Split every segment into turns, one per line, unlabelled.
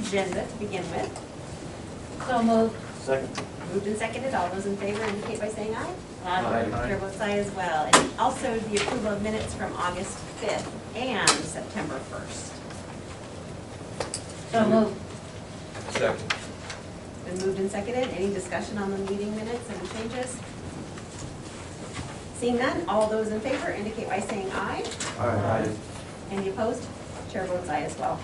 agenda to begin with.
So moved.
Second.
Moved and seconded. All those in favor indicate by saying aye.
Aye.
Chair votes aye as well. And also the approval of minutes from August 5th and September 1st.
So moved.
Second.
Been moved and seconded. Any discussion on the meeting minutes? Any changes? Seeing none, all those in favor indicate by saying aye.
Aye.
Any opposed? Chair votes aye as well.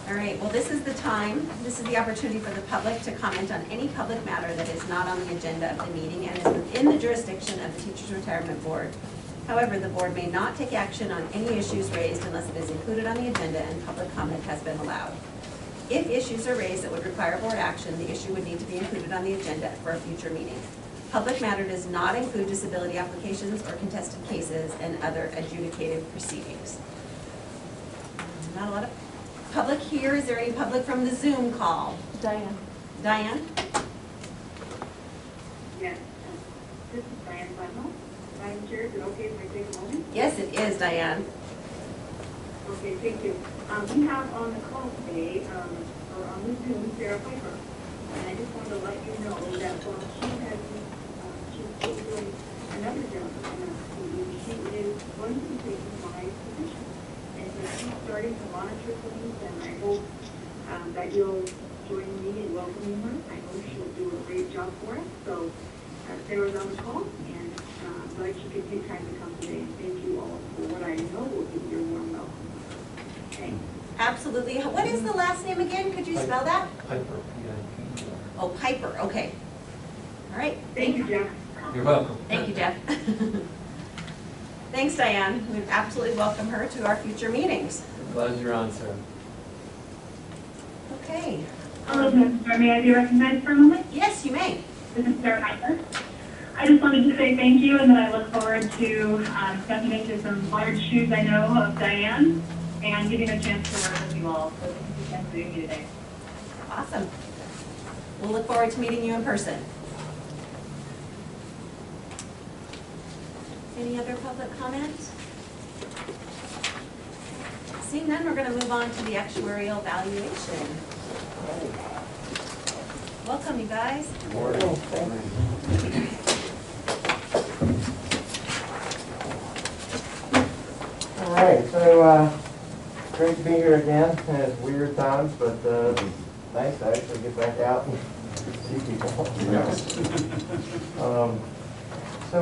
All right, well, this is the time, this is the opportunity for the public to comment on any public matter that is not on the agenda of the meeting and is within the jurisdiction of the Teachers Retirement Board. However, the board may not take action on any issues raised unless it is included on the agenda and public comment has been allowed. If issues are raised that would require board action, the issue would need to be included on the agenda for a future meeting. Public matter does not include disability applications or contested cases and other adjudicated proceedings. Not a lot of public here. Is there any public from the Zoom call?
Diane.
Diane?
Yes, this is Diane Bundle. Madam Chair, is it okay if I take a moment?
Yes, it is, Diane.
Okay, thank you. We have on the call today, or on the Zoom, Sarah Piper. And I just wanted to let you know that while she's doing another job on the TV, she is going to be taking my position. And so she's starting to monitor things, and I hope that you'll join me in welcoming her. I know she'll do a great job for us. So Sarah's on the call, and I'm glad she could take time to come today. And thank you all for what I know will be your warm welcome. Okay.
Absolutely. What is the last name again? Could you spell that?
Piper.
Oh, Piper, okay. All right.
Thank you, Jeff.
You're welcome.
Thank you, Jeff. Thanks, Diane. We'd absolutely welcome her to our future meetings.
Glad you're on, Sarah.
Okay.
Hello, Ms. Chair. May I be recognized for a moment?
Yes, you may.
This is Sarah Piper. I just wanted to say thank you, and that I look forward to stepping into some large shoes I know of Diane and getting a chance to work with you all. So thank you again for being here today.
Awesome. We'll look forward to meeting you in person. Any other public comments? Seeing none, we're going to move on to the actuarial valuation. Welcome, you guys.
Good morning.
All right, so great to be here again. It's weird times, but nice to actually get back out and see people. So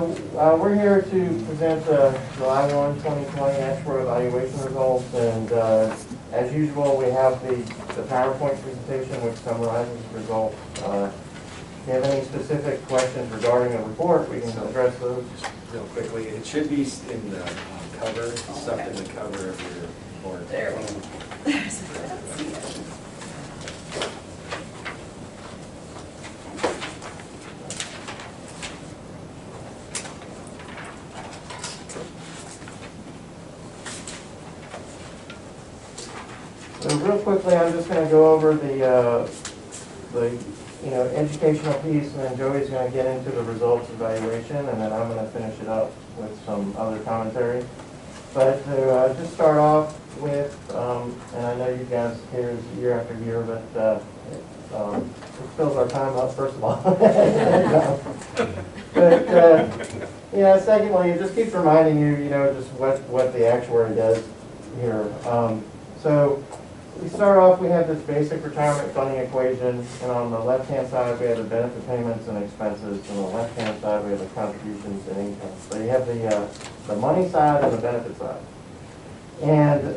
we're here to present July 1, 2020 actuarial evaluation results, and as usual, we have the PowerPoint presentation which summarizes the results. If you have any specific questions regarding the report, we can address those.
Real quickly, it should be in the cover, stuff in the cover of your board.
There we go. I don't see it.
So real quickly, I'm just going to go over the educational piece, and then Joey's going to get into the results evaluation, and then I'm going to finish it up with some other commentary. But to just start off with, and I know you guys hear this year after year, but it fills our time up, first of all. But secondly, it just keeps reminding you, just what the actuary does here. So we start off, we have this basic retirement funding equation, and on the left-hand side, we have the benefit payments and expenses, and on the left-hand side, we have the contributions and income. So you have the money side and the benefit side. And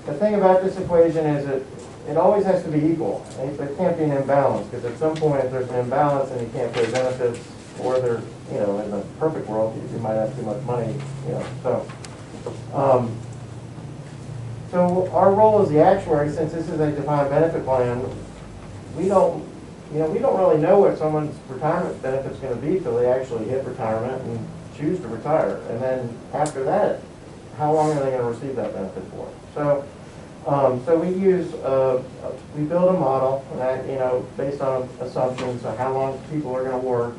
the thing about this equation is it always has to be equal. There can't be an imbalance, because at some point, if there's an imbalance and you can't pay benefits, or there's, in the perfect world, you might have too much money, So our role as the actuary, since this is a defined benefit plan, we don't really know what someone's retirement benefit's going to be till they actually hit retirement and choose to retire. And then after that, how long are they going to receive that benefit for? So we build a model that, based on assumptions of how long people are going to work.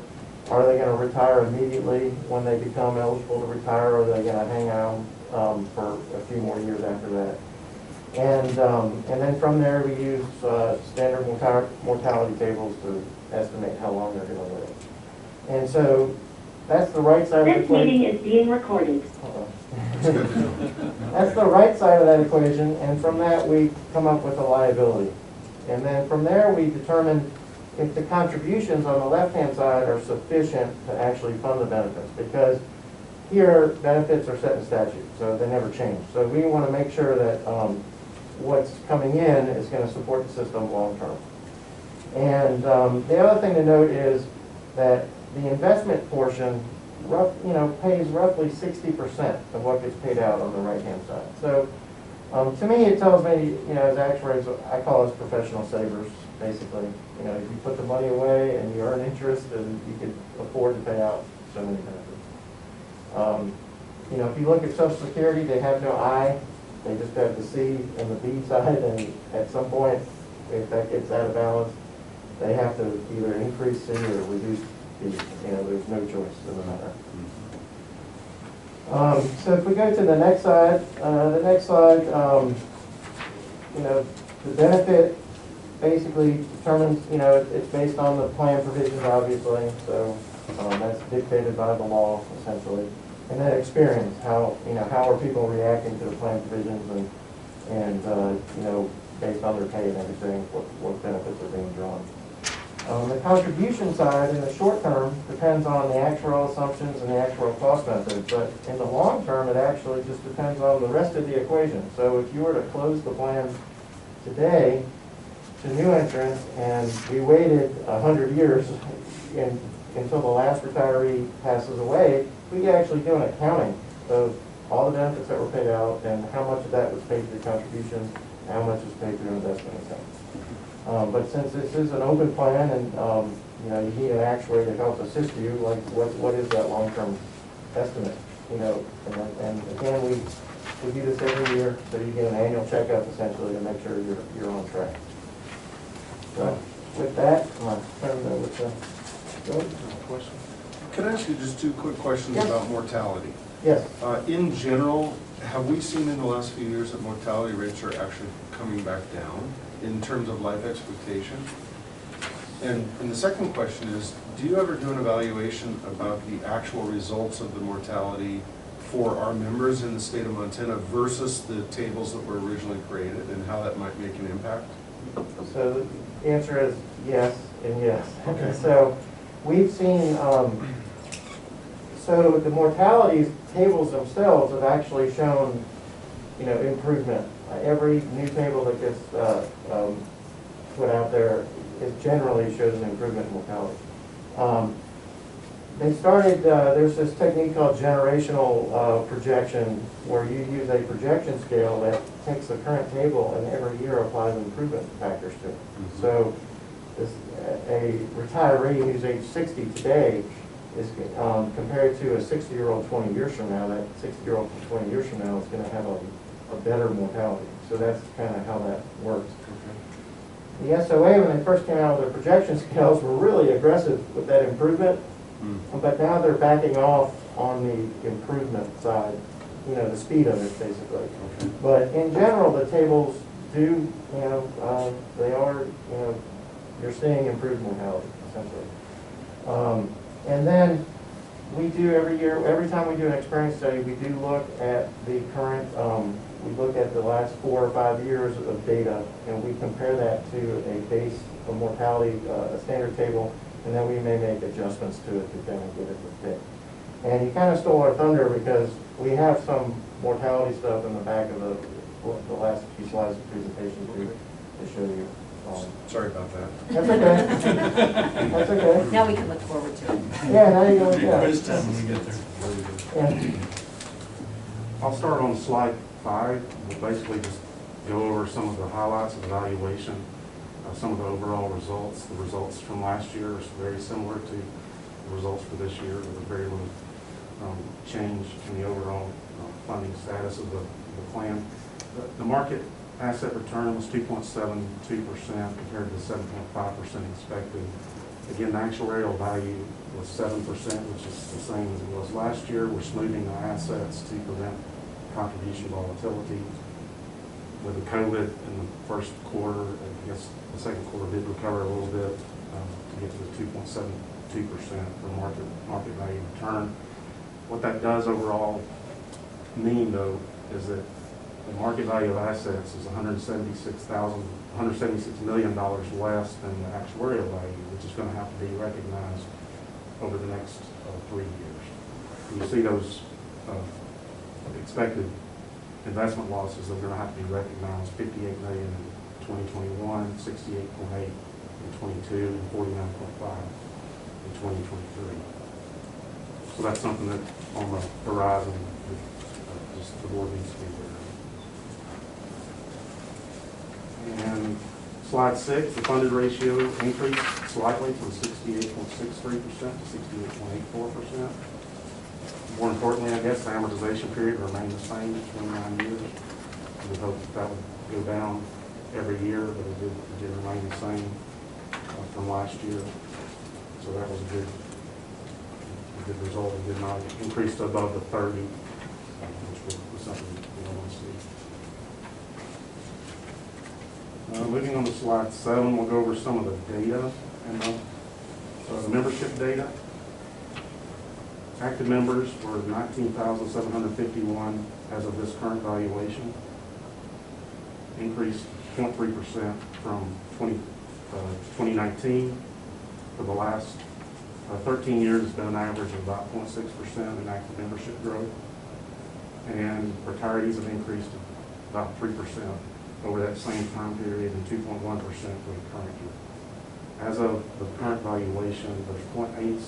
Are they going to retire immediately when they become eligible to retire, or are they going to hang out for a few more years after that? And then from there, we use standard mortality tables to estimate how long they're going to live. And so that's the right side of the
This
equation.
meeting is being recorded.
That's the right side of that equation, and from that we come up with a liability. And then from there we determine if the contributions on the left-hand side are sufficient to actually fund the benefits, because here benefits are set in statute, so they never change. So we want to make sure that what's coming in is going to support the system long-term. And the other thing to note is that the investment portion pays roughly 60% of what gets paid out on the right-hand side. So to me, it tells me, as actuaries, I call us professional savers, basically. If you put the money away and you earn interest, and you can afford to pay out so many benefits. If you look at Social Security, they have no I, they just have the C and the B side, and at some point, if that gets out of balance, they have to either increase C or reduce B. There's no choice in the matter. So if we go to the next slide, the benefit basically determines, it's based on the plan provisions, obviously, so that's dictated by the law, essentially. And then experience, how are people reacting to the plan provisions, and based on their pay and everything, what benefits are being drawn. The contribution side in the short term depends on the actuarial assumptions and the actuarial cost method, but in the long term, it actually just depends on the rest of the equation. So if you were to close the plan today to new entrants, and we waited 100 years until the last retiree passes away, we could actually do an accounting of all the benefits that were paid out and how much of that was paid through contributions and how much was paid through investment income. But since this is an open plan and you need an actuary to help assist you, like what is that long-term estimate? And again, we do this every year, so you get an annual checkup essentially to make sure you're on track. So with that, I'm going to turn it over to Joe.
Question. Can I ask you just two quick questions
Yes.
about mortality?
Yes.
In general, have we seen in the last few years that mortality rates are actually coming back down in terms of life expectation? And the second question is, do you ever do an evaluation about the actual results of the mortality for our members in the state of Montana versus the tables that were originally created and how that might make an impact?
So the answer is yes and yes.
Okay.
So we've seen, so the mortality tables themselves have actually shown, improvement. Every new table that gets put out there, it generally shows an improvement in mortality. They started, there's this technique called generational projection, where you use a projection scale that takes the current table and every year applies improvement factors to it.
Mm-hmm.
So a retiree who's age 60 today is compared to a 60-year-old 20 years from now, that 60-year-old 20 years from now is going to have a better mortality. So that's kind of how that works.
Okay.
The SOA, when they first came out with their projection scales, were really aggressive with that improvement, but now they're backing off on the improvement side, the speed of it, basically.
Okay.
But in general, the tables do, they are, you're seeing improved mortality, essentially. And then we do every year, every time we do an experience study, we do look at the current, we look at the last 4 or 5 years of data, and we compare that to a base of mortality, a standard table, and then we may make adjustments to it to kind of get it to fit. And you kind of stole our thunder because we have some mortality stuff in the back of the last few slides of the presentation to show you.
Sorry about that.
That's okay. That's okay.
Now we can look forward to it.
Yeah, now you go, yeah. Yeah.
I'll start on slide 5. We'll basically just go over some of the highlights of evaluation, some of the overall results. The results from last year are very similar to the results for this year. There was very little change in the overall funding status of the plan. The market asset return was 2.72% compared to 7.5% expected. Again, the actuarial value was 7%, which is the same as it was last year. We're smoothing our assets to prevent contribution volatility. with the COVID in the first quarter, I guess the second quarter did recover a little bit to get to the 2.72% for market value return. What that does overall mean, though, is that the market value of assets is $176 million less than the actuarial value, which is going to have to be recognized over the next 3 years. You see those expected investment losses that are going to have to be recognized: 58 million in 2021, 68.8 in 22, and 49.5 in 2023. So that's something that on the horizon that just the board needs to be aware of. And slide 6, the funded ratio increased slightly from 68.63% to 68.84%. More importantly, I guess, the amortization period remained the same at 29 years. We hope that would go down every year, but it did remain the same from last year. So that was a good result. It did not increase to above the 30, which was something we don't want to see. Moving on to slide 7, we'll go over some of the data and the membership data. Active members were 19,751 as of this current valuation, increased 0.3% from 2019. For the last 13 years, it's been an average of about 0.6% in active membership growth, and retirees have increased about 3% over that same time period and 2.1% for the current year. As of the current valuation, there's 0.8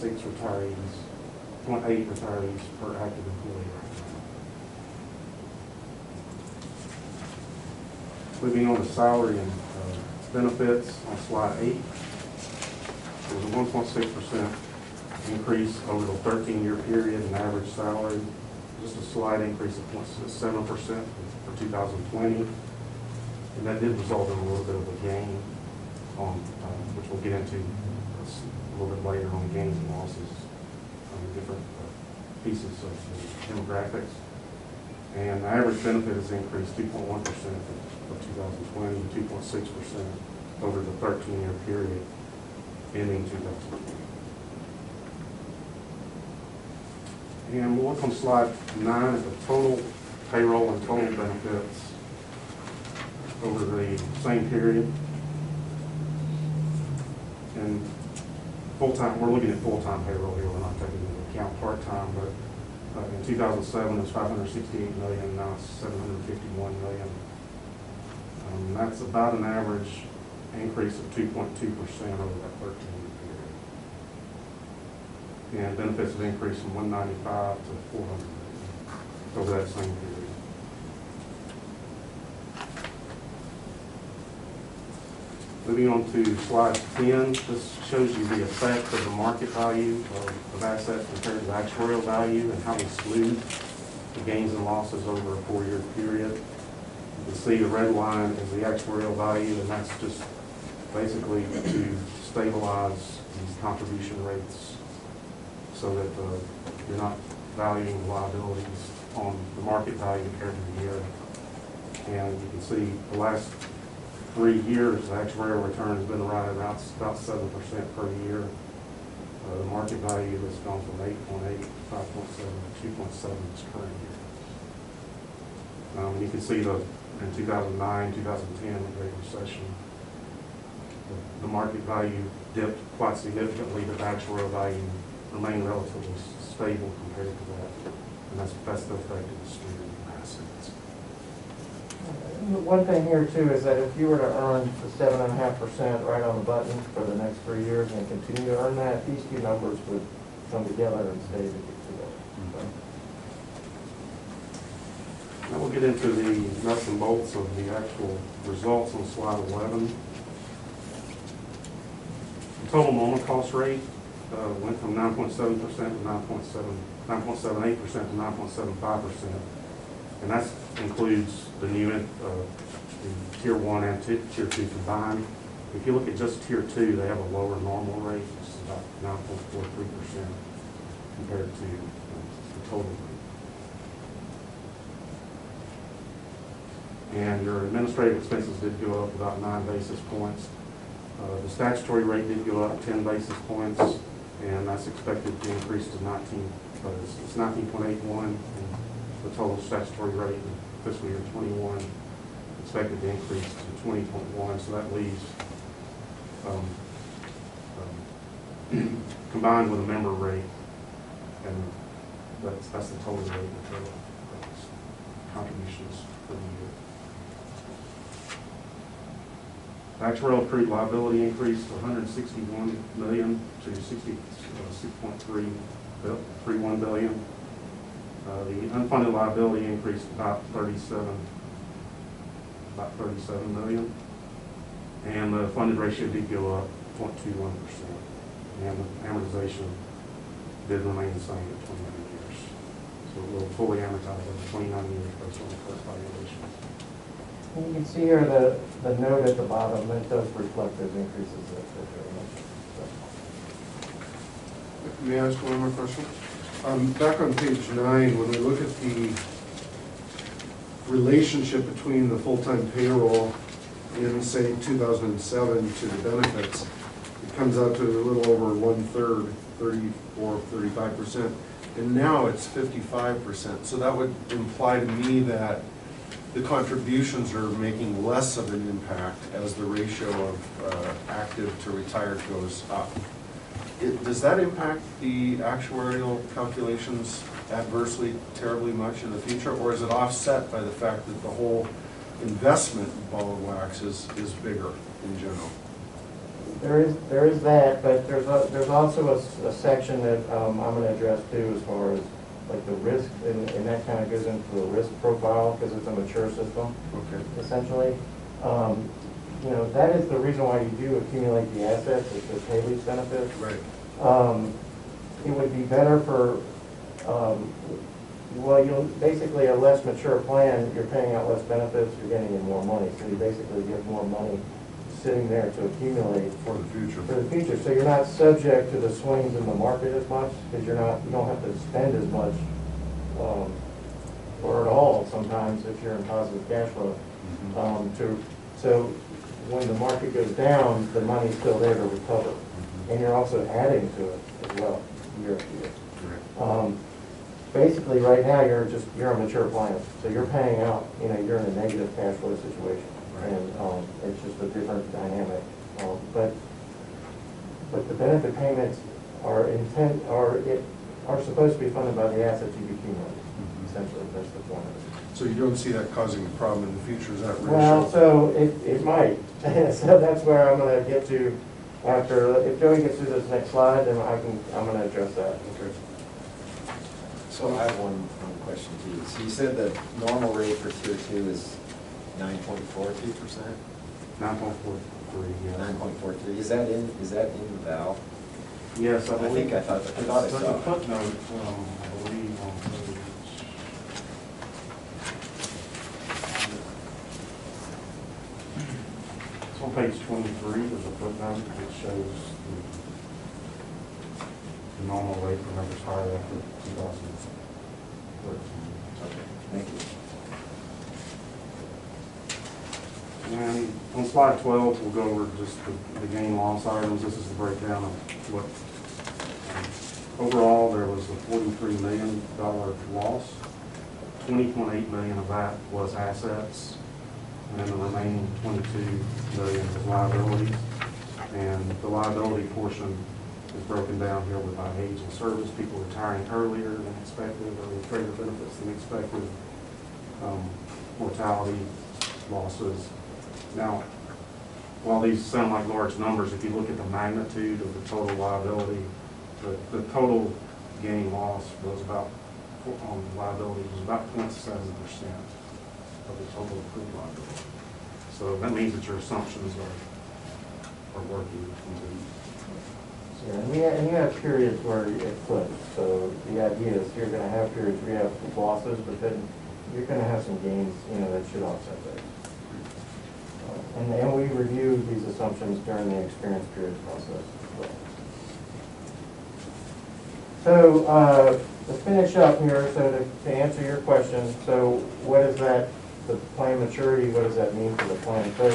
retirees per active employee right now. Moving on to salary and benefits on slide 8. There was a 1.6% increase over the 13-year period in average salary, just a slight increase of 0.7% for 2020. And that did result in a little bit of a gain on, which we'll get into a little bit later, on gains and losses on different pieces of the demographics. And the average benefit has increased 2.1% for 2020 and 2.6% over the 13-year period ending 2020. And we'll look on slide 9 at the total payroll and total benefits over the same period. And full-time, we're looking at full-time payroll here. We're not taking into account part-time, but in 2007 it was 568 million, now it's 751 million. That's about an average increase of 2.2% over that 13-year period. And benefits have increased from 195 to 400 million over that same period. Moving on to slide 10, this shows you the effect of the market value of assets compared to the actuarial value and how we smooth the gains and losses over a 4-year period. You can see the red line is the actuarial value, and that's just basically to stabilize these contribution rates so that you're not valuing liabilities on the market value every year. And you can see the last 3 years, the actuarial return has been right around about 7% per year. The market value has gone from 8.8 to 5.7 to 2.7 this current year. And you can see in 2009, 2010, the Great Recession, the market value dipped quite significantly, but the actuarial value remained relatively stable compared to that. And that's the effect of the smoothing assets.
One thing here too is that if you were to earn the 7.5% right on the button for the next 3 years and continue to earn that, these two numbers would come together and stay together.
Now we'll get into the nuts and bolts of the actual results on slide 11. The total moment cost rate went from 9.7% to 9.78% to 9.75%. And that includes the new the Tier 1 and Tier 2 combined. If you look at just Tier 2, they have a lower normal rate, which is about 9.43% compared to the total rate. And your administrative expenses did go up about 9 basis points. The statutory rate did go up 10 basis points, and that's expected to increase to 19, but it's 19.81, and the total statutory rate in fiscal year 21 expected to increase to 20.1, so that leaves, combined with a member rate, and that's the total rate of the contributions for the year. Actuarial accrued liability increased to $161 million to 66.31 billion. The unfunded liability increased about 37 million, and the funded ratio did go up 0.21%, and the amortization did remain the same at 29 years. So we'll fully amortize over 29 years based on the first valuation.
You can see here the note at the bottom, it does reflect those increases that very much.
May I ask one more question? Back on page 9, when we look at the relationship between the full-time payroll in, say, 2007 to the benefits, it comes out to a little over 1/3, 35%, and now it's 55%. So that would imply to me that the contributions are making less of an impact as the ratio of active to retired goes up. Does that impact the actuarial calculations adversely terribly much in the future, or is it offset by the fact that the whole investment ball of wax is bigger in general?
There is that, but there's also a section that I'm going to address too, as far as like the risk, and that kind of goes into the risk profile because it's a mature system.
Okay.
Essentially, you know, that is the reason why you do accumulate the assets, is the pay lease benefits.
Right.
It would be better for, well, you'll basically a less mature plan. You're paying out less benefits. You're getting in more money, so you basically get more money sitting there to accumulate
For the future.
for the future. So you're not subject to the swings in the market as much, because you don't have to spend as much, or at all sometimes if you're in positive cash flow. So when the market goes down, the money's still there to recover, and you're also adding to it as well year after year. Basically, right now you're a mature client, so you're paying out. You know, you're in a negative cash flow situation. And it's just a different dynamic. But the benefit payments are supposed to be funded by the assets you accumulate. Essentially, that's the point of it.
So you don't see that causing a problem in the future, is that ratio?
Well, so it might. So that's where I'm going to get to after. If Joey gets through this next slide, then I'm going to address that.
Okay.
So I have one question to you. So you said the normal rate for tier 2 is 9.43%?
9.43, yeah.
9.43. Is that in the val?
Yes, I believe.
I thought I saw
There's a
it.
footnote, I believe, on page. It's on page 23, there's a footnote that shows the normal rate for members hired after 2013.
Okay, thank you.
And on slide 12, we'll go over just the gain loss items. This is the breakdown of what, overall, there was a $43 million loss. $20.8 million of that was assets, and the remaining $22 million was liabilities. And the liability portion is broken down here with by age and service, people retiring earlier than expected, or with greater benefits than expected, mortality, losses. Now, while these sound like large numbers, if you look at the magnitude of the total liability, the total gain loss was about, on liability, was about 0.7% of the total approved liability. So that means that your assumptions are working indeed.
Yeah, and you have periods where it flips. So the idea is you're going to have periods where you have losses, but then you're going to have some gains, you know, that should offset those. And we review these assumptions during the experience period process as well. So to finish up here, so to answer your question, so what is that the plan maturity, what does that mean for the plan? So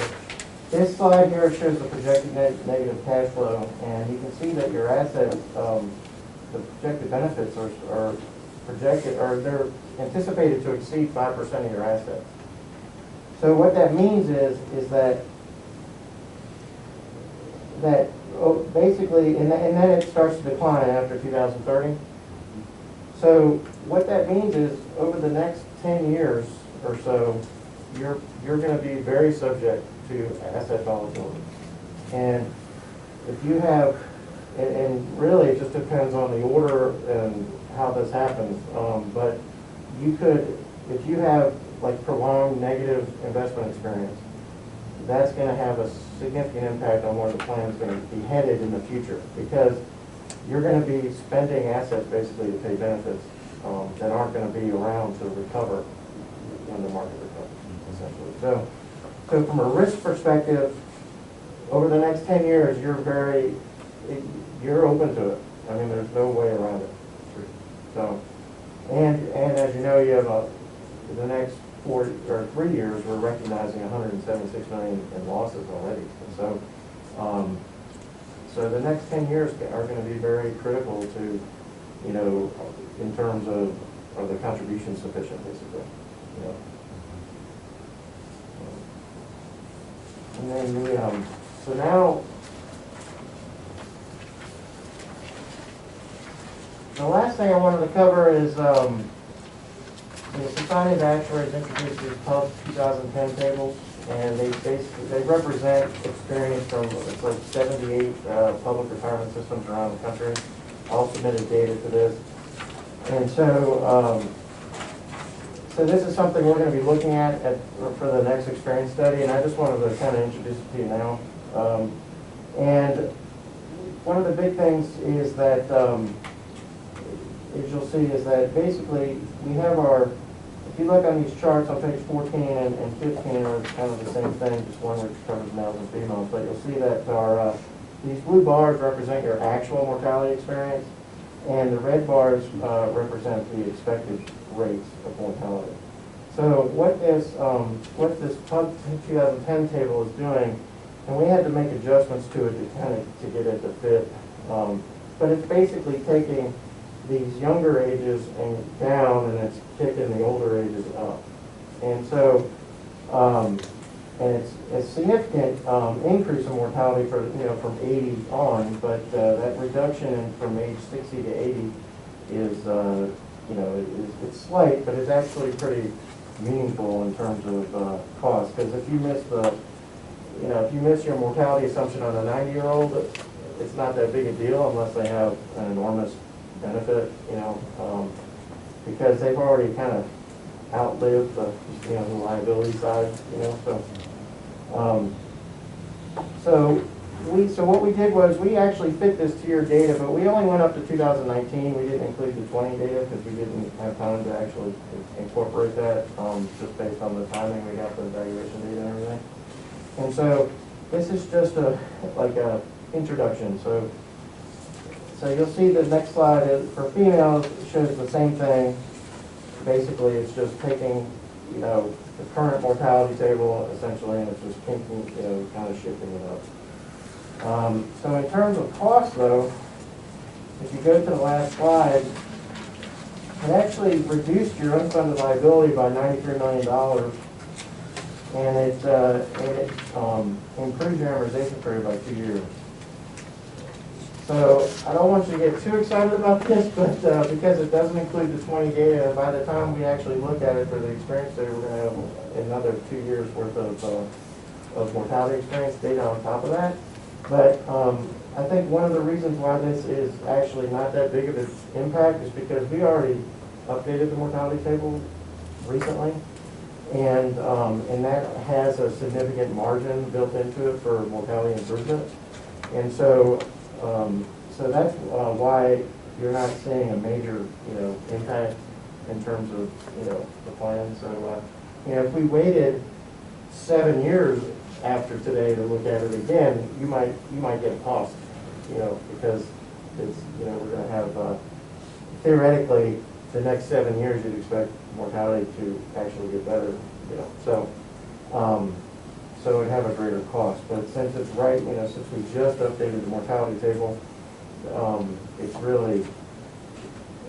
this slide here shows the projected negative cash flow, and you can see that your assets, the projected benefits are projected, or they're anticipated to exceed 5% of your assets. So what that means is that basically, and then it starts to decline after 2030. So what that means is over the next 10 years or so, you're going to be very subject to asset volatility. And if you have, and really it just depends on the order and how this happens, but you could, if you have like prolonged negative investment experience, that's going to have a significant impact on where the plan is going to be headed in the future, because you're going to be spending assets basically to pay benefits that aren't going to be around to recover when the market recovers, essentially. So from a risk perspective, over the next 10 years, you're open to it. I mean, there's no way around it. So, and as you know, you have the next 3 years, we're recognizing 176 million in losses already. And so, so the next 10 years are going to be very critical to, you know, in terms of are the contributions sufficient, basically. You know. And then so now, the last thing I wanted to cover is the Society of Actuaries introduced these Pub 2010 tables, and they represent experience from it's like 78 public retirement systems around the country. All submitted data to this, and so so this is something we're going to be looking at for the next experience study, and I just wanted to kind of introduce it to you now. And one of the big things is that, as you'll see, is that basically we have our, if you look on these charts on page 14 and 15 are kind of the same thing, just one which covers males and females, but you'll see that our, these blue bars represent your actual mortality experience, and the red bars represent the expected rates of mortality. So what this Pub 2010 table is doing, and we had to make adjustments to it to get it to fit, but it's basically taking these younger ages and down, and it's kicking the older ages up. And so, and it's a significant increase in mortality for, you know, from 80 on, but that reduction from age 60 to 80 is, you know, it's slight, but it's actually pretty meaningful in terms of cost. Because if you miss you know, if you miss your mortality assumption on a 90-year-old, it's not that big a deal unless they have an enormous benefit, you know, because they've already kind of outlived the, you know, the liability side, you know. So what we did was we actually fit this to your data, but we only went up to 2019. We didn't include the 20 data because we didn't have time to actually incorporate that, just based on the timing we got the evaluation data and everything. And so this is just like a introduction. So you'll see the next slide is, for females, it shows the same thing. Basically, it's just taking, you know, the current mortality table essentially, and it's just pinking, you know, kind of shifting it up. So in terms of cost, though, if you go to the last slide, it actually reduced your unfunded liability by $93 million, and it improved your amortization period by 2 years. So I don't want you to get too excited about this, but because it doesn't include the 20 data, by the time we actually look at it for the experience data, we're going to have another 2 years worth of mortality experience data on top of that. But I think one of the reasons why this is actually not that big of an impact is because we already updated the mortality table recently, and that has a significant margin built into it for mortality improvement. And so so that's why you're not seeing a major, you know, impact in terms of, you know, the plan. So you know, if we waited 7 years after today to look at it again, you might get paused, you know, because it's, you know, we're going to have theoretically the next 7 years you'd expect mortality to actually get better you know, so it'd have a greater cost. But since it's right, you know, since we just updated the mortality table, it's really,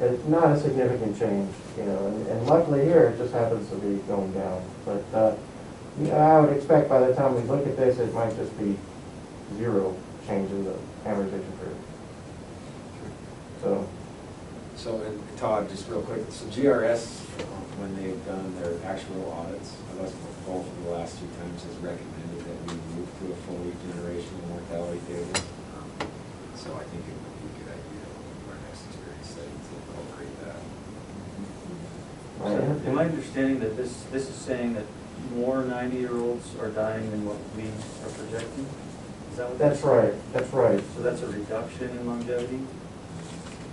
it's not a significant change, you know, and luckily here, it just happens to be going down. But, you know, I would expect by the time we look at this, it might just be zero change in the amortization period.
So, and Todd, just real quick, so GRS, when they've done their actual audits, unless both of the last two times, has recommended that we move to a fully generational mortality table. So I think it would be a good idea for our next experience study to incorporate that.
So, am I understanding that this is saying that more 90-year-olds are dying than what we are projecting? Is that what
That's right, that's right.
So that's a reduction in longevity?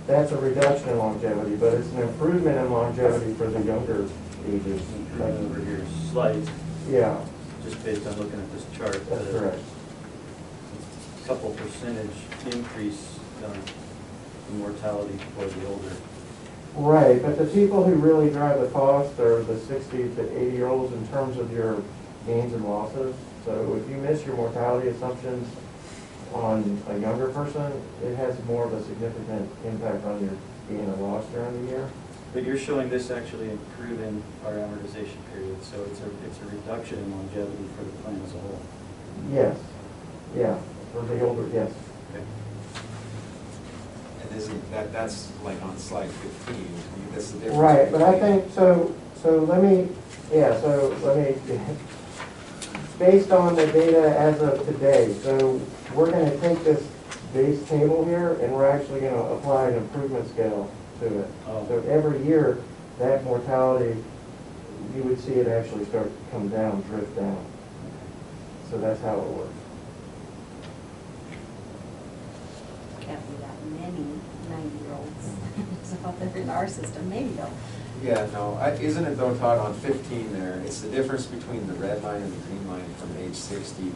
That's a reduction in longevity, but it's an improvement in longevity for the younger ages.
Over here, slight,
Yeah,
just based on looking at this chart.
that's correct.
Couple percentage increase in mortality for the older.
Right, but the people who really drive the cost are the 60 to 80-year-olds in terms of your gains and losses. So if you miss your mortality assumptions on a younger person, it has more of a significant impact on your gain and loss during the year.
But you're showing this actually improving our amortization period, so it's a reduction in longevity for the plan as a whole.
Yes, yeah, for the older, yes.
Okay.
And isn't that's like on slide 15, I mean, that's the difference.
Right, but I
between-
think, so let me, based on the data as of today, so we're gonna take this base table here and we're actually gonna apply an improvement scale to it.
Oh.
So every year, that mortality, you would see it actually start to come down, drift down. So that's how it works.
Can't be that many 90-year-olds out there in our system, maybe though.
Yeah, no, isn't it though, Todd, on 15 there, it's the difference between the red line and the green line from age 60 to 80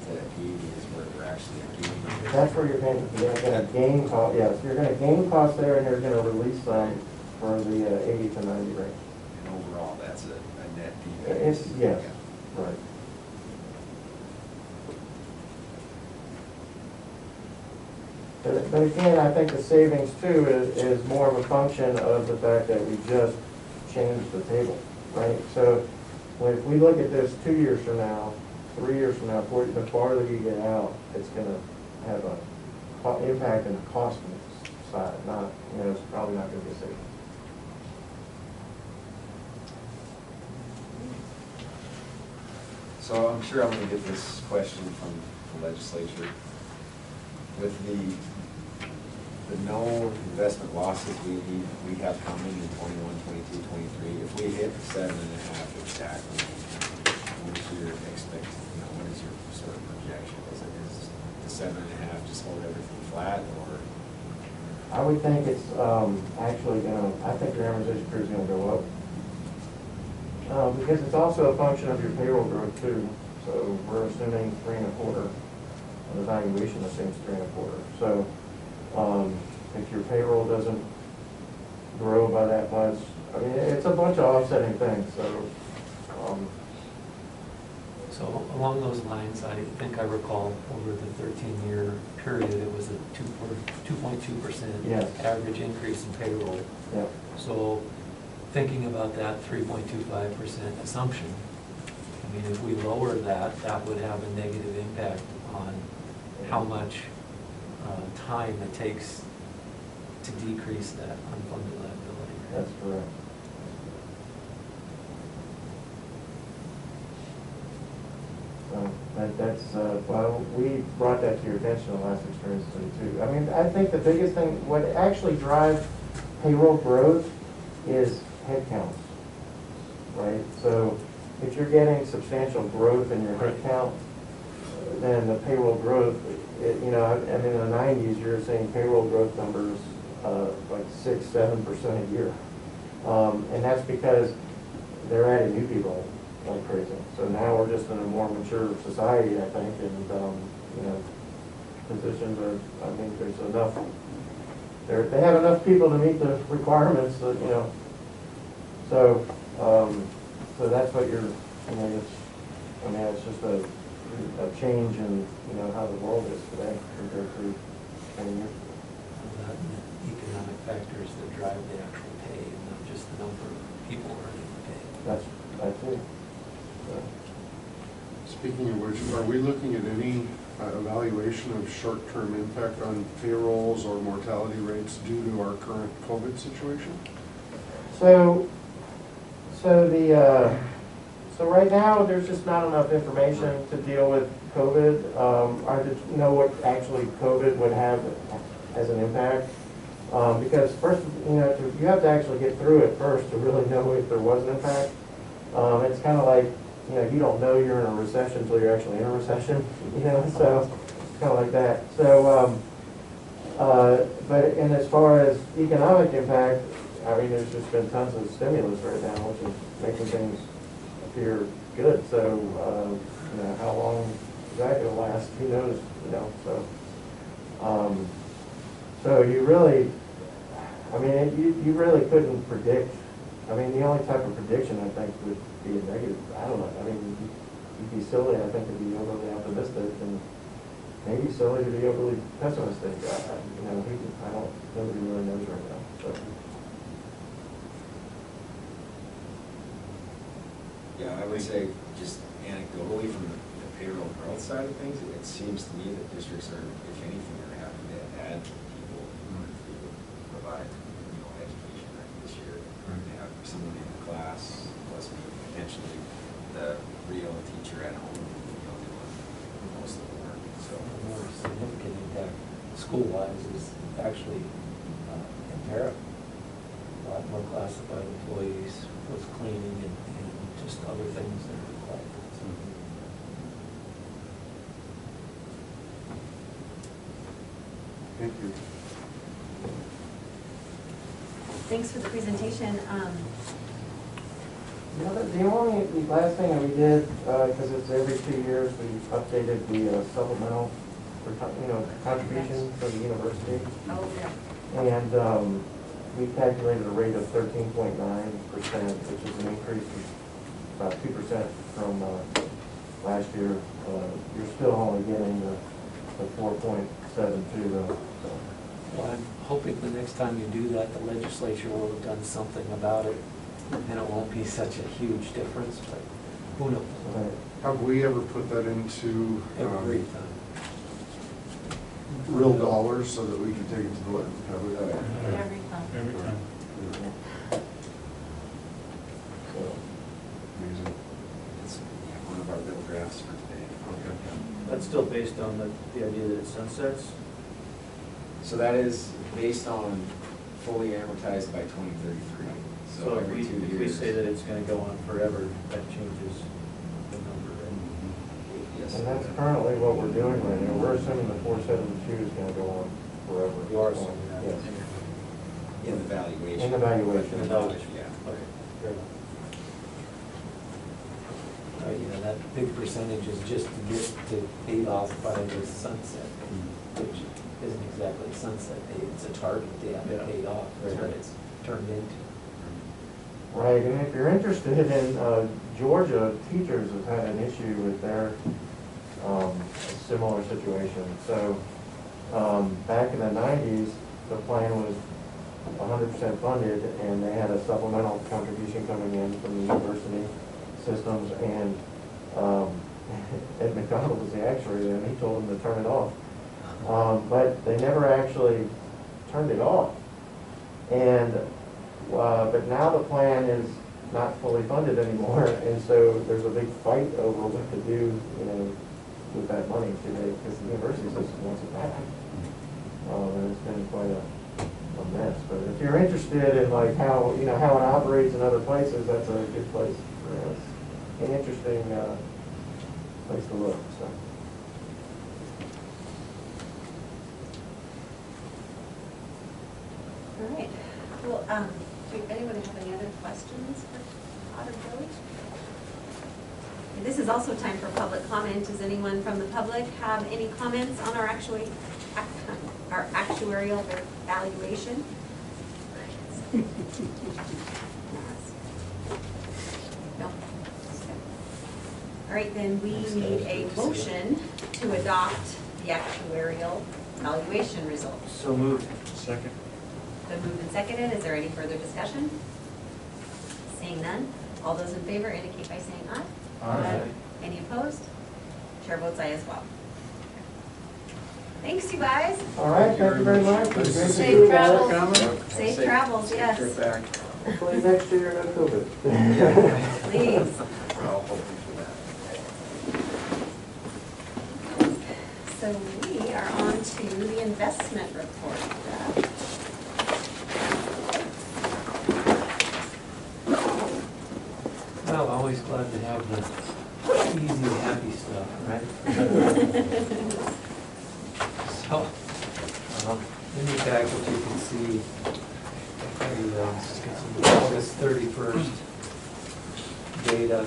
is where we're actually gaining.
That's where you're gonna gain cost, yes, you're gonna gain cost there and you're gonna release some for the 80 to 90 range.
And overall, that's a net decrease.
It's, yes,
Yeah.
right. But again, I think the savings too is more of a function of the fact that we just changed the table, right? So if we look at this 2 years from now, 3 years from now, the farther you get out, it's gonna have a impact in the cost side, not, you know, it's probably not gonna be a savings.
So I'm sure I'm gonna get this question from the legislature. With the known investment losses we have coming in 21, 22, 23, if we hit 7.5 exactly, what is your what is your sort of projection? Is the 7.5 just hold everything flat, or?
I would think it's actually I think your amortization period is gonna go up. Because it's also a function of your payroll growth too. So we're assuming 3.25. The valuation assumes 3.25. So if your payroll doesn't grow by that much, I mean, it's a bunch of offsetting things.
So along those lines, I think I recall over the 13-year period, it was a 2.2%
Yes.
average increase in payroll.
Yeah.
So thinking about that 3.25% assumption, I mean, if we lower that, that would have a negative impact on how much time it takes to decrease that unfunded liability.
That's correct. Well, we brought that to your attention in the last experience study too. I mean, I think the biggest thing, what actually drives payroll growth is headcounts, right? So if you're getting substantial growth in your headcount, then the payroll growth, you know, I mean, in the 90s, you're seeing payroll growth numbers like 6-7% a year. And that's because they're adding new people like crazy. So now we're just in a more mature society, I think, and, you know, positions are, I mean, there's enough, they have enough people to meet the requirements that, you know, so that's what you're it's just a change in, how the world is today compared to 10 years ago.
That and the economic factors that drive the actual pay, and not just the number of people earning the pay.
That's it. So,
Speaking of which, are we looking at any evaluation of short-term impact on payrolls or mortality rates due to our current COVID situation?
So right now, there's just not enough information to deal with COVID. I just know what actually COVID would have as an impact. Because first, you have to actually get through it first to really know if there was an impact. It's kind of like, you don't know you're in a recession until you're actually in a recession, so it's kind of like that. So, and as far as economic impact, there's just been tons of stimulus right now, which is making things appear good. So, how long that will last, who knows, so you really, you really couldn't predict. The only type of prediction I think would be a negative. I don't know. You'd be silly, I think, to be overly optimistic, and maybe silly to be overly pessimistic. Nobody really knows right now. So.
Yeah, I would say, just anecdotally from the payroll growth side of things, it seems to me that districts are, if anything, are having to add people in order to provide, education this year. They have someone in the class, plus potentially the real teacher at home, doing most of the work. So
The more significant impact school-wise is actually in Para. A lot more classified employees with cleaning and just other things that are required.
Thank you.
Thanks for the presentation.
The last thing that we did, because it's every 2 years, we updated the supplemental, contribution for the university.
Oh, yeah.
And we calculated a rate of 13.9%, which is an increase of about 2% from last year. You're still only getting the 4.72 though. So.
Well, I'm hoping the next time you do that, the legislature will have done something about it, and it won't be such a huge difference, but who knows?
Right.
Have we ever put that into
Every time.
real dollars so that we can take it to the left? Have we?
Every time.
Every time.
So,
Amazing.
it's one of our little graphs for today.
Okay.
That's still based on the idea that it sunsets?
So that is based on fully amortized by 2033. So
if
every 2 years.
if we say that it's gonna go on forever, that changes the number, right?
Yes.
and that's currently what we're doing right now. We're assuming the 472 is going to go on forever.
You are assuming that?
Yes.
In the valuation.
In the valuation.
In the valuation.
Yeah.
Okay, fair enough.
That big percentage is just to get to paid off by the sunset, which isn't exactly sunset date, it's a target date to
Yeah.
paid off, is what it's turned into.
Right, and if you're interested in Georgia, teachers have had an issue with their similar situation. So back in the 90s, the plan was 100% funded, and they had a supplemental contribution coming in from the university systems, and Ed McDonald was the actuary, and he told them to turn it off. But they never actually turned it off. And but now the plan is not fully funded anymore, and so there's a big fight over what to do, with that money today, because the university system wants it back. And it's been quite a mess. But if you're interested in like how how it operates in other places, that's a good place for us. An interesting place to look. So.
All right. Well, do anybody have any other questions for Todd or Joey? This is also time for public comment. Does anyone from the public have any comments on our actuarial valuation? No? right, then we need a motion to adopt the actuarial valuation results.
So moved.
Second.
Been moved and seconded. Is there any further discussion? Seeing none. All those in favor indicate by saying aye.
Aye.
Any opposed? Chair votes aye as well. Thanks, you guys.
All right, thank you very much. It was great to see
Safe
you guys.
travels.
Safe travels, yes.
Trip back.
Hopefully next year no COVID.
Please.
Well, hopefully for that.
So we are on to the investment report.
Well, always glad to have the easy, happy stuff, right? So, in the package, you can see the August 31st data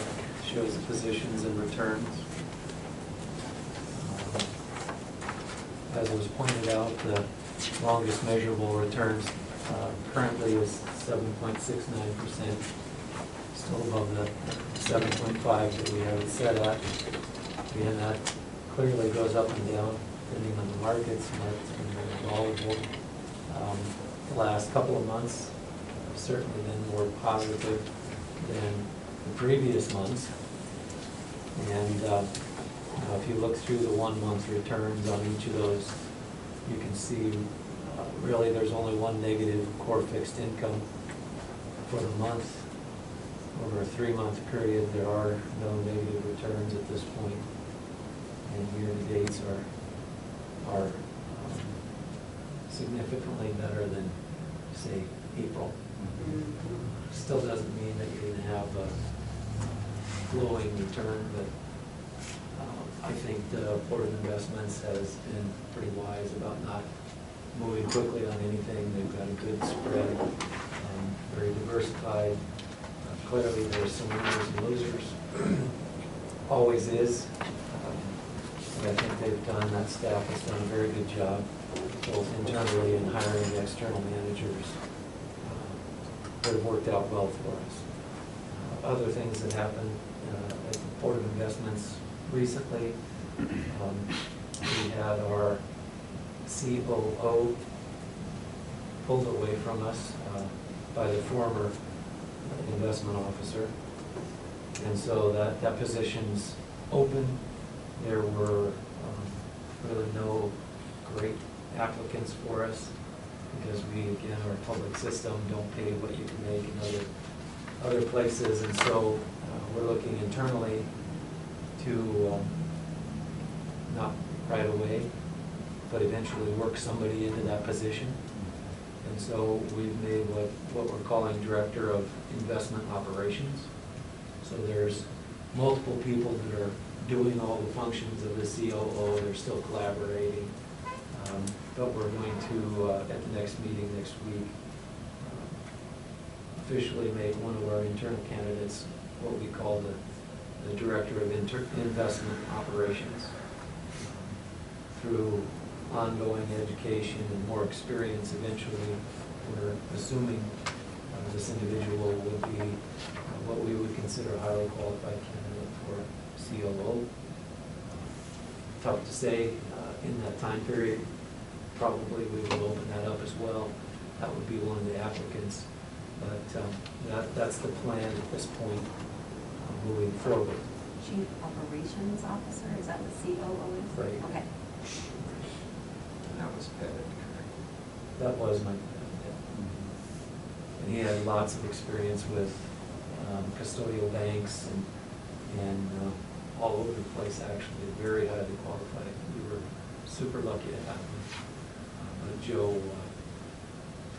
shows the positions and returns. As was pointed out, the longest measurable returns currently is 7.69%, still above the 7.5 that we have it set at. Again, that clearly goes up and down depending on the markets. Markets have been very volatile. The last couple of months have certainly been more positive than the previous months. And if you look through the 1 month returns on each of those, you can see really there's only one negative core fixed income for the month. Over a 3-month period, there are no negative returns at this point, and year-to-dates are significantly better than, say, April. Still doesn't mean that you're going to have a glowing return, but I think the Board of Investments has been pretty wise about not moving quickly on anything. They've got a good spread, very diversified. Clearly, there's some winners and losers. Always is. But I think that staff has done a very good job, both internally and hiring external managers that have worked out well for us. Other things that happened at the Board of Investments recently, we had our COO pulled away from us by the former investment officer. And so that position's open. There were really no great applicants for us because we, again, our public system don't pay what you can make in other places. And so we're looking internally to not right away, but eventually work somebody into that position. And so we've made what we're calling Director of Investment Operations. So there's multiple people that are doing all the functions of the COO. They're still collaborating. But we're going to, at the next meeting next week, officially make one of our internal candidates what we call the Director of Investment Operations. Through ongoing education and more experience, eventually we're assuming this individual would be what we would consider a highly qualified candidate for COO. Tough to say in that time period. Probably we will open that up as well. That would be one of the applicants. But that's the plan at this point moving forward.
Chief Operations Officer, is that what COO is?
Right.
Okay.
That was Pettit,
That was my, and he had lots of experience with custodial banks and all over the place, actually, very highly qualified. We were super lucky to have him. But Joe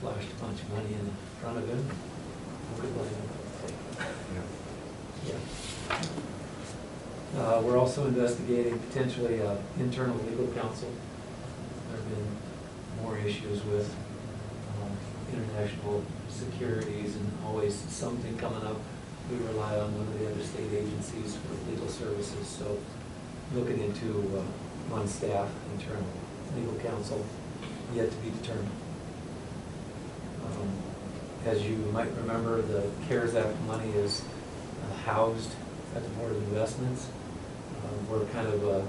flashed a bunch of money in front of him. Who could blame him? Yeah. We're also investigating potentially internal legal counsel. There have been more issues with international securities and always something coming up. We rely on one of the other state agencies for legal services, so looking into one staff, internal legal counsel, yet to be determined. As you might remember, the CARES Act money is housed at the Board of Investments. We're kind of a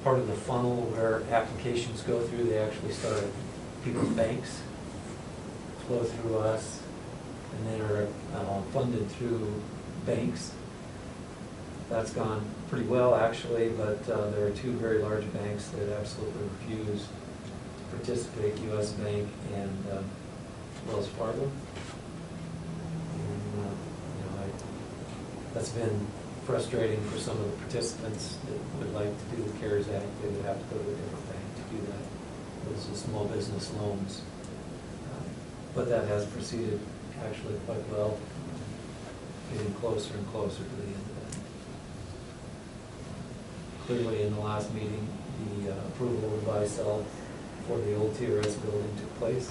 part of the funnel where applications go through. They actually start at people's banks, flow through us, and then are funded through banks. That's gone pretty well, actually, but there are two very large banks that absolutely refuse to participate, U.S. Bank and Wells Fargo. And, that's been frustrating for some of the participants that would like to do the CARES Act. They would have to go to a different bank to do that. Those are small business loans. But that has proceeded actually quite well, getting closer and closer to the end of that. Clearly, in the last meeting, the approval of the buy-sell for the old TRS building took place.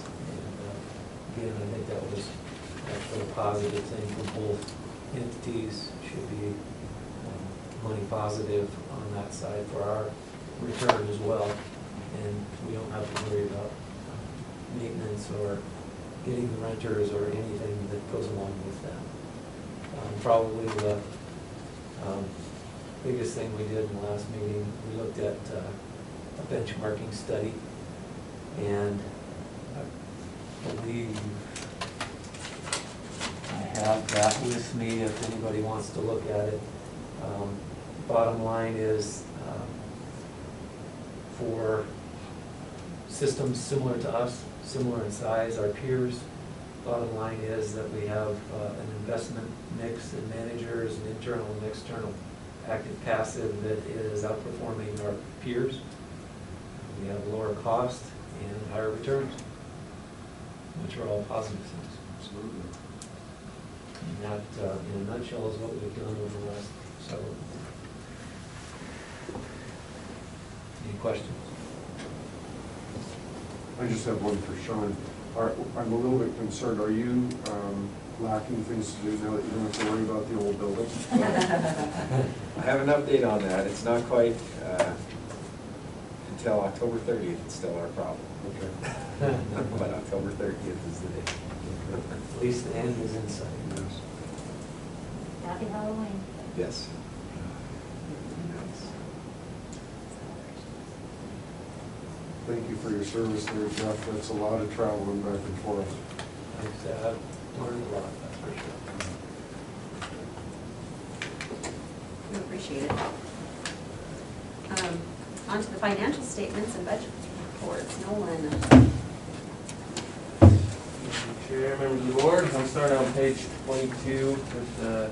And again, I think that was actually a positive thing for both entities. Should be money positive on that side for our return as well. And we don't have to worry about maintenance or getting the renters or anything that goes along with that. Probably the biggest thing we did in the last meeting, we looked at a benchmarking study, and I believe I have that with me if anybody wants to look at it. Bottom line is for systems similar to us, similar in size, our peers, bottom line is that we have an investment mix in managers, and internal and external, active, passive, that is outperforming our peers. We have lower cost and higher returns, which are all positive things.
Absolutely.
And that, in a nutshell, is what we've done over the last several months. Any questions?
I just have one for Sean. I'm a little bit concerned, are you lacking things to do now that you don't have to worry about the old building?
I have an update on that. It's not quite until October 30th, it's still our problem.
Okay.
But October 30th is the day.
At least the end is in sight.
Yes.
Happy Halloween.
Yes.
Thank you for your service there, Jeff. That's a lot of traveling back and forth.
I've learned a lot, that's for sure.
We appreciate it. On to the financial statements and budget reports. Nolan.
Chair, members of the board, I'll start on page 22 with the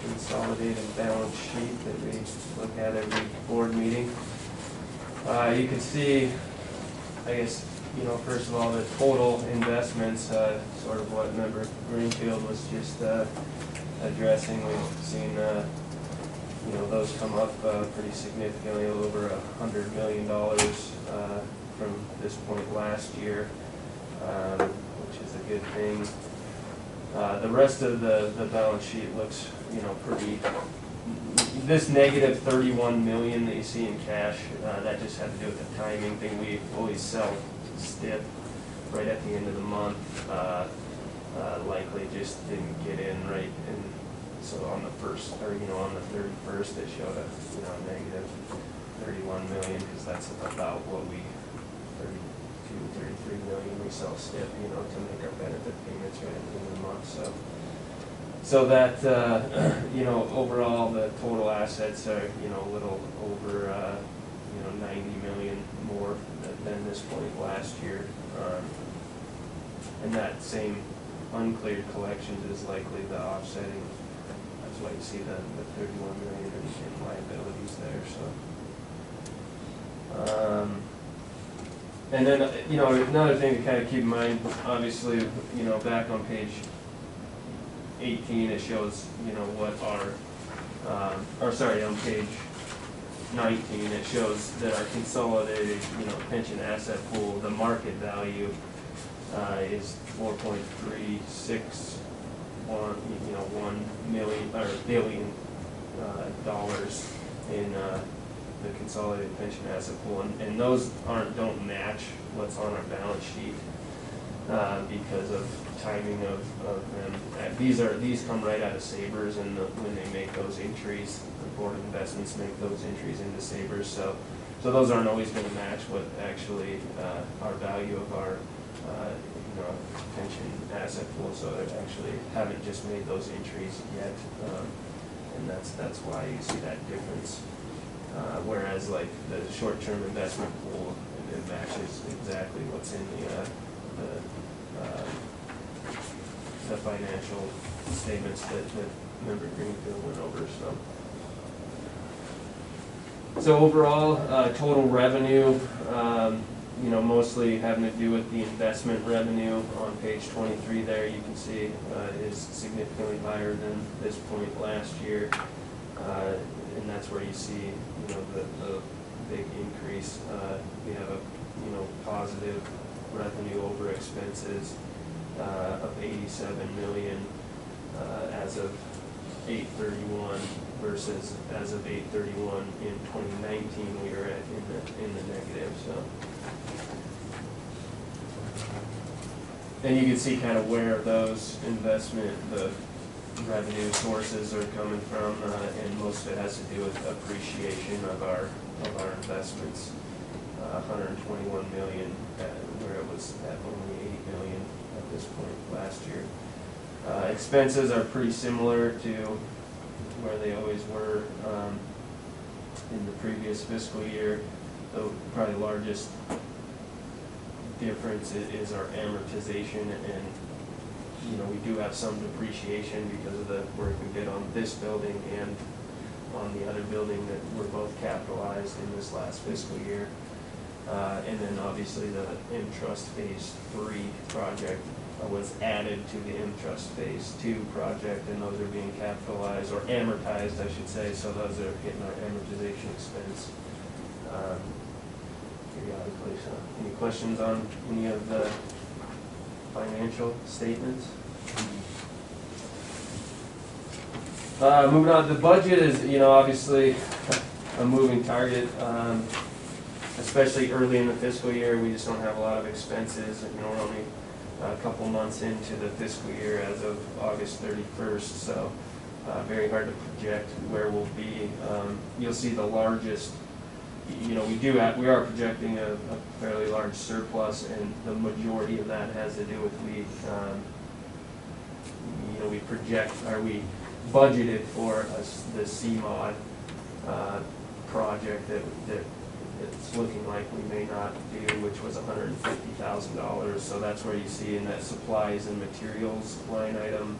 consolidated balance sheet that we look at every board meeting. You can see, I guess, first of all, the total investments, sort of what Member Greenfield was just addressing. We've seen, those come up pretty significantly, a little over $100 million from this point last year, which is a good thing. The rest of the balance sheet looks, pretty. This negative $31 million that you see in cash, that just had to do with the timing thing. We always sell STIP right at the end of the month. Likely just didn't get in right, and so on the first, or on the 31st, it showed a negative $31 million, because that's about what we 33 million we sell STIP, to make our benefit payments right at the end of the month. So that, overall, the total assets are, a little over, 90 million more than this point last year. And that same uncleared collections is likely the offsetting. That's why you see the 31 million in liabilities there, so. And then, another thing to kind of keep in mind, obviously, back on page 18, it shows, what our, on page 19, it shows that our consolidated, pension asset pool, the market value is 4.361, billion dollars in the consolidated pension asset pool, and those don't match what's on our balance sheet. because of timing of them. These come right out of Sabres, and when they make those entries, the Board of Investments make those entries into Sabres, so those aren't always gonna match what actually, our value of our, pension asset pool, so they actually haven't just made those entries yet, and that's why you see that difference. Whereas like the short-term investment pool, it matches exactly what's in the financial statements that Member Greenfield went over, so overall, total revenue, mostly having to do with the investment revenue on page 23 there, you can see, is significantly higher than this point last year. And that's where you see, the big increase. We have a, positive revenue over expenses, of 87 million, as of 8/31 versus as of 8/31 in 2019, we were at in the negative, so. And you can see kind of where those the revenue sources are coming from, and most of it has to do with appreciation of our investments. 121 million, where it was at only 80 million at this point last year. Expenses are pretty similar to where they always were in the previous fiscal year. The probably largest difference is our amortization, and we do have some depreciation because of the work we did on this building and on the other building that were both capitalized in this last fiscal year. And then obviously the M-Trust Phase 3 project was added to the M-Trust Phase 2 project, and those are being capitalized, or amortized, I should say, so those are hitting our amortization expense periodically. So, any questions on any of the financial statements? Moving on, the budget is, obviously a moving target, especially early in the fiscal year. We just don't have a lot of expenses. We're only a couple months into the fiscal year as of August 31st, so very hard to project where we'll be. You'll see the largest, we are projecting a fairly large surplus, and the majority of that has to do with we budgeted for the CMOD project that it's looking like we may not do, which was $150,000. So that's where you see in that supplies and materials line item,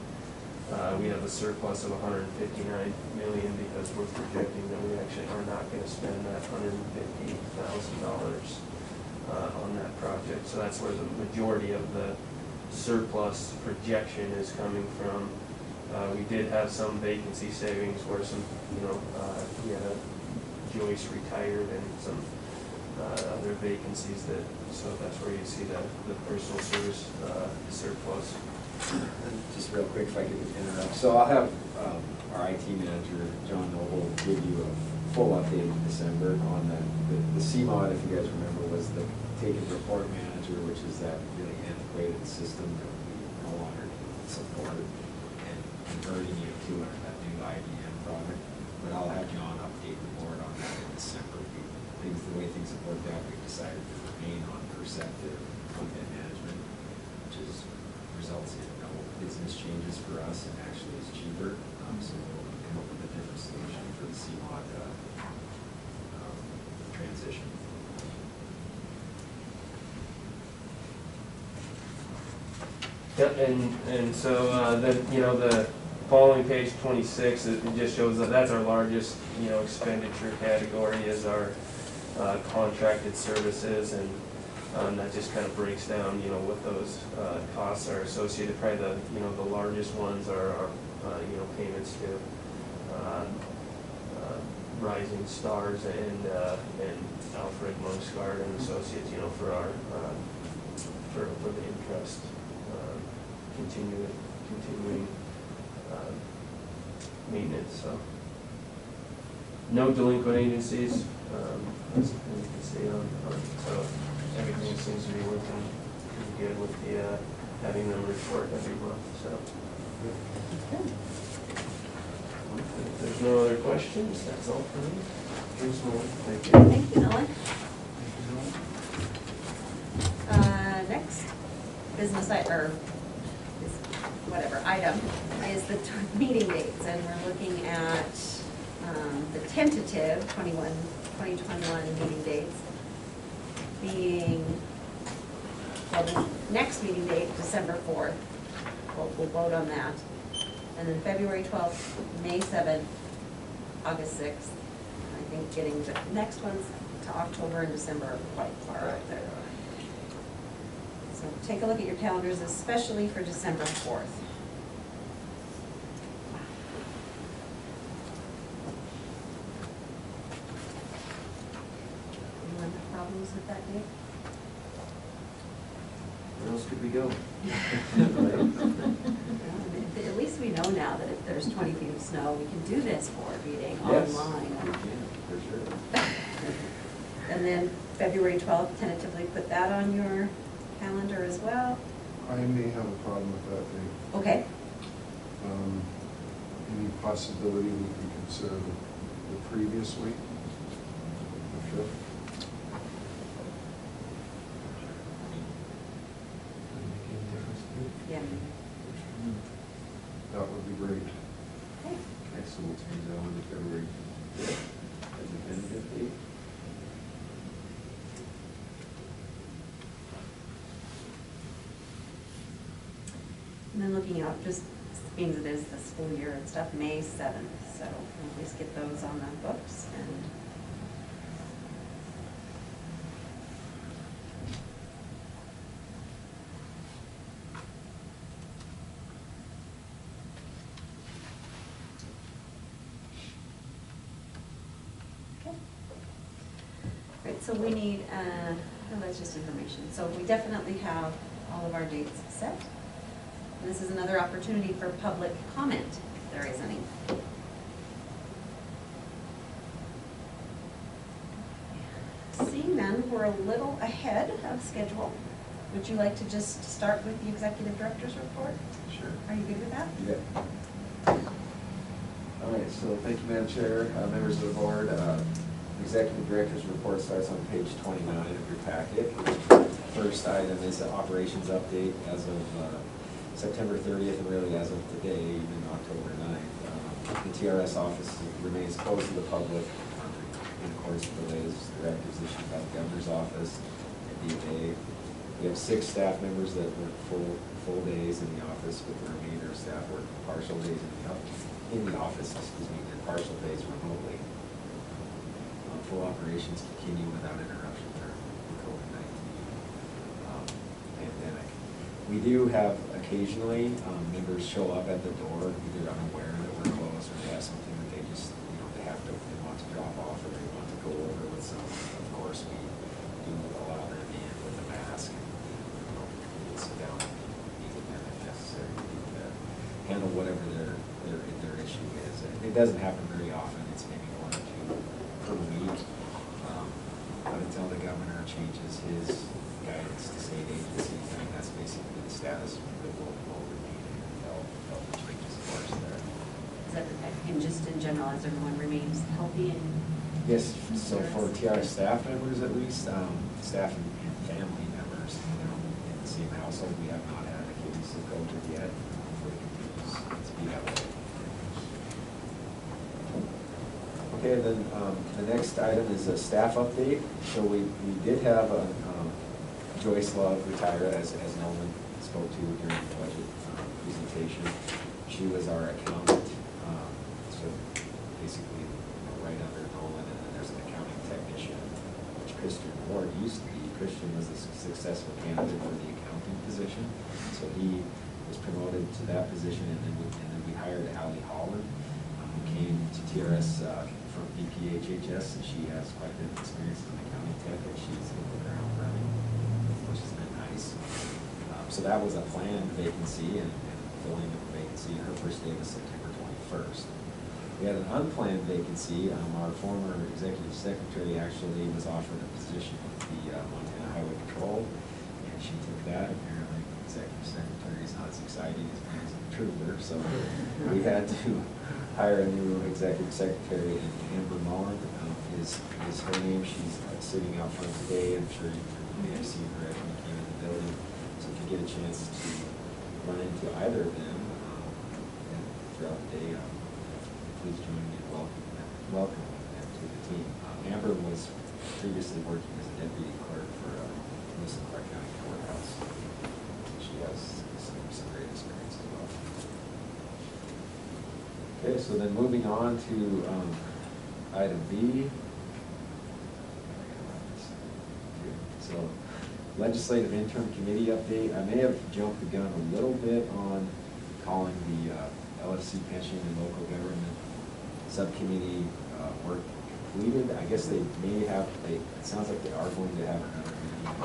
we have a surplus of $159 million because we're projecting that we actually are not going to spend that $150,000 on that project. So that's where the majority of the surplus projection is coming from. We did have some vacancy savings where some, we had a Joyce retired and some other vacancies so that's where you see the personal service surplus.
Just real quick, if I could interrupt. So I'll have our IT manager, John Noble, give you a full update in December on the CMOD, if you guys remember, was the take and report manager, which is that really antiquated system that we no longer support, and converting you to that new IBM product. But I'll have John update the board on that in December. The way things have worked out, we've decided to remain on Perceptive content management, which results in no business changes for us and actually is cheaper. So we'll come up with a different solution for the CMOD transition.
Yep, and so the following page 26, it just shows that that's our largest expenditure category is our contracted services, and that just kind of breaks down what those costs are associated. Probably the largest ones are our payments to Rising Stars and Alfred Mungsgaard and Associates for our for the interest continuing maintenance. So no delinquent agencies, as you can see so everything seems to be working pretty good. with the, having them report every month, so. If there's no other questions, that's all for me. Thanks, Noel. Thank you.
Thank you, Nolan. Next business, item is the meeting dates, and we're looking at the tentative 2021 meeting dates being, well, the next meeting date, December 4th. We'll vote on that. And then February 12th, May 7th, August 6th. I think getting the next ones to October and December are quite far out there. So take a look at your calendars, especially for December 4th. Anyone have problems with that date?
Where else could we go?
Well, at least we know now that if there's 20 feet of snow, we can do this board meeting
Yes.
online.
For sure.
And then February 12th, tentatively put that on your calendar as well.
I may have a problem with that date.
Okay,
Any possibility we can consider the previous week? The 5th?
yeah.
That would be great.
Okay.
Okay, so we'll change that one to February 5th as a tentative date.
And then looking out, just means it is the school year and stuff, May 7th, so we'll at least get those on the books and. Okay. Right, so we need, oh, that's just information. So we definitely have all of our dates set. And this is another opportunity for public comment, if there is any. Seeing none, we're a little ahead of schedule. Would you like to just start with the executive director's report?
Sure.
Are you good with that?
Yeah. All right, so thank you, Madam Chair, members of the board. Executive Director's report starts on page 29 of your packet. First item is the operations update as of September 30th, and really as of today, even October 9th. The TRS office remains closed to the public in accordance with the latest directives issued by the Governor's Office and DA. We have 6 staff members that work full days in the office, with the remainder of staff working partial days in the office, and partial days remotely. Full operations continue without interruption during the COVID-19 pandemic. We do have occasionally members show up at the door, either unaware that we're closed, or they have something that they just, they want to drop off, or they want to go over with someone. Of course, we do allow them in with a mask, and we sit down and meet with them if necessary to handle whatever their issue is. It doesn't happen very often. It's maybe 1 or 2 per week. But until the governor changes his guidance to state agencies, I mean, that's basically the status that will remain until the changes, of course, there.
Is that, and just in general, as everyone remains healthy and?
Yes, so for TRS staff members at least, staff and family members, in the same household, we have not had a case of COVID yet. Hopefully it continues to be that way. Okay, and then the next item is a staff update. So we did have Joyce Love retire, as Nolan spoke to during the budget presentation. She was our accountant, so basically right under Nolan, and then there's an accounting technician, which Christian Ward used to be. Christian was a successful candidate for the accounting position, so he was promoted to that position, and then we hired Allie Holland, who came to TRS from BPHHS, and she has quite a bit of experience in accounting tech, and she's hit the ground running, which has been nice. So that was a planned vacancy, and filling the vacancy. Her first day was September 21st. We had an unplanned vacancy. Our former executive secretary actually was offered a position with the Montana Highway Patrol, and she took that. Apparently executive secretary is not as exciting as being a trooper, so we had to hire a new executive secretary, and Amber Mullen is her name. She's sitting out front today. I'm sure you may have seen her as you came in the building. So if you get a chance to run into either of them throughout the day, please join me in welcoming them to the team. Amber was previously working as a deputy clerk for Lewis and Clark County Courthouse. She has some great experience as well. Okay, so then moving on to item B. So legislative interim committee update. I may have jumped the gun a little bit on calling the LFC pension and local government subcommittee work completed. I guess they may have, it sounds like they are going to have another meeting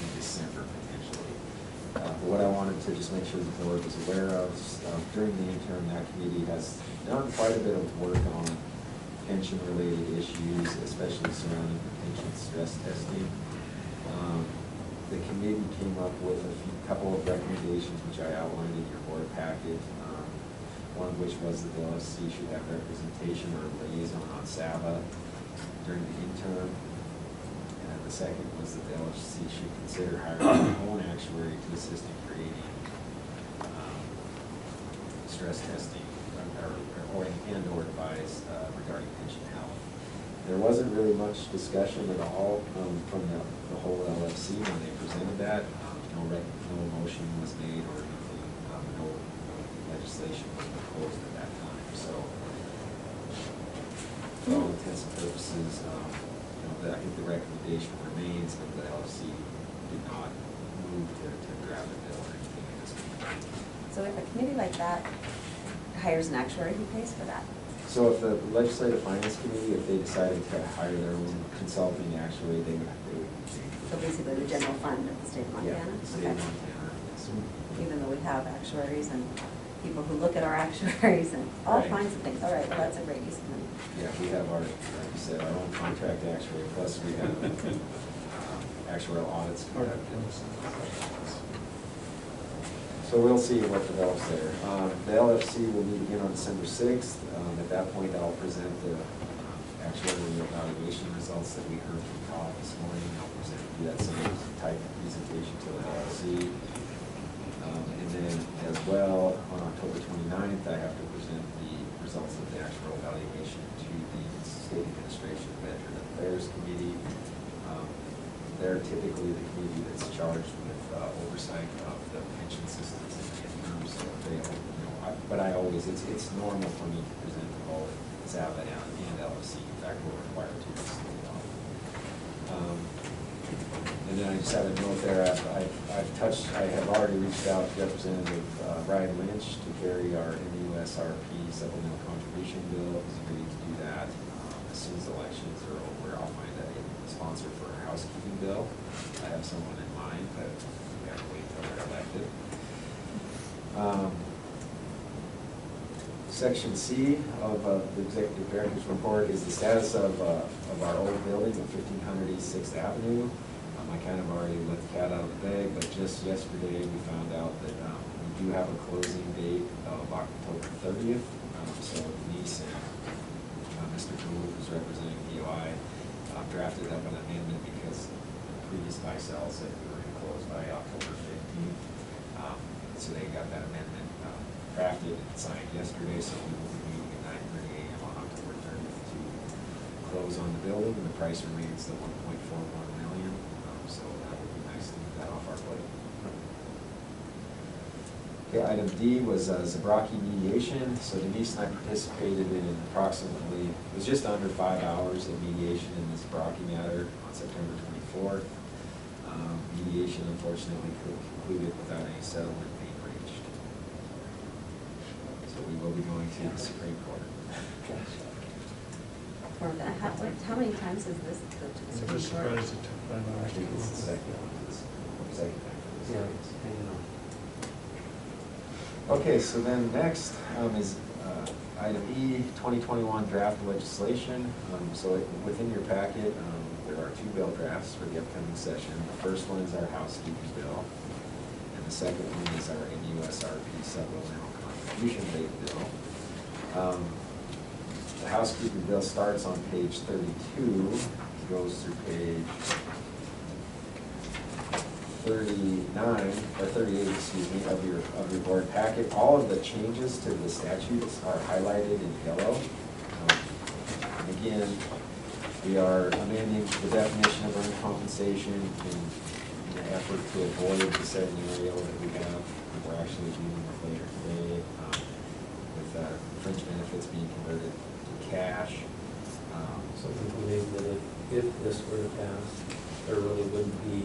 in December potentially. But what I wanted to just make sure the board was aware of, during the interim, that committee has done quite a bit of work on pension-related issues, especially surrounding pension stress testing. The committee came up with a couple of recommendations, which I outlined in your board packet. One of which was that the LFC should have representation or liaison on SAVA during the interim. And the second was that the LFC should consider hiring their own actuary to assist in creating stress testing or advise regarding pension health. There wasn't really much discussion at all from the whole LFC when they presented that. No motion was made or anything, no legislation was proposed at that time. So, for all intents and purposes, I think the recommendation remains, but the LFC did not move to draft a bill or anything at this point.
So if a committee like that hires an actuary, who pays for that?
So if the Legislative Finance Committee, if they decided to hire their own consulting actuary, they would
So basically the general fund of the state of Montana?
Yeah, the state of Montana. Yes.
Even though we have actuaries and people who look at our actuaries and all
Right.
kinds of things. All right, well, that's a great use of money.
Yeah, we have our, like you said, our own contract actuary, plus we have actuarial audits. So we'll see what develops there. The LFC will meet again on December 6th. At that point, I'll present the actuarial evaluation results that we heard from Todd this morning. I'll do that same type of presentation to the LFC. And then as well, on October 29th, I have to present the results of the actual evaluation to the State Administration Veteran Affairs Committee. They're typically the committee that's charged with oversight of the pension systems in the interim. So they, but I always, it's normal for me to present the whole SAVA and LFC. In fact, we're required to. And then I just have a note there, I have already reached out to Representative Brian Lynch to carry our MUSRP supplemental contribution bill. He's agreed to do that. As soon as elections are over, I'll find a sponsor for a housekeeping bill. I have someone in mind, but we have to wait until they're elected. Section C of the Executive Director's Report is the status of our old building at 1500 East 6th Avenue. I kind of already let the cat out of the bag, but just yesterday we found out that we do have a closing date of October 30th. So Denise and Mr. Gould, who's representing DOI, drafted up an amendment because the previous buy-sell said we were going to close by October 15th. So they got that amendment drafted and signed yesterday, so we will be meeting at 9:30 a.m. on October 30th to close on the building, and the price remains the $1.41 million. So that would be nice to get that off our plate. Okay, item D was Zabraki mediation. So Denise and I participated in approximately, it was just under 5 hours of mediation in the Zabraki matter on September 24th. Mediation unfortunately concluded without any settlement being reached. So we will be going to the Supreme Court.
How many times is this go to the Supreme Court?
I think it's the second time.
Yeah, it's hanging on.
Okay, so then next is item E, 2021 draft legislation. So within your packet, there are 2 bill drafts for the upcoming session. The first one is our housekeeping bill, and the second one is our MUSRP supplemental contribution rate bill. The housekeeping bill starts on page 32, goes through page 39, or 38, excuse me, of your board packet. All of the changes to the statutes are highlighted in yellow. Again, we are amending the definition of earned compensation in an effort to avoid the scenario that we have, we're actually dealing with later today, with fringe benefits being converted to cash.
So we believe that if this were to pass, there really wouldn't be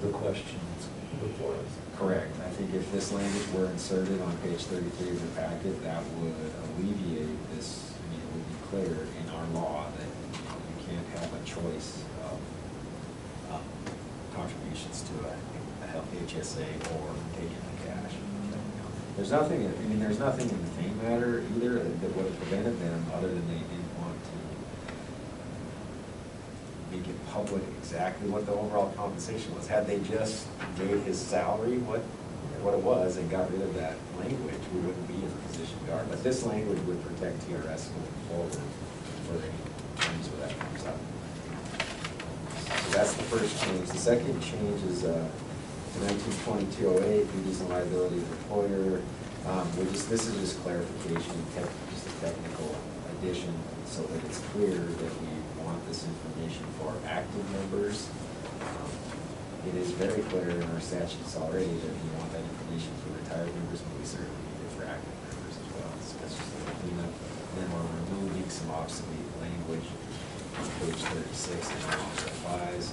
the questions before us.
Correct. I think if this language were inserted on page 33 of the packet, that would alleviate this, I mean, it would be clear in our law that you can't have a choice of contributions to a health HSA or taking the cash. There's nothing, I mean, there's nothing in the main matter either that would have prevented them, other than they didn't want to make it public exactly what the overall compensation was. Had they just gave his salary what it was and got rid of that language, we wouldn't be in the position we are. But this language would protect TRS going forward for any times where that comes up. So that's the first change. The second change is to 192208, duties and liability of the employer. This is just clarification, just a technical addition, so that it's clear that we want this information for active members. It is very clear in our statutes already that we want that information for retired members, but we certainly need it for active members as well. So that's just a cleanup. Then we're removing some obsolete language on page 36 and it also applies.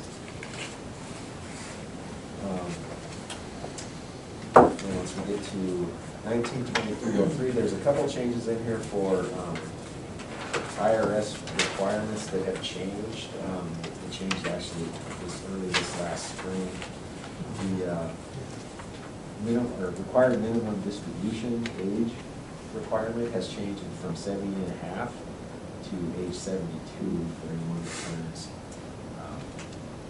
And once we get to 192303, there's a couple changes in here for IRS requirements that have changed. It changed actually this last spring. The required minimum distribution age requirement has changed from 70.5 to age 72 for anyone that turns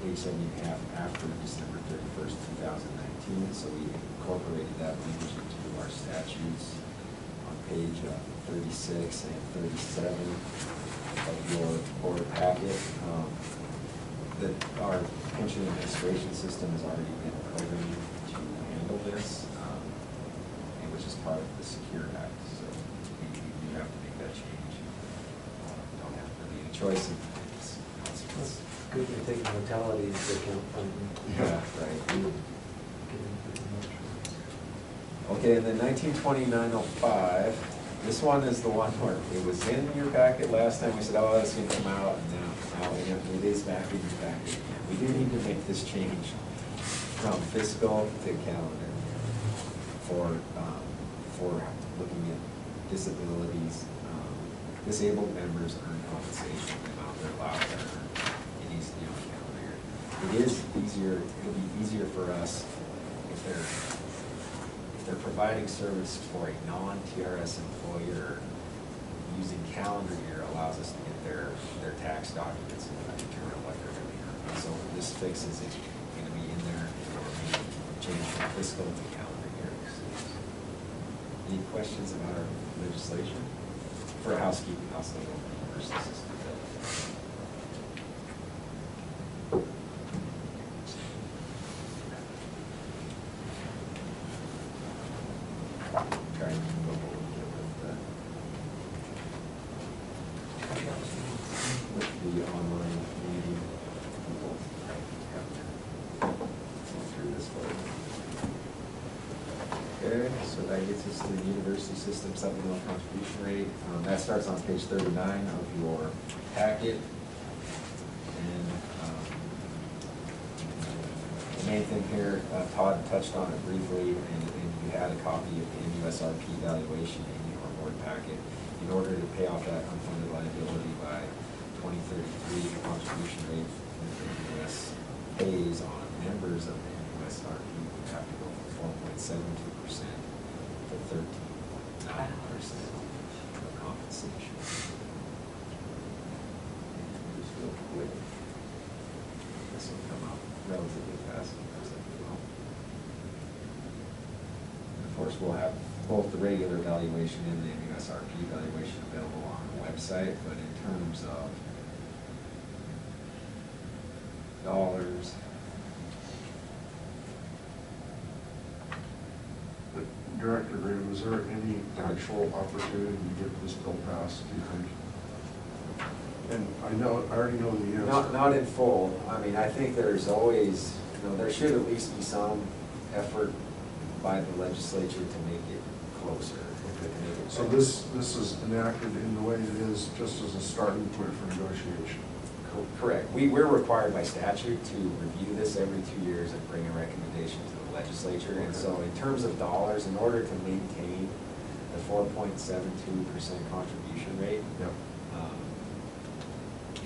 age 70.5 after December 31st, 2019. So we incorporated that language into our statutes on page 36 and 37 of your board packet. Our pension administration system has already been programmed to handle this, which is part of the Secure Act. So we do have to make that change. Don't have really any choice.
It's good to take mortality into account.
Yeah, right. Okay, and then 192905, this one is the one where it was in your packet last time. We said, oh, that's going to come out, and now it is back in your packet. We do need to make this change from fiscal to calendar for looking at disabilities. Disabled members earn compensation, the amount they're allowed to earn. It needs to be on calendar year. It is easier, it'll be easier for us if they're providing service for a non-TRS employer. Using calendar year allows us to get their tax documents and determine what they're going to be earning. So this fixes it, going to be in there, or change from fiscal to calendar year. Any questions about our legislation? For housekeeping, I'll still go versus system bill. Trying to go with the online meeting people. Through this way. Okay, so that gets us to the university system supplemental contribution rate. That starts on page 39 of your packet. And the main thing here, Todd touched on it briefly, and you had a copy of the MUSRP valuation in your board packet. In order to pay off that unfunded liability by 2033, the contribution rate that the US pays on members of the MUSRP would have to go from 4.72% to 13.9% of compensation. Just real quick. This will come out relatively fast. course, we'll have both the regular valuation and the MUSRP valuation available on the website, but in terms of dollars,
Director Graham, is there any actual opportunity to get this bill passed, do you think? And I already know the answer.
not in full. I mean, I think there's always, there should at least be some effort by the legislature to make it closer. To make it
So
better.
this is enacted in the way it is, just as a starting point for negotiation.
Correct. We're required by statute to review this every 2 years and bring a recommendation to the legislature. And so in terms of dollars, in order to maintain the 4.72% contribution rate,
Yep.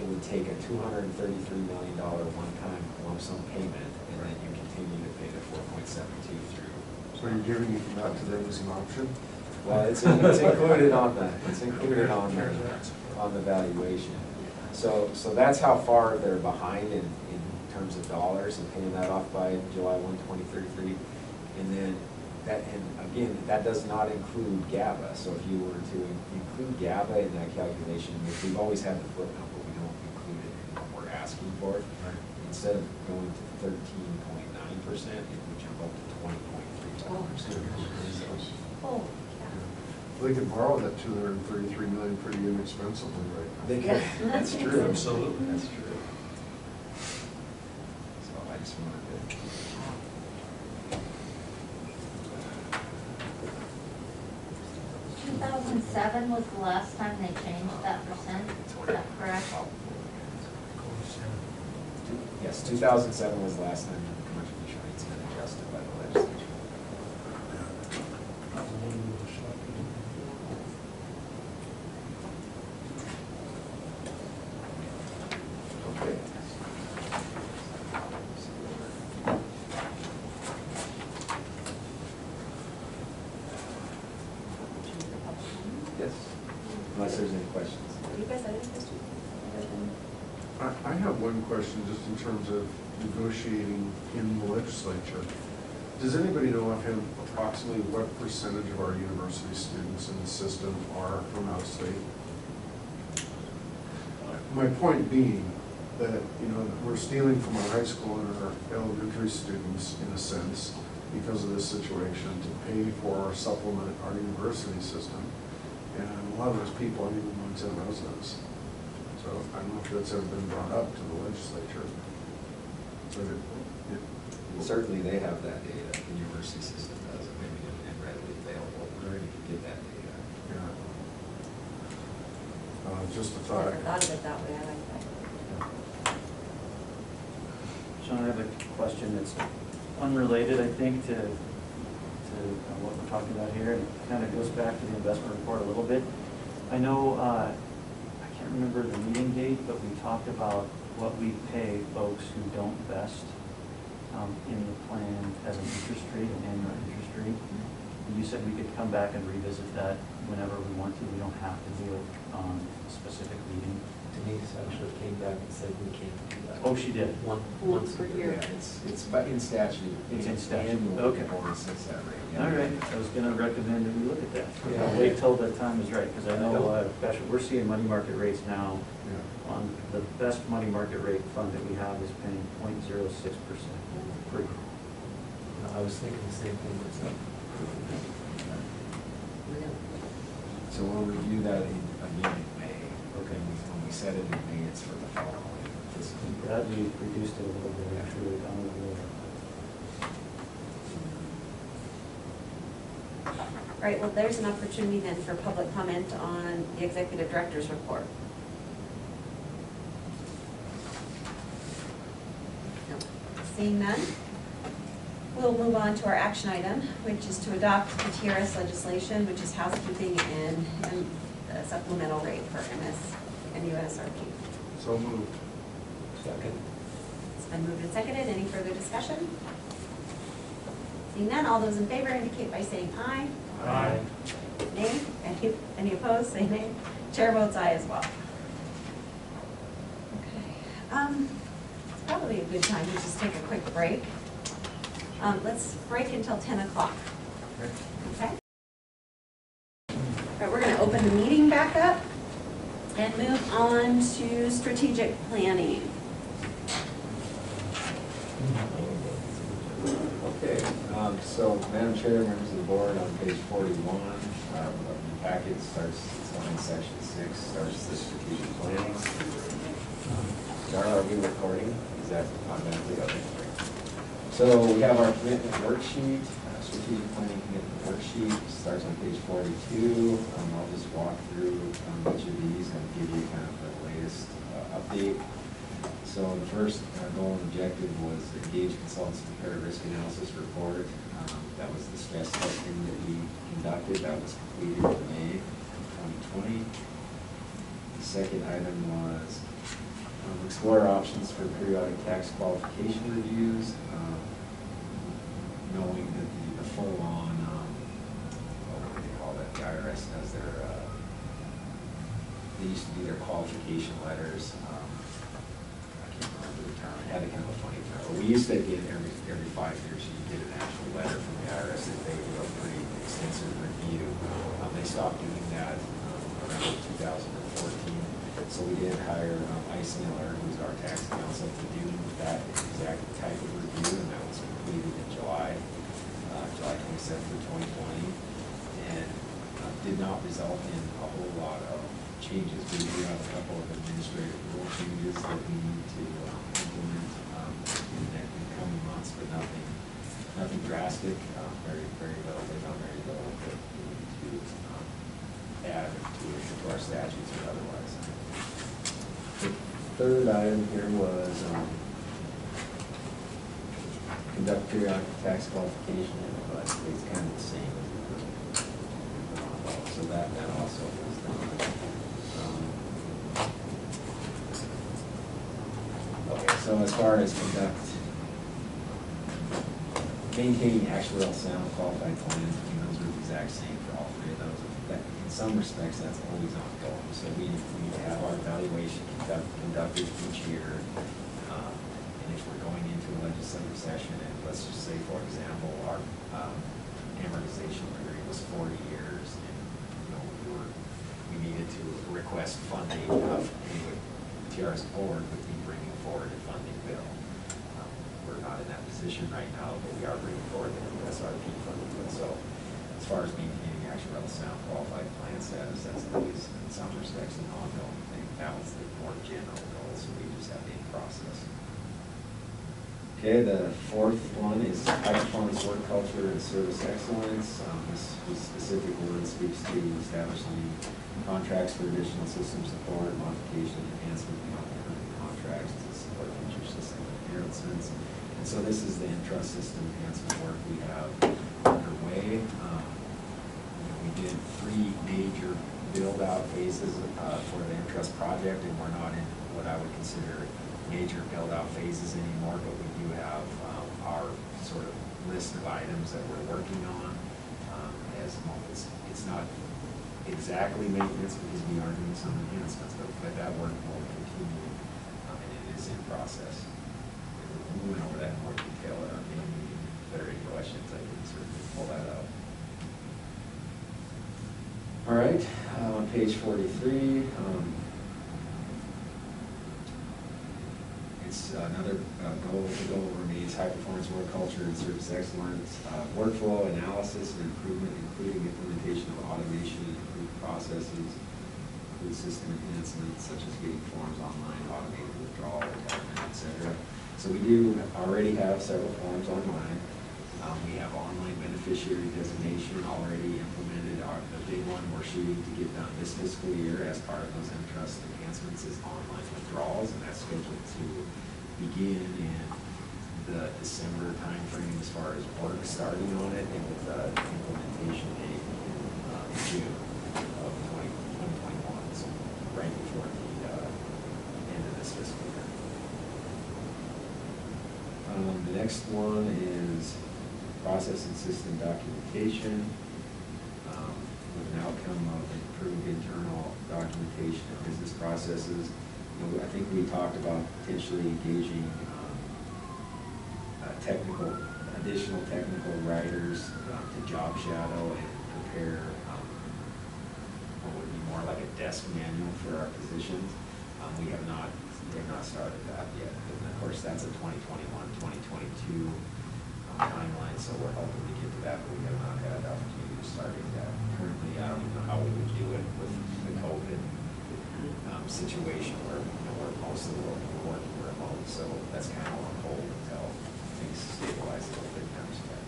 it would take a $233 million one-time lump sum payment, and then you continue to pay the 4.72 through.
So you're giving that to them as an option?
Well, it's included on the valuation. So that's how far they're behind in terms of dollars and paying that off by July 1, 2033. And then again, that does not include GABA. So if you were to include GABA in that calculation, which we've always had the footnote, but we don't include it in what we're asking for, instead of going to 13.9%, it would jump up to 20.35%.
Oh,
They could borrow that $233 million pretty inexpensively right now.
They could, that's true.
Absolutely.
That's true. So I just wanted to.
2007 was the last time they changed that percent, is that correct?
Yes, 2007 was the last time the contribution rate's been adjusted by the legislature. Okay. Yes, unless there's any questions.
you guys have any questions? Other than-
I have one question just in terms of negotiating in the legislature. Does anybody know offhand approximately what percentage of our university students in the system are from out of state? My point being that, we're stealing from our high school and our elementary students in a sense because of this situation to pay for or supplement our university system. And a lot of those people aren't even Montana residents. So I don't know if that's ever been brought up to the legislature. But
Certainly they have that data, the university system does, it maybe and readily available, where you can get that data.
just a
I
thought.
never thought of it that way, I like that.
Sean, I have a question that's unrelated, I think, to what we're talking about here, and it kind of goes back to the investment report a little bit. I know, I can't remember the meeting date, but we talked about what we pay folks who don't vest in the plan as an interest rate, an annual interest rate. And you said we could come back and revisit that whenever we want to. We don't have to do it on a specific meeting.
Denise actually came back and said we can't do that.
Oh, she did?
Once per year.
Yeah, it's in statute.
It's in statute.
Annual
Okay.
or sets that rate. Yeah.
All right, I was gonna recommend that we look at that.
Yeah.
I'll wait till the time is right, because I know, gosh, we're seeing money market rates now.
Yeah.
On the best money market rate fund that we have is paying 0.06% free.
I was thinking the same thing myself.
So we'll review that again in May. Okay. When we set it in May, it's for the following fiscal year.
Glad we reduced it a little bit, actually, down a little.
All right, well, there's an opportunity then for public comment on the executive director's report. No. Seeing none, we'll move on to our action item, which is to adopt the TRS legislation, which is housekeeping and the supplemental rate for MUSRP.
So moved.
Second.
It's been moved and seconded. Any further discussion? Seeing none, all those in favor indicate by saying aye.
Aye.
Nay? Any opposed? Say nay. Chair votes aye as well. Okay. It's probably a good time to just take a quick break. Let's break until 10 o'clock. Okay. All right, we're going to open the meeting back up and move on to strategic planning.
Okay, so Madam Chair, members of the board, on page 41, the packet starts, it's on section 6, starts the strategic planning. Darla, are we recording? Is that automatically okay? So we have our commitment worksheet, strategic planning commitment worksheet, starts on page 42. I'll just walk through each of these and give you kind of the latest update. So the first goal and objective was engage consultants to prepare a risk analysis report. That was the stress testing that we conducted. That was completed in May 2020. The second item was explore options for periodic tax qualification reviews, knowing that the full-on, what do they call that? The IRS does their, they used to do their qualification letters. Had a kind of a funny term, but we used to get every 5 years you get an actual letter from the IRS that they do a pretty extensive review. They stopped doing that around 2014, so we did hire Ice Miller, who's our tax counsel, to do that exact type of review, and that was completed in July 27th of 2020, and did not result in a whole lot of changes. We do have a couple of administrative rule changes that we need to implement in the coming months, but nothing drastic. Very little. They've done very little that we need to add to our statutes or otherwise. The third item here was conduct periodic tax qualification, but it's kind of the same. So that also was done. Okay, so as far as maintaining actuarial sound qualified plans, those are the exact same for all three of those. That, in some respects, that's always ongoing. So we have our evaluation conducted each year, and if we're going into a legislative session, and let's just say, for example, our amortization period was 40 years, and we needed to request funding of the TRS Board would be bringing forward a funding bill. We're not in that position right now, but we are bringing forward the SRP funding bill. So as far as maintaining actuarial sound qualified plan status, that's always in some respects an ongoing thing. That was the more general goal, so we just have the process. Okay, the fourth one is high performance work culture and service excellence. This specific word speaks to establishing contracts for additional system support, modification, enhancement of current contracts to support future system enhancements. And so this is the Entrust system enhancement work we have underway. We did 3 major build-out phases for the Entrust project, and we're not in what I would consider major build-out phases anymore, but we do have our sort of list of items that we're working on. It's not exactly maintenance because we are doing some enhancements, but that work will continue, and it is in process. We went over that in more detail at our meeting. If there are any questions, I can certainly pull that out. All right, on page 43, it's another goal. The goal remains high performance work culture and service excellence, workflow analysis and improvement, including implementation of automation and improved processes, include system enhancements such as getting forms online, automated withdrawal, etc. So we do already have several forms online. We have online beneficiary designation already implemented. The big one we're shooting to get done this fiscal year as part of those Entrust enhancements is online withdrawals, and that's scheduled to begin in the December timeframe as far as work starting on it, and with implementation date in June of 2021, so right before the end of this fiscal year. The next one is process and system documentation, with an outcome of improved internal documentation of business processes. I think we talked about potentially engaging additional technical writers to job shadow and prepare what would be more like a desk manual for our positions. We have not started that yet. And of course, that's a 2021-2022 timeline, so we're hoping to get to that, but we have not had the opportunity to start it yet. Currently, I don't even know how we would do it with the COVID situation where, where most of the world is working remote, so that's kind of on hold until things stabilize a little bit next year.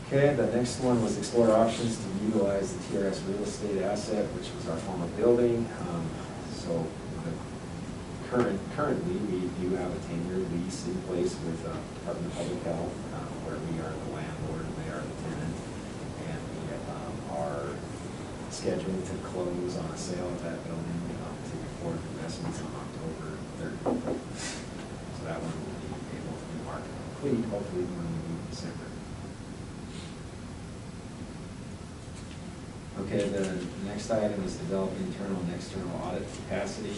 Okay, the next one was explore options to utilize the TRS real estate asset, which was our former building. So currently, we do have a 10-year lease in place with Department of Public Health, where we are the landlord and they are the tenant. And we are scheduled to close on a sale of that building to Ford Investments on October 3rd. So that one will be able to be market complete, hopefully when we meet in December. Okay, the next item is develop internal and external audit capacity.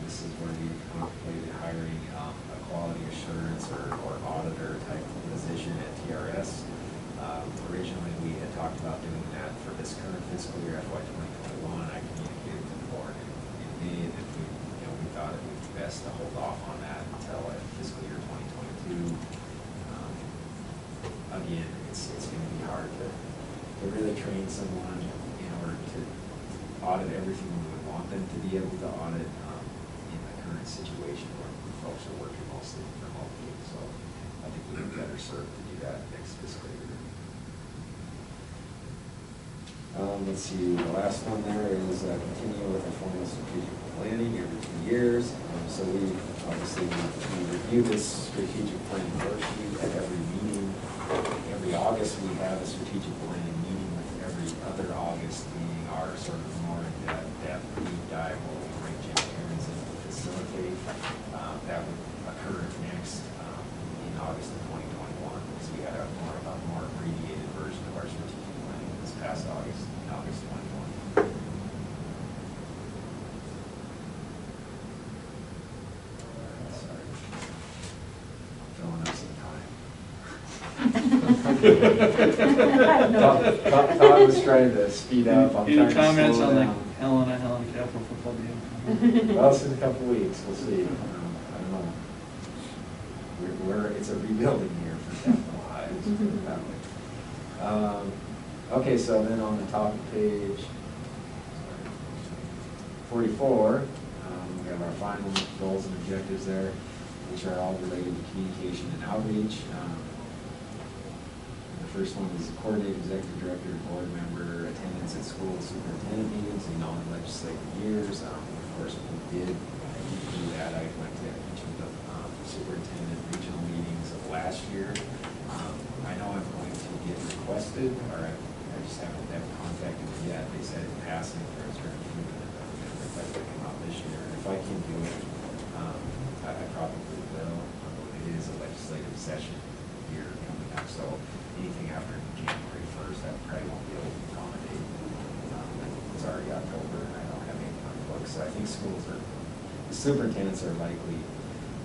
This is where we contemplated hiring a quality assurance or auditor type position at TRS. Originally, we had talked about doing that for this current fiscal year, FY 2021. I communicated to the board in May that we thought it would be best to hold off on that until fiscal year 2022. Again, it's going to be hard to really train someone to audit everything we would want them to be able to audit in the current situation where folks are working mostly remotely. So I think we would better serve to do that next fiscal year. Let's see, the last one there is continue with a formal strategic planning every 2 years. So we obviously review this strategic planning worksheet at every meeting. Every August we have a strategic planning meeting with every other August being our sort of more in-depth deep dive where we bring Jim Cairns in to facilitate. That would occur next in August of 2021 because we had a more abbreviated version of our strategic planning this past August, in August 2020. Sorry. Filling up some time. Todd was trying to speed up. I'm
Any
trying to
comments
slow
on the
down.
Helena Capital football deal?
Well, it's in a couple of weeks. We'll see. I don't know. It's a rebuilding year for Capital High. Let's put it that way. Okay, so then on the top of page 44, we have our final goals and objectives there, which are all related to communication and outreach. The first one is coordinate executive director, board member, attendance at school superintendent meetings in non-legislative years. Of course, we did do that. I went to each of the superintendent regional meetings of last year. I know I'm going to get requested, or I just haven't contacted them yet. They said in passing there was very few requests that come out this year. If I can do it, I probably will. It is a legislative session year coming up, so anything after January 1st, I probably won't be able to accommodate. It's already October and I don't have anything on the books. So I think the superintendents are likely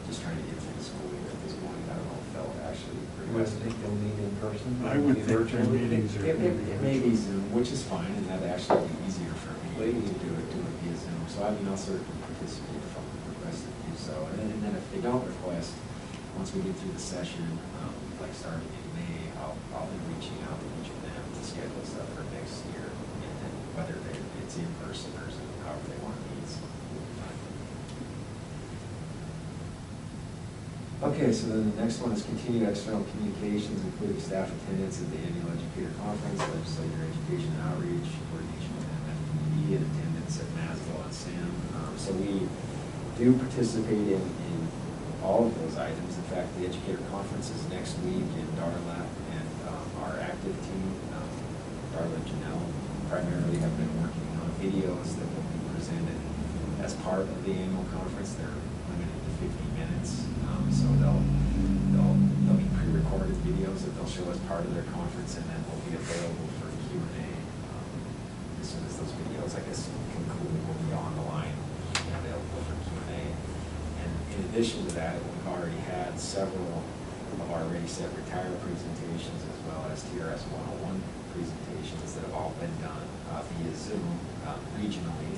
just trying to get through the school year at this point. I don't know if they'll actually request it.
They'll meet in person?
I would think their meetings are.
It may be Zoom, which is fine, and that'd actually be easier for me to do it via Zoom. So I mean, I'll certainly participate if I'm requested to do so. And then if they don't request, once we get through the session, like starting in May, I'll be reaching out to each of them to schedule stuff for next year, and then whether it's in person or Zoom, however they want to meet. Okay, so then the next one is continue external communications, including staff attendance at the annual educator conference, legislature education and outreach, coordination with MFPD, and attendance at Masville and SAM. So we do participate in all of those items. In fact, the educator conference is next week in Darla, and our active team, Darla and Janelle, primarily have been working on videos that will be presented as part of the annual conference. They're limited to 50 minutes. So they'll be pre-recorded videos that they'll show as part of their conference, and then will be available for Q&A. As soon as those videos, I guess, conclude, will be on the line and available for Q&A. And in addition to that, we've already had several of of our Ready, Set, Retire presentations, as well as TRS 101 presentations that have all been done via Zoom regionally.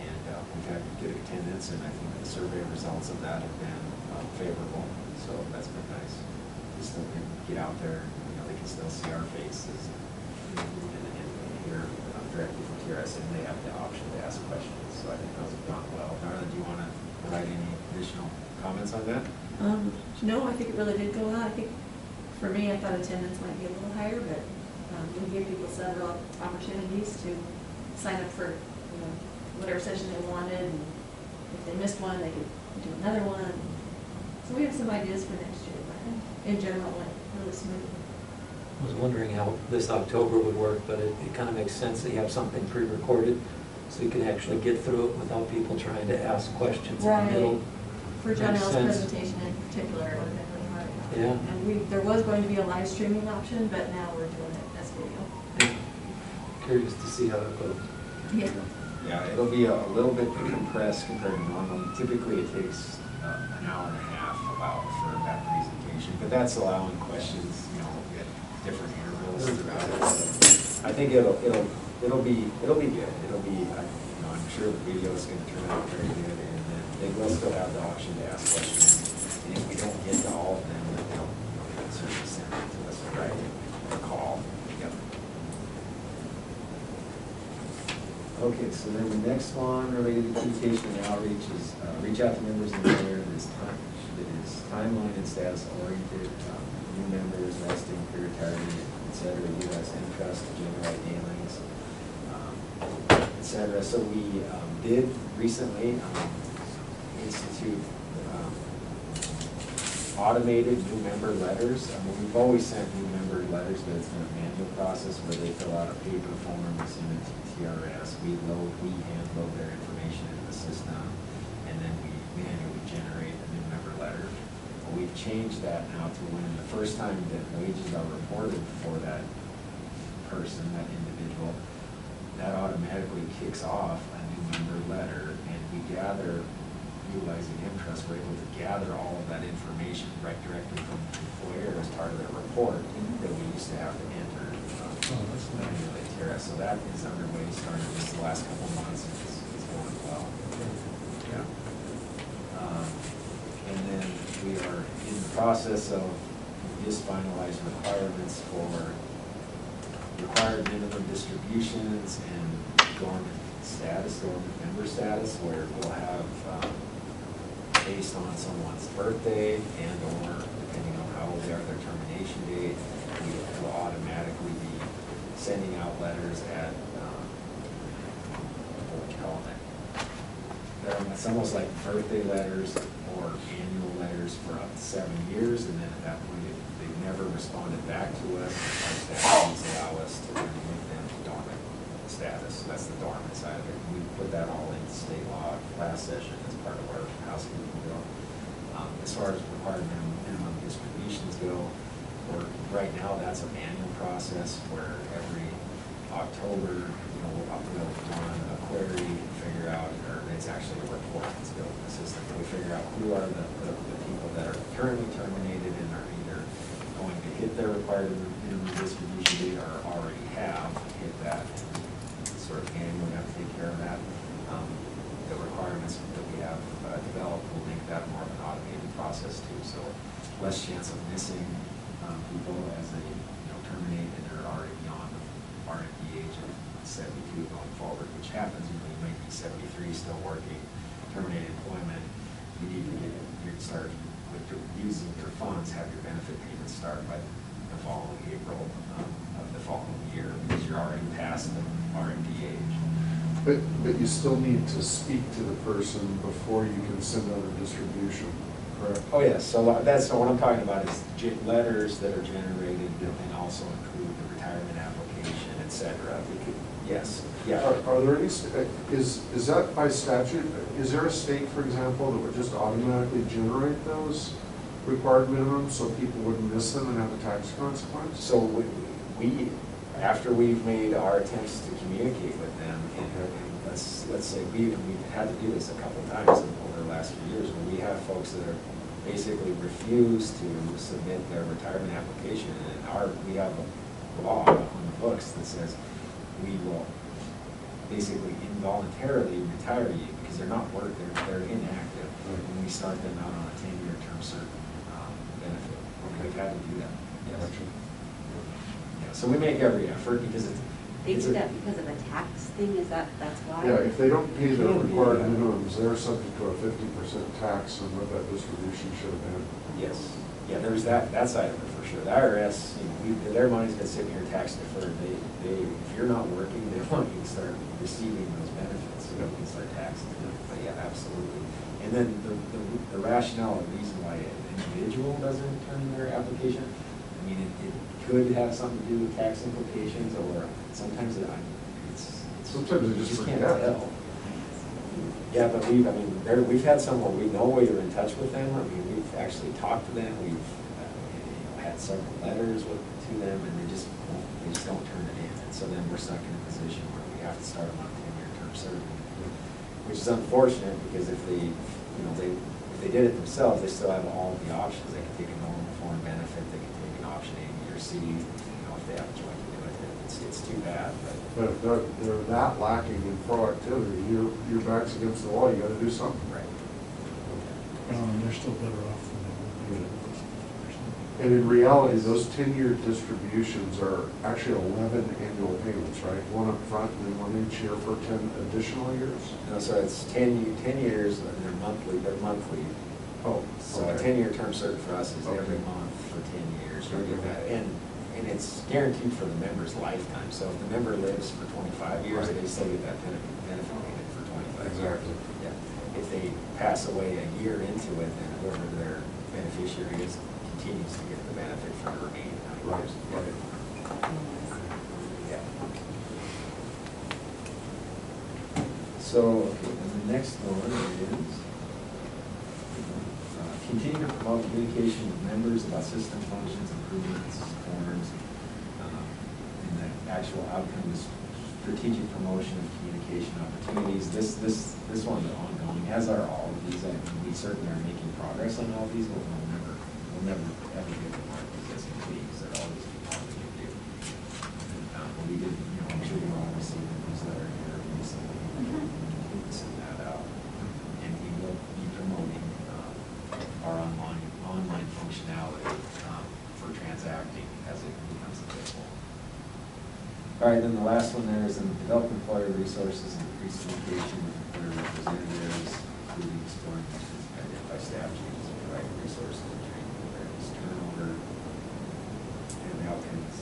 And we've had good attendance, and I think the survey results of that have been favorable, so that's been nice. Just that they get out there, you know, they can still see our faces and hear directly from TRS, and they have the option to ask questions, so I think those have gone well. Darla, do you want to provide any additional comments on that?
No, I think it really did go well. I think, for me, I thought attendance might be a little higher, but we gave people several opportunities to sign up for, you know, whatever session they wanted, and if they missed one, they could do another one. So we have some ideas for next year, but in general, it went really smooth.
I was wondering how this October would work, but it kind of makes sense that you have something pre-recorded, so you can actually get through it without people trying to ask questions in the middle.
For John
Makes
L's
sense.
presentation in particular, it would have been really hard.
Yeah.
And there was going to be a live streaming option, but now we're doing it as video.
Yeah. Curious to see how that goes.
Yeah.
Yeah, it'll be a little bit compressed compared to normal. Typically, it takes an hour and a half about for that presentation, but that's allowing questions, you know, at different intervals throughout it. So I think it'll be good. It'll be, you know, I'm sure the video is going to turn out very good, and then they will still have the option to ask questions. And if we don't get to all of them, then they'll, you know, they can certainly send it to us, right? Or call. Yep. Okay, so then the next one related to communication and outreach is reach out to members in the area that is timeline and status oriented, new members, resting, pre-retirement, et cetera, U.S. interest, general dealings, et cetera. So we did recently institute automated new member letters. I mean, we've always sent new member letters, but it's been a manual process where they fill out a paper form and send it to TRS. We hand load their information into the system, and then we manually generate a new member letter. But we've changed that now to when the first time that wages are reported for that person, that individual, that automatically kicks off a new member letter, and we gather, utilizing M-Trust, we're able to gather all of that information right directly from the employer as part of their report that we used to have to enter manually at TRS. So that is underway, starting this the last couple of months, and it's going well. Yeah. And then we are in the process of just finalizing requirements for required minimum distributions and dormant status, dormant member status, where we'll have based on someone's birthday and or depending on how old they are, their termination date, we will automatically be sending out letters at, what would you call it? It's almost like birthday letters or annual letters for up to 7 years, and then at that point, if they've never responded back to us, our statutes allow us to remove them to dormant status. So that's the dormant side of it. We put that all into state law last session as part of our housekeeping bill. As far as required minimum distributions go, right now that's a manual process where every October, you know, we'll run a query and figure out, or it's actually a report that's built in the system. We figure out who are the people that are currently terminated and are either going to hit their required minimum distribution date or already have hit that. Sort of annually have to take care of that. The requirements that we have developed will make that more of an automated process too. So less chance of missing people as they terminate and they're already beyond the R&D age of 72 going forward, which happens. You might be 73 still working, terminate employment. You need to start with using your funds, have your benefit payments start by the following April of the following year because you're already past the R&D age.
But you still need to speak to the person before you can send out a distribution, correct?
Oh, yes. So that's what I'm talking about is letters that are generated and also include the retirement application, et cetera. Yes. Yeah.
Are there any, is that by statute? Is there a state, for example, that would just automatically generate those required minimums so people wouldn't miss them and have a tax consequence?
So we after we've made our attempts to communicate with them, and let's say we've had to do this a couple times over the last few years, where we have folks that are basically refuse to submit their retirement application, and we have a law on the books that says we will basically involuntarily retire you because they're not working, they're inactive, and we start them out on a 10-year term certain benefit. We've had to do that. Yes. Yeah, so we make every effort because
They do that because of a tax thing, that's why?
Yeah, if they don't pay their required minimums, they're subject to a 50% tax on what that distribution should have been.
Yes, yeah, there's that side of it for sure. The IRS, their money's been sitting here tax deferred. If you're not working, they want you to start receiving those benefits, so you can start taxing them. But yeah, absolutely. And then the rationale, the reason why an individual doesn't turn in their application, I mean, it could have something to do with tax implications, or sometimes
Sometimes they just
can't
forget.
tell. Yeah, but we've had some where we know we were in touch with them. I mean, we've actually talked to them. We've had several letters to them, and they just don't turn it in. And so then we're stuck in a position where we have to start them on a 10-year term certain, which is unfortunate because if they did it themselves, they still have all the options. They can take a normal foreign benefit. They can take an option A, B, or C. If they have a joint to do it, it's too bad.
But if they're that lacking in proactivity, your back's against the wall, you gotta do something.
Right.
They're still better off than they would be.
And in reality, those 10-year distributions are actually 11 annual payments, right? One up front and then one each year for 10 additional years?
No, so it's 10 years, and they're monthly.
Oh,
So a
okay.
10-year term certain for us is every month for 10 years.
Sure.
And it's guaranteed for the member's lifetime. So if the member lives for 25 years,
Right.
they still get that benefit payment for 25 years.
Exactly.
Yeah. If they pass away a year into it, then whoever their beneficiary is continues to get the benefit for the remaining 9
Right,
years.
right.
Yeah. So, okay, and the next one is continue to promote communication with members about system functions, improvements, forms, and the actual outcome is strategic promotion of communication opportunities. This one's ongoing, as are all of these. I mean, we certainly are making progress on all of these, but we'll never ever get the mark because they're always be part of what we do. But we did, I'm sure you all received the newsletter here recently. We'll send that out, and we will be promoting our online functionality for transacting as it becomes available. All right, then the last one there is develop employer resources and increase communication with employer representatives, including exploring identify staff changes, providing resources and training awareness, turnover, and the outcomes.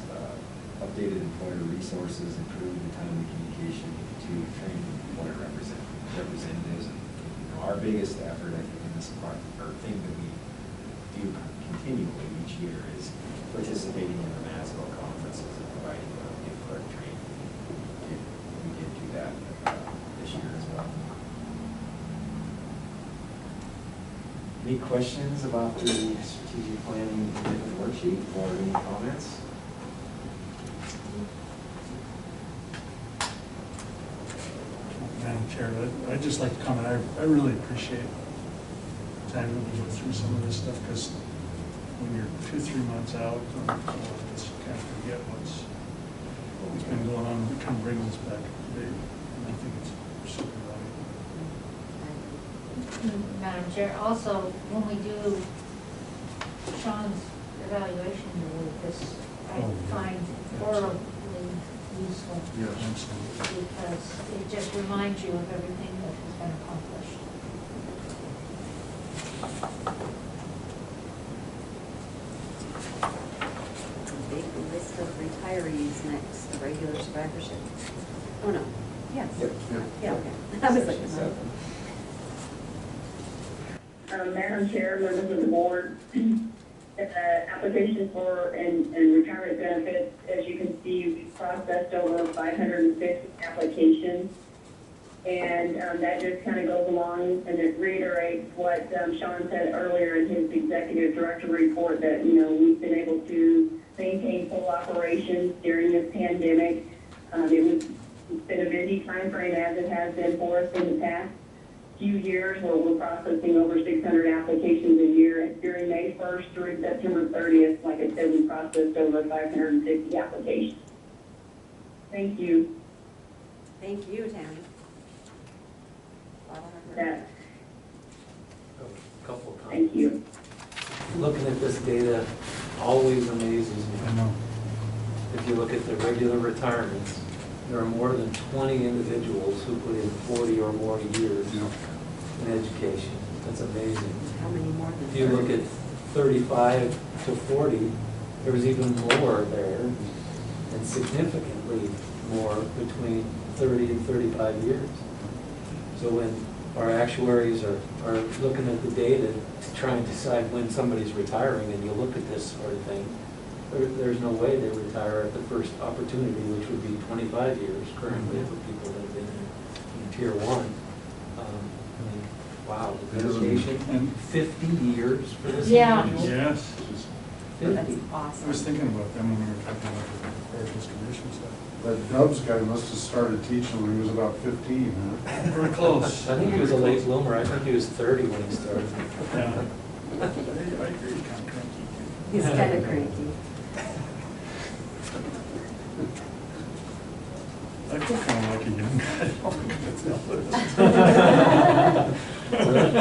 Updated employer resources, improve the timely communication to train employer representatives. And our biggest effort, I think, in this part, or thing that we do continually each year is participating in the Masco conferences and providing input training. We did do that this year as well. Any questions about the strategic planning worksheet or any comments?
Madam Chair, I'd just like to comment, I really appreciate the time that we go through some of this stuff, because when you're 2-3 months out, it's kind of forget what's been going on, we kind of bring this back up to date, and I think it's super valuable.
Madam Chair, also, when we do Sean's evaluation, this I
Oh, yeah.
find horribly useful.
Yes.
Absolutely.
Because it just reminds you of everything that has been accomplished.
Big list of retirees next, the regular survivorship. Oh, no, yes.
Yep.
Yeah, okay. I was like,
Section 7.
Madam Chair, members of the board, application for and retirement benefits, as you can see, we've processed over 550 applications. And that just kind of goes along and it reiterates what Sean said earlier in his executive director report, that, we've been able to maintain full operations during this pandemic. It's been a busy time frame, as it has been for us in the past. few years where we're processing over 600 applications a year. During May 1st through September 30th, like I said, we processed over 550 applications. Thank you.
Thank you, Tammy. A lot of hard work.
That,
A couple of
thank
comments.
you.
Looking at this data always amazes
I
me.
know.
If you look at the regular retirements, there are more than 20 individuals who put in 40 or more years in education. That's amazing.
How many more than
If you look at 35 to 40, there's even more there, and significantly more between 30 and 35 years. So when our actuaries are looking at the data to try and decide when somebody's retiring, and you look at this sort of thing, there's no way they retire at the first opportunity, which would be 25 years currently for people that have been in Tier 1. I mean, wow, the dedication,
And-
50 years for this
Yeah.
individual?
Yes.
That's
50.
I was
awesome.
thinking about them when we were talking about the required distribution stuff.
That Dubs guy must have started teaching when he was about 15, huh?
We're close.
I think he was a late bloomer. I think he was 30 when he started.
Yeah. I agree, kind of cranky.
He's kind of cranky.
I feel kind of like a young guy.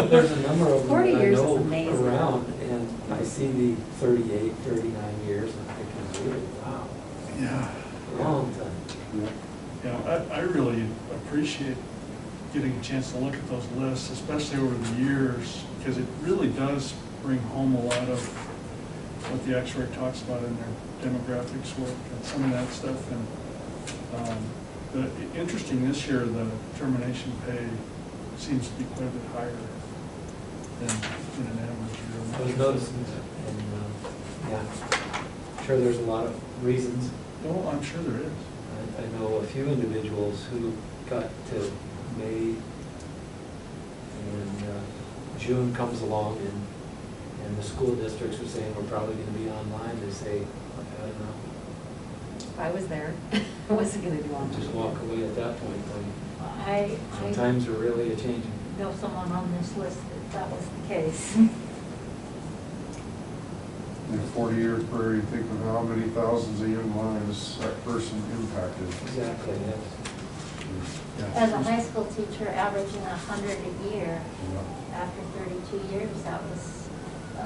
There's a number of them
40
that I
years is
know
amazing.
around, and I see the 38, 39 years, and I'm thinking, really, wow,
Yeah.
long time.
Yeah, I really appreciate getting a chance to look at those lists, especially over the years, because it really does bring home a lot of what the actuary talks about in their demographics work and some of that stuff. And interesting this year, the termination pay seems to be quite a bit higher than in an average
I
year.
was noticing that, and, yeah, sure there's a lot of reasons.
Oh, I'm sure there is.
I know a few individuals who got to May, and June comes along, and the school districts are saying we're probably gonna be online. They say, I don't know,
If I was there, I wasn't gonna do all
just walk away at that point.
I
Times are really a-changing.
know someone on this list that was the case.
In a 40-year career, you think of how many thousands of young lives that person impacted.
Exactly, yes.
Yeah.
As a high school teacher, averaging 100 a year, after 32 years, that was a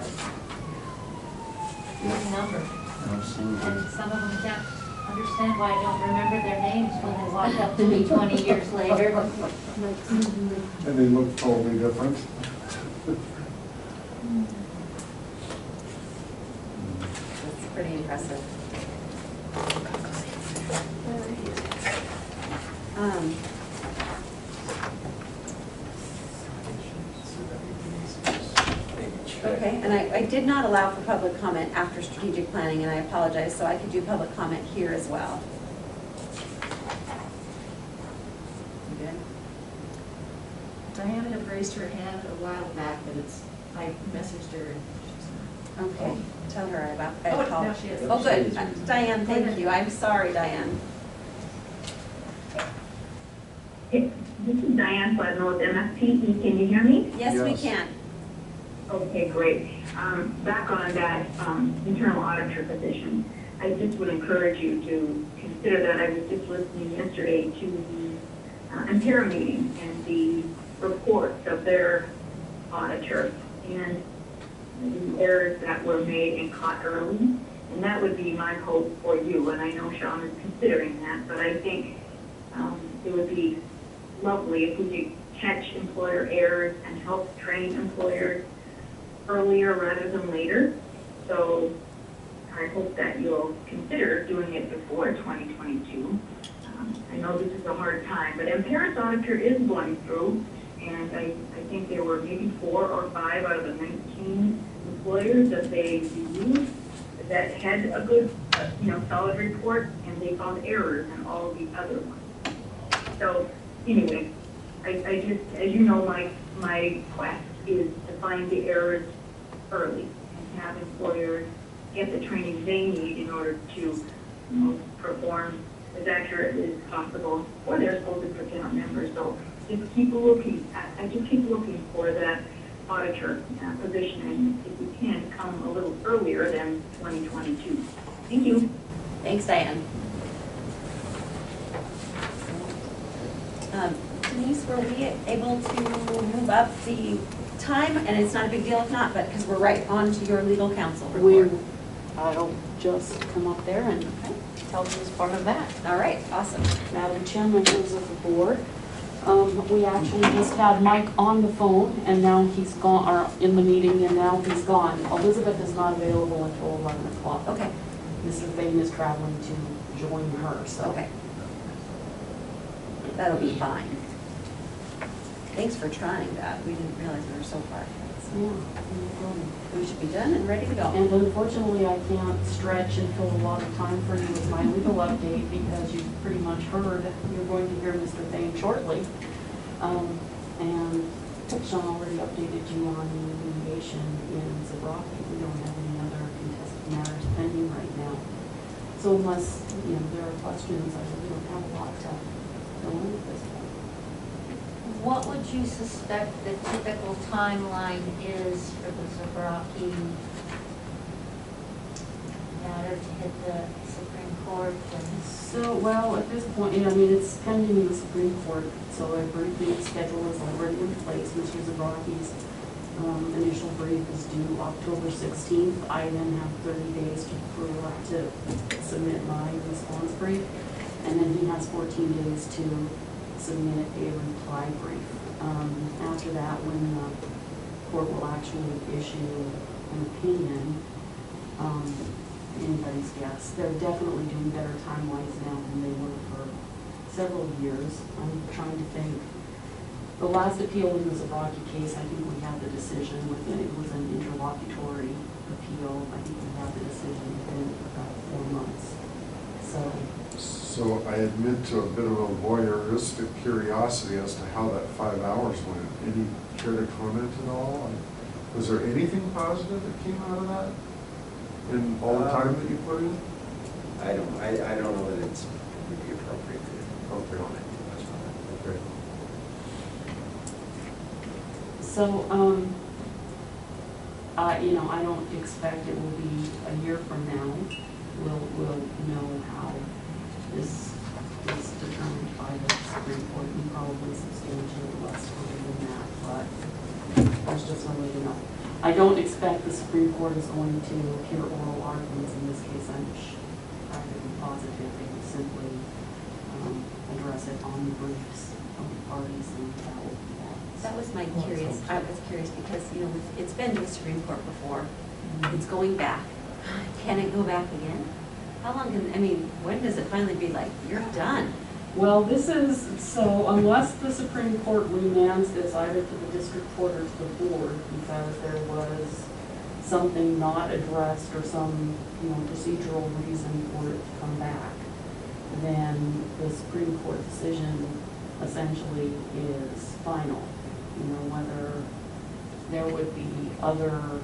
big number.
Absolutely.
And some of them can't understand why I don't remember their names when they walk up to me 20 years later.
And they look totally different.
That's pretty impressive. Okay, and I did not allow for public comment after strategic planning, and I apologize, so I could do public comment here as well. You good?
Diana had raised her hand a while back, but I messaged her and she's
Okay, tell her I
Oh,
called.
now she is.
Oh, good. Diane, thank you. I'm sorry, Diane.
This is Diane Fledner with MSP. Can you hear me?
Yes, we
Yes.
can.
Okay, great. Back on that internal auditor position, I just would encourage you to consider that. I was just listening yesterday to the Impera meeting and the reports of their auditor and the errors that were made and caught early. And that would be my hope for you. And I know Sean is considering that, but I think it would be lovely if we could catch employer errors and help train employers earlier rather than later. So I hope that you'll consider doing it before 2022. I know this is a hard time, but Impera's auditor is going through, and I think there were maybe 4 or 5 out of the 19 employers that they reviewed that had a good, solid report, and they found errors in all of the other ones. So anyway, I just, as you know, my quest is to find the errors early and have employers get the training they need in order to perform as accurately as possible for their school district members. So just keep looking, I just keep looking for that auditor position, and if we can, come a little earlier than 2022. Thank you.
Thanks, Diane. Denise, were we able to move up the time? And it's not a big deal if not, but because we're right on to your legal counsel report.
I'll just come up there and tell you as part of that.
All right, awesome.
Madam Chair, members of the board, we actually just had Mike on the phone, and now he's gone, or in the meeting, and now he's gone. Elizabeth is not available until 11 o'clock.
Okay.
Mr. Thane is traveling to join her, so.
Okay. That'll be fine. Thanks for trying that. We didn't realize we were so far ahead.
Yeah, no problem.
We should be done and ready to go.
And unfortunately, I can't stretch and fill a lot of time for you with my legal update because you've pretty much heard, you're going to hear Mr. Thane shortly. And Sean already updated you on the litigation in Zabraki. We don't have any other contested matters pending right now. So unless, there are questions, I really don't have a lot to fill in at this point.
What would you suspect the typical timeline is for the Zabraki matter to hit the Supreme Court?
So, well, at this point, it's pending in the Supreme Court, so a briefing schedule is already in place. Mr. Zabraki's initial brief is due October 16th. I then have 30 days to submit my response brief, and then he has 14 days to submit a reply brief. After that, when the court will actually issue an opinion, anybody's guess. They're definitely doing better time-wise now than they were for several years. I'm trying to think. The last appeal in the Zabraki case, I think we had the decision within, it was an interlocutory appeal. I think we had the decision within about 4 months.
So I admit to a bit of a voyeuristic curiosity as to how that 5 hours went. Any care to comment at all? Was there anything positive that came out of that in all the time that you put in?
I don't know that it would be appropriate to comment too much on it.
Okay.
So, I don't expect it will be a year from now. We'll know how this is determined by the Supreme Court, and probably substantially less than that, but there's just no way to know. I don't expect the Supreme Court is going to hear oral arguments in this case. I'm practically positive they will simply address it on the briefs of the parties, and that will be that.
That was my curious, I was curious because, it's been to the Supreme Court before. It's going back. Can it go back again? How long when does it finally be like, you're done?
Well, so unless the Supreme Court remands this either to the district court or to the board because there was something not addressed or some, procedural reason for it to come back, then the Supreme Court decision essentially is final. Whether there would be other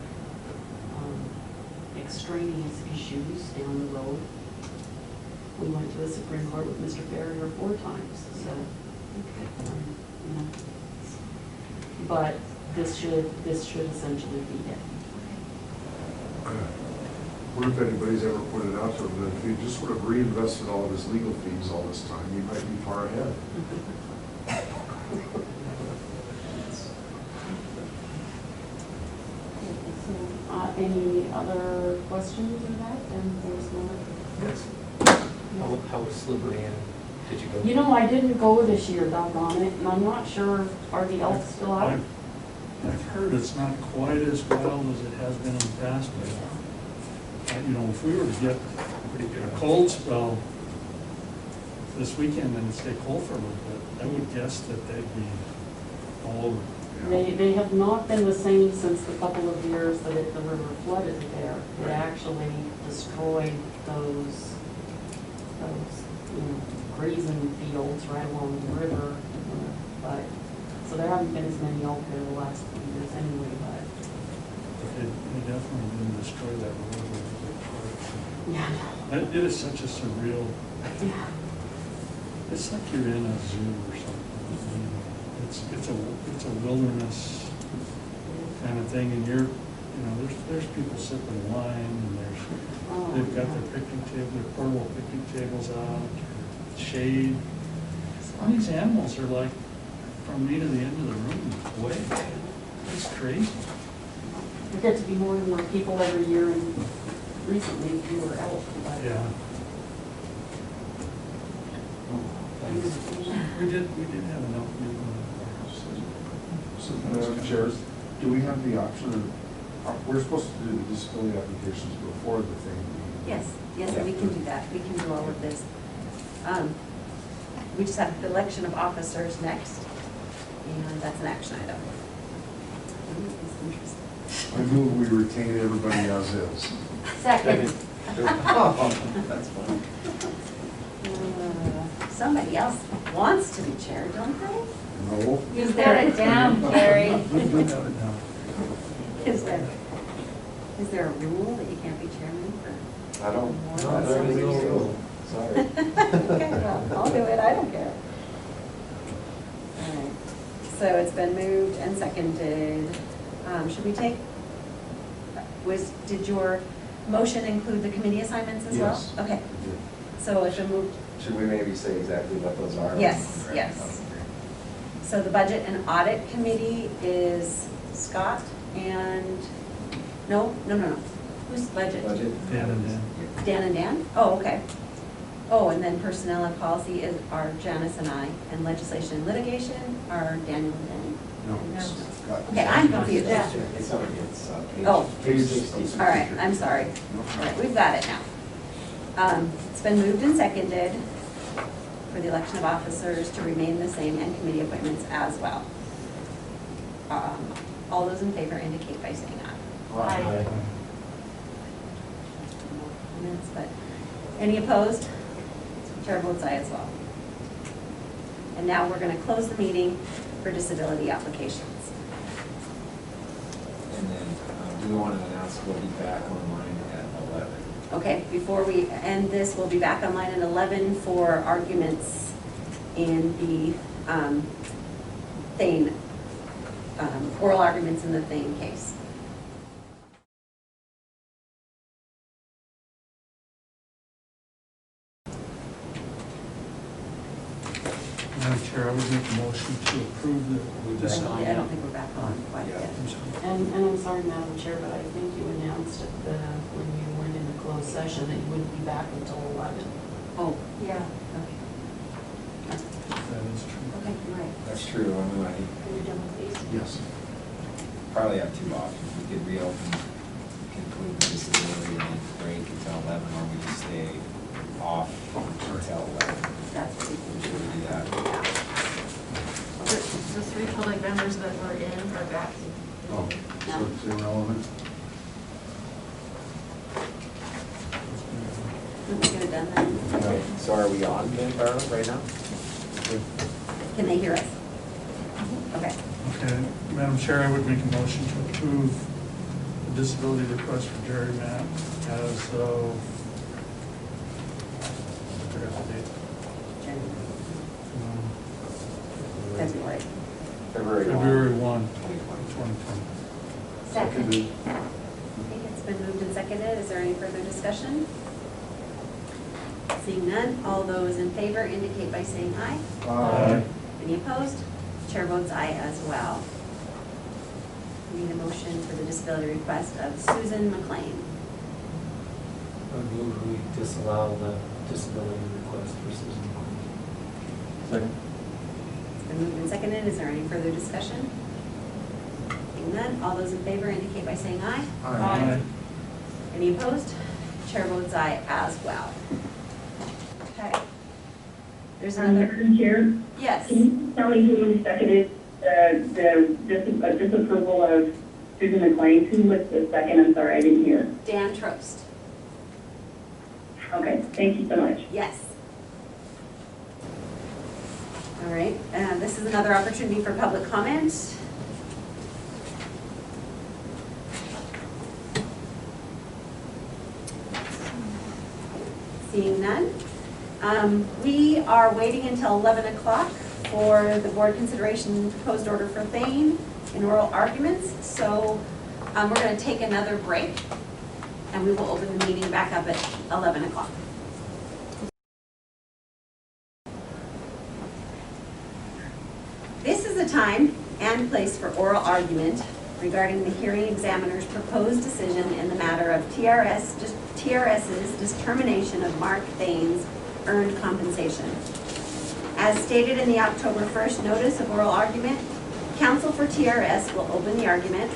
extraneous issues down the road. We went to the Supreme Court with Mr. Farrier 4 times, so, but this should essentially be it.
What if anybody's ever pointed out to him that if he just would have reinvested all of his legal fees all this time, he might be far ahead?
Any other questions on that? And there's no.
Yes. How slippery did you go?
I didn't go this year, doggone it, and I'm not sure, are the elks still out?
I've heard it's not quite as wild as it has been in the past, but, if we were to get a cold spell this weekend and stay cold for a little bit, I would guess that they'd be all over.
They have not been the same since the couple of years that the river flooded there. It actually destroyed those grazing fields right along the river. But so there haven't been as many elk there the last few years anyway. But
they definitely didn't destroy that river.
Yeah.
It is such a surreal.
Yeah.
It's like you're in a zoo or something. it's a wilderness kind of thing, and there's people sipping wine, and they've got their picnic table, their portable picnic tables out, shade. All these animals are like from me to the end of the room, away. It's crazy.
There get to be more and more people every year, and recently fewer elk. But
Yeah. We did have an elk meeting.
So, Madam Chair, do we have the option of, we're supposed to do the disability applications before the thing?
Yes, and we can do that. We can do all of this. We just have the election of officers next, and that's an action item.
I move we retain everybody as is.
Second.
That's funny.
Somebody else wants to be chair, don't they?
No.
You got it down, Carrie.
Is there a rule that you can't be chairman for?
I don't
Somebody
think
do.
so. Sorry.
Okay, well, I'll do it, I don't care. All right, so it's been moved and seconded. Should we take, did your motion include the committee assignments as well?
Yes.
Okay, so it's been moved,
Should we maybe say exactly what those are?
Yes,
Right.
yes.
Okay.
so the budget and audit committee is Scott and, no, who's budget?
Budget?
Dan and Dan.
Dan and Dan? Oh, okay. Oh, and then personnel and policy are Janice and I, and legislation and litigation are Daniel and Danny.
No. it's got-
Okay, I'm confused.
It's on, it's page.
Oh.
Page 60.
All right, I'm sorry. All right, we've got it now. It's been moved and seconded for the election of officers to remain the same and committee appointments as well. All those in favor indicate by saying aye.
Aye.
Comments, but any opposed? Chair votes aye as well. And now we're going to close the meeting for disability applications.
And then, do we want to announce we'll be back online at 11?
Okay, before we end this, we'll be back online at 11 for arguments in the Thane, oral arguments in the Thane case.
Madam Chair, I would make a motion to approve the
I don't think we're back on quite yet.
And I'm sorry, Madam Chair, but I think you announced at when you went into closed session that you wouldn't be back until 11.
Oh,
Yeah.
okay.
That is true.
Okay, you're right.
That's true. I mean,
Are you done with these?
Yes.
probably have two options. We could reopen, conclude the disability and then break until 11, or we just stay off until 11.
That's what we can
Should we do that?
The three public members that were in are back.
Oh, so it's irrelevant?
Let me get it done then.
Okay, so are we on then, Darla, right now?
Can they hear us? Okay.
Okay, Madam Chair, I would make a motion to approve the disability request for Jerry Mapp as of, I forgot the date.
February.
February 1,
2020.
2020.
Second. Okay, it's been moved and seconded. Is there any further discussion? Seeing none, all those in favor indicate by saying aye.
Aye.
Any opposed? Chair votes aye as well. We need a motion for the disability request of Susan McLean.
I move we disallow the disability request for Susan.
Second.
It's been moved and seconded. Is there any further discussion? Seeing none, all those in favor indicate by saying aye.
Aye.
Any opposed? Chair votes aye as well. Okay. There's another,
Madam Chair,
yes.
can you tell me who seconded the disapproval of Susan McLean? Who was the second? I'm sorry, I didn't hear.
Dan Trost.
Okay, thank you so much.
Yes. All right, this is another opportunity for public comment. Seeing none. We are waiting until 11 o'clock for the board consideration proposed order for Thane in oral arguments. So we're going to take another break, and we will open the meeting back up at 11 o'clock. This is the time and place for oral argument regarding the hearing examiner's proposed decision in the matter of TRS's determination of Mark Thane's earned compensation. As stated in the October 1st notice of oral argument, counsel for TRS will open the argument.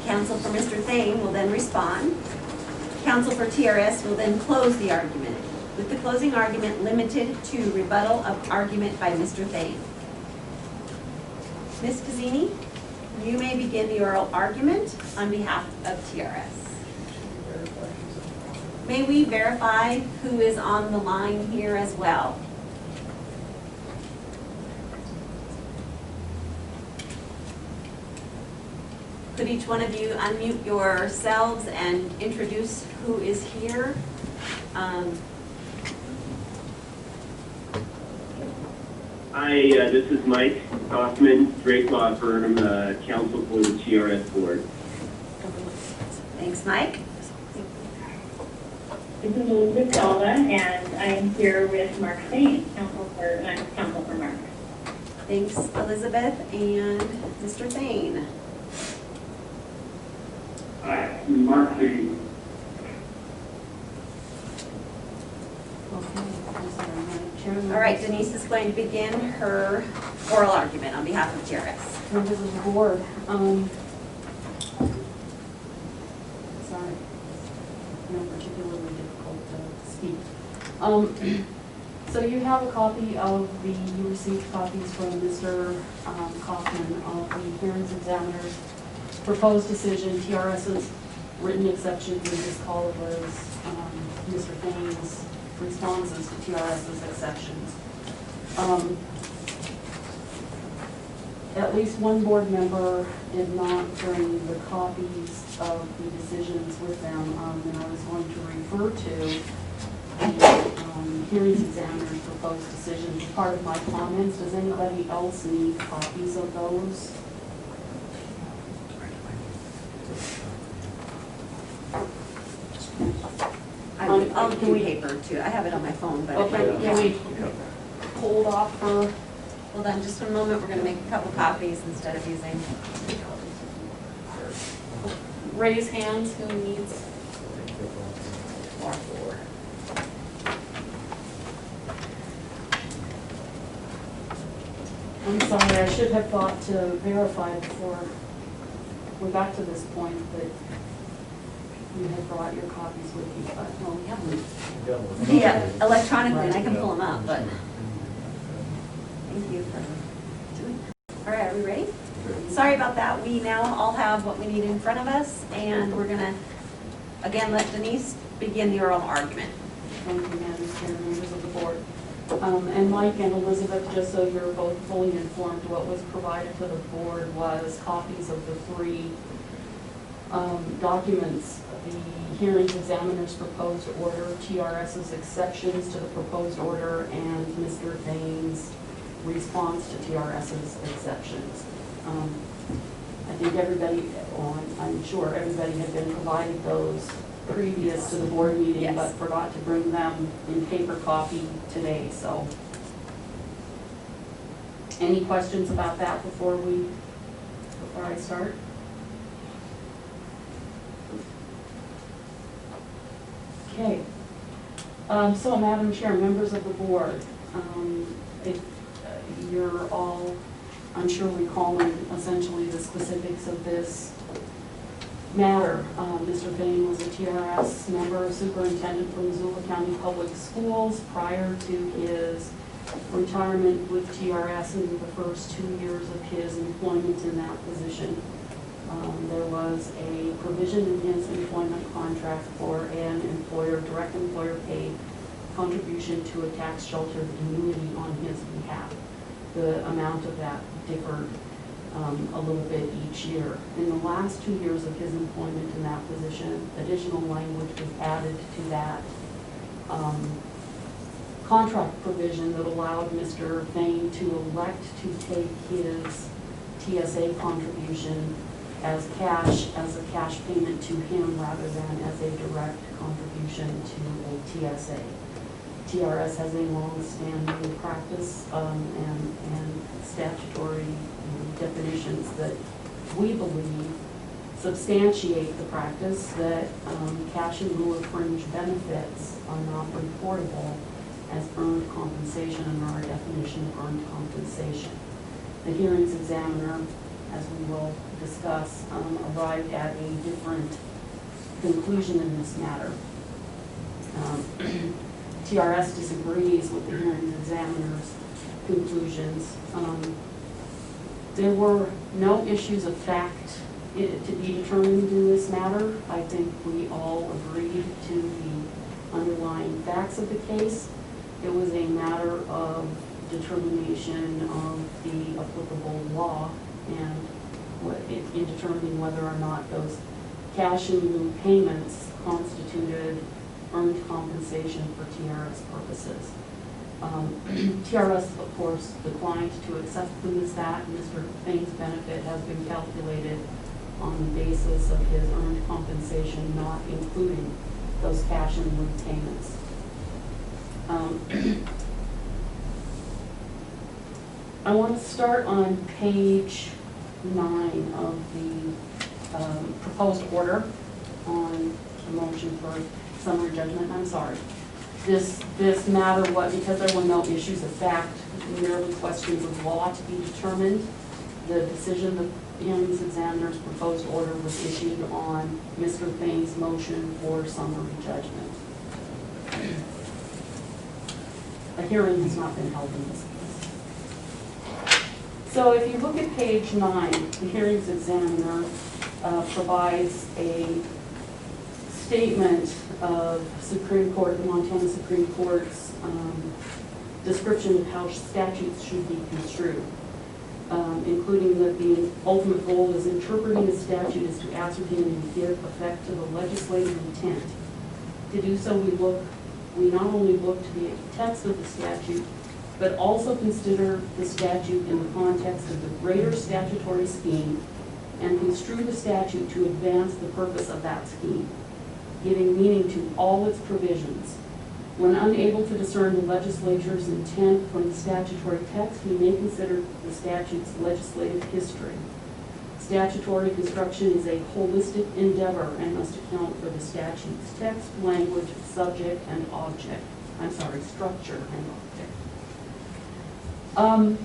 Counsel for Mr. Thane will then respond. Counsel for TRS will then close the argument, with the closing argument limited to rebuttal of argument by Mr. Thane. Ms. Pizzini, you may begin the oral argument on behalf of TRS. May we verify who is on the line here as well? Could each one of you unmute yourselves and introduce who is here?
Hi, this is Mike Hoffman, Drake Law Firm, counsel for the TRS Board.
Thanks, Mike.
This is Elizabeth Dalva, and I am here with Mark Thane, counsel for Mark.
Thanks, Elizabeth. And Mr. Thane.
Hi, Mark Thane.
All right, Denise is going to begin her oral argument on behalf of TRS.
Members of the board, sorry, no particularly difficult to speak. So you have a copy of you received copies from Mr. Kaufman of the hearings examiner's proposed decision, TRS's written exceptions, and this call was Mr. Thane's responses to TRS's exceptions. At least one board member did not bring the copies of the decisions with them, and I was going to refer to the hearings examiner's proposed decisions. Part of my comments, does anybody else need copies of those?
I'll do paper too. I have it on my phone, but
Okay, can we hold off for?
Hold on just one moment. We're going to make a couple copies instead of using.
Raise hands, who needs? I'm sorry, I should have thought to verify before we got to this point that you had brought your copies with you, but no, we haven't.
Yeah, electronically, and I can pull them up, but thank you for doing that. All right, are we ready? Sorry about that. We now all have what we need in front of us, and we're going to, again, let Denise begin the oral argument.
Thank you, Madam Chair, members of the board. And Mike and Elizabeth, just so you're both fully informed, what was provided to the board was copies of the three documents: the hearings examiner's proposed order, TRS's exceptions to the proposed order, and Mr. Thane's response to TRS's exceptions. I think everybody, I'm sure everybody had been provided those previous to the board meeting, yes, but forgot to bring them in paper copy today, so. Any questions about that before I start? Okay. So, Madam Chair, members of the board, if you're all, I'm sure, recalling essentially the specifics of this matter. Mr. Thane was a TRS member, superintendent for Missoula County Public Schools prior to his retirement with TRS in the first 2 years of his employment in that position. There was a provision in his employment contract for an employer, direct employer paid contribution to a tax sheltered annuity on his behalf. The amount of that differed a little bit each year. In the last 2 years of his employment in that position, additional language was added to that contract provision that allowed Mr. Fain to elect to take his TSA contribution as a cash payment to him rather than as a direct contribution to a TSA. TRS has a long-standing practice and statutory definitions that we believe substantiate the practice that cash in lieu of fringe benefits are not reportable as earned compensation under our definition of earned compensation. The hearings examiner, as we will discuss, arrived at a different conclusion in this matter. TRS disagrees with the hearings examiner's conclusions. There were no issues of fact to be determined in this matter. I think we all agreed to the underlying facts of the case. It was a matter of determination of the applicable law and in determining whether or not those cash in lieu payments constituted earned compensation for TRS purposes. TRS, of course, declined to accept them as that. Mr. Fain's benefit has been calculated on the basis of his earned compensation, not including those cash in lieu payments. I want to start on page 9 of the proposed order on the motion for summary judgment. I'm sorry. This matter, because there were no issues of fact, merely questions of law to be determined, the decision of the hearings examiner's proposed order was issued on Mr. Fain's motion for summary judgment. A hearing has not been held in this case. So if you look at page 9, the hearings examiner provides a statement of Supreme Court, the Montana Supreme Court's description of how statutes should be construed, including that the ultimate goal is interpreting a statute is to ascertain and give effect to the legislative intent. To do so, we not only look to the text of the statute, but also consider the statute in the context of the greater statutory scheme and construe the statute to advance the purpose of that scheme, giving meaning to all its provisions. When unable to discern the legislature's intent from the statutory text, we may consider the statute's legislative history. Statutory construction is a holistic endeavor and must account for the statute's text, language, subject, and object. Structure and object.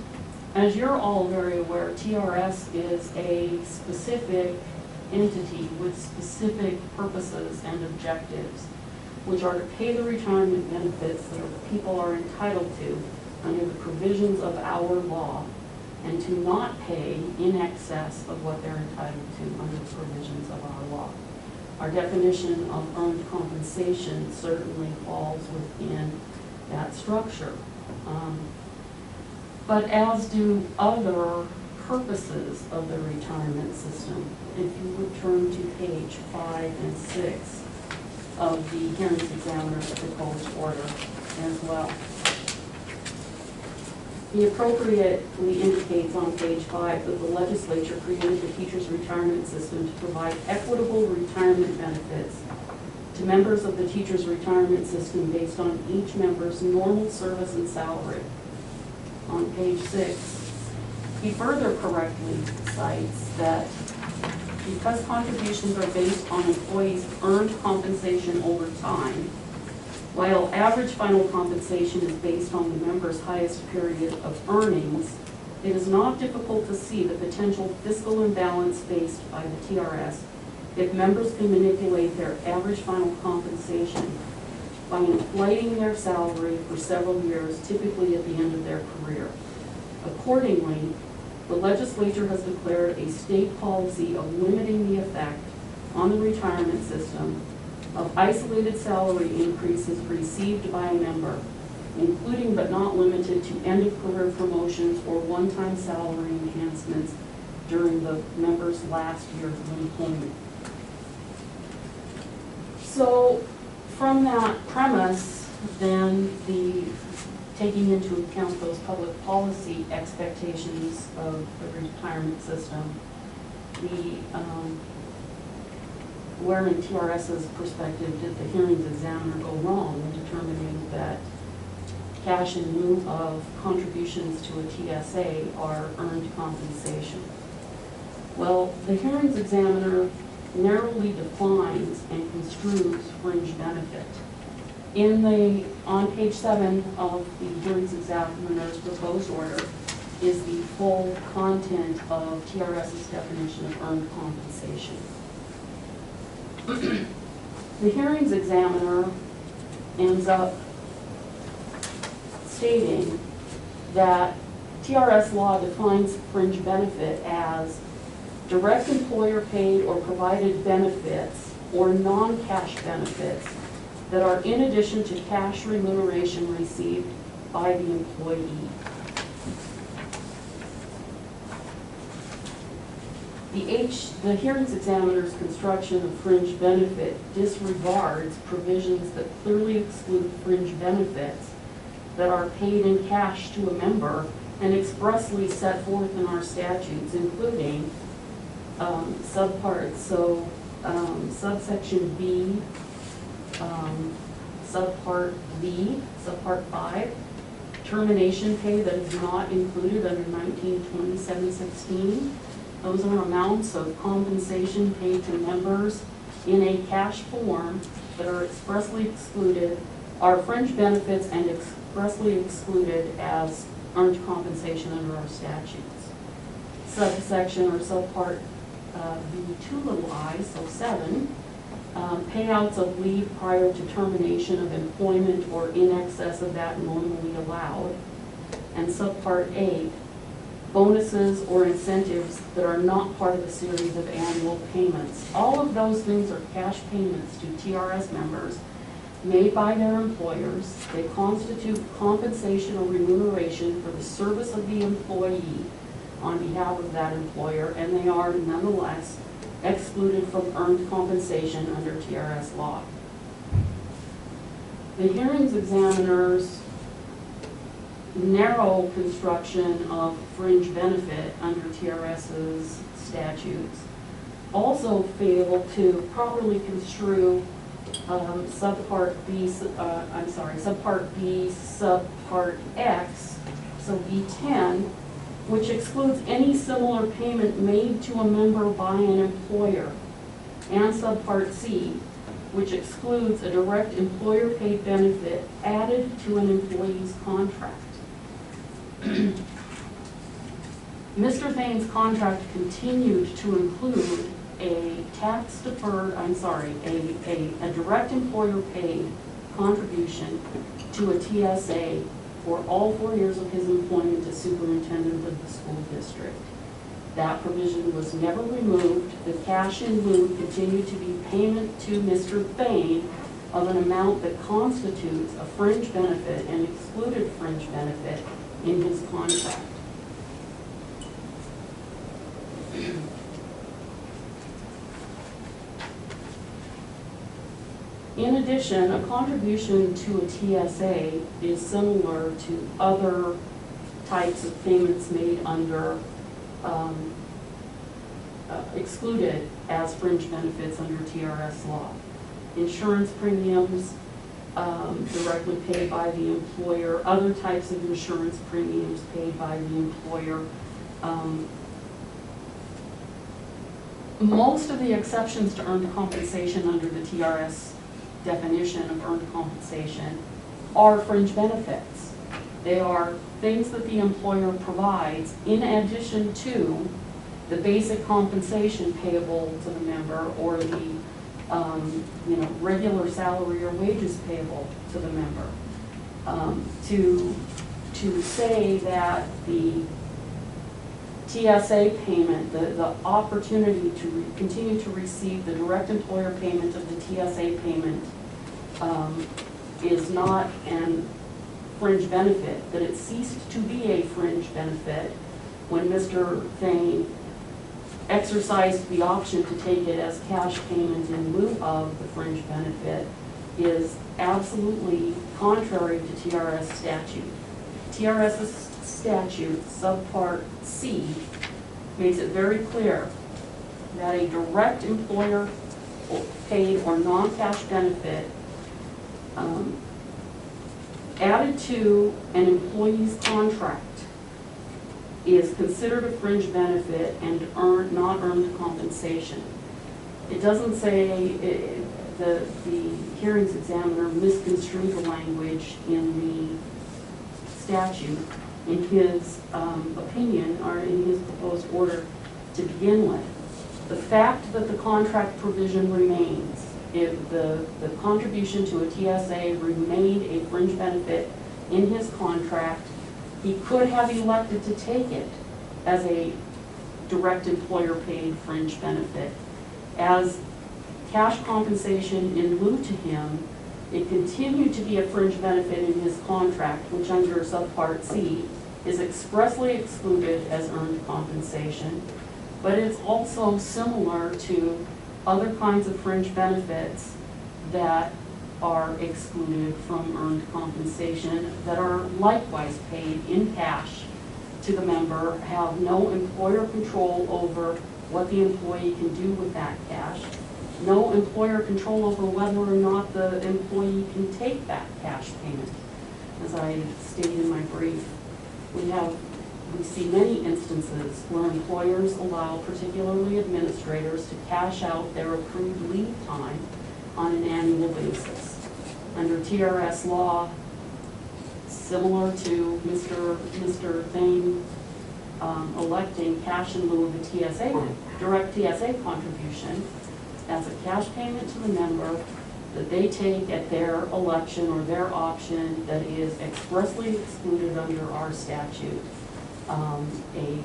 As you're all very aware, TRS is a specific entity with specific purposes and objectives, which are to pay the retirement benefits that people are entitled to under the provisions of our law, and to not pay in excess of what they're entitled to under the provisions of our law. Our definition of earned compensation certainly falls within that structure. But as do other purposes of the retirement system. If you would turn to page 5 and 6 of the hearings examiner's proposed order as well. He appropriately indicates on page 5 that the legislature created the teacher's retirement system to provide equitable retirement benefits to members of the teacher's retirement system based on each member's normal service and salary. On page 6, he further correctly cites that because contributions are based on employees' earned compensation over time, while average final compensation is based on the member's highest period of earnings, it is not difficult to see the potential fiscal imbalance faced by the TRS if members can manipulate their average final compensation by inflating their salary for several years, typically at the end of their career. Accordingly, the legislature has declared a state policy of limiting the effect on the retirement system of isolated salary increases received by a member, including but not limited to end-of-career promotions or one-time salary enhancements during the member's last year of employment. So, from that premise, then taking into account those public policy expectations of the retirement system, where in TRS's perspective did the hearings examiner go wrong in determining that cash in lieu of contributions to a TSA are earned compensation? Well, the hearings examiner narrowly defines and construes fringe benefit. On page 7 of the hearings examiner's proposed order is the full content of TRS's definition of earned compensation. The hearings examiner ends up stating that TRS law defines fringe benefit as direct employer paid or provided benefits or non-cash benefits that are in addition to cash remuneration received by the employee. The hearings examiner's construction of fringe benefit disregards provisions that clearly exclude fringe benefits that are paid in cash to a member and expressly set forth in our statutes, including subsection B, subpart V, subpart 5, termination pay that is not included under 1927-16. Those are amounts of compensation paid to members in a cash form that are expressly excluded, are fringe benefits and expressly excluded as earned compensation under our statutes. Subsection or subpart V2 little I, so 7, payouts of leave prior to termination of employment or in excess of that normally allowed. And subpart 8, bonuses or incentives that are not part of a series of annual payments. All of those things are cash payments to TRS members made by their employers. They constitute compensation or remuneration for the service of the employee on behalf of that employer, and they are nonetheless excluded from earned compensation under TRS law. The hearings examiner's narrow construction of fringe benefit under TRS's statutes also fail to properly construe subpart B, subpart X, so B10, which excludes any similar payment made to a member by an employer, and subpart C, which excludes a direct employer-paid benefit added to an employee's contract. Mr. Thane's contract continued to include a direct employer-paid contribution to a TSA for all 4 years of his employment as superintendent of the school district. That provision was never removed. The cash in lieu continued to be payment to Mr. Thane of an amount that constitutes a fringe benefit and excluded fringe benefit in his contract. In addition, a contribution to a TSA is similar to other types of payments made under excluded as fringe benefits under TRS law. Insurance premiums directly paid by the employer, other types of insurance premiums paid by the employer. Most of the exceptions to earned compensation under the TRS definition of earned compensation are fringe benefits. They are things that the employer provides in addition to the basic compensation payable to the member or the regular salary or wages payable to the member. To say that the TSA payment, the opportunity to continue to receive the direct employer payment of the TSA payment is not a fringe benefit, that it ceased to be a fringe benefit when Mr. Thane exercised the option to take it as cash payment in lieu of the fringe benefit, is absolutely contrary to TRS statute. TRS statute, subpart C, makes it very clear that a direct employer paid or non-cash benefit added to an employee's contract is considered a fringe benefit and not earned compensation. It doesn't say, the hearings examiner misconstrued the language in the statute in his opinion or in his proposed order to begin with. The fact that the contract provision remains, if the contribution to a TSA remained a fringe benefit in his contract, he could have elected to take it as a direct employer paid fringe benefit. As cash compensation in lieu to him, it continued to be a fringe benefit in his contract, which under subpart C is expressly excluded as earned compensation. But it's also similar to other kinds of fringe benefits that are excluded from earned compensation that are likewise paid in cash to the member, have no employer control over what the employee can do with that cash, no employer control over whether or not the employee can take that cash payment. As I stated in my brief, we see many instances where employers allow particularly administrators to cash out their accrued leave time on an annual basis. Under TRS law, similar to Mr. Thane electing cash in lieu of a TSA, direct TSA contribution, that's a cash payment to the member that they take at their election or their option that is expressly excluded under our statute. A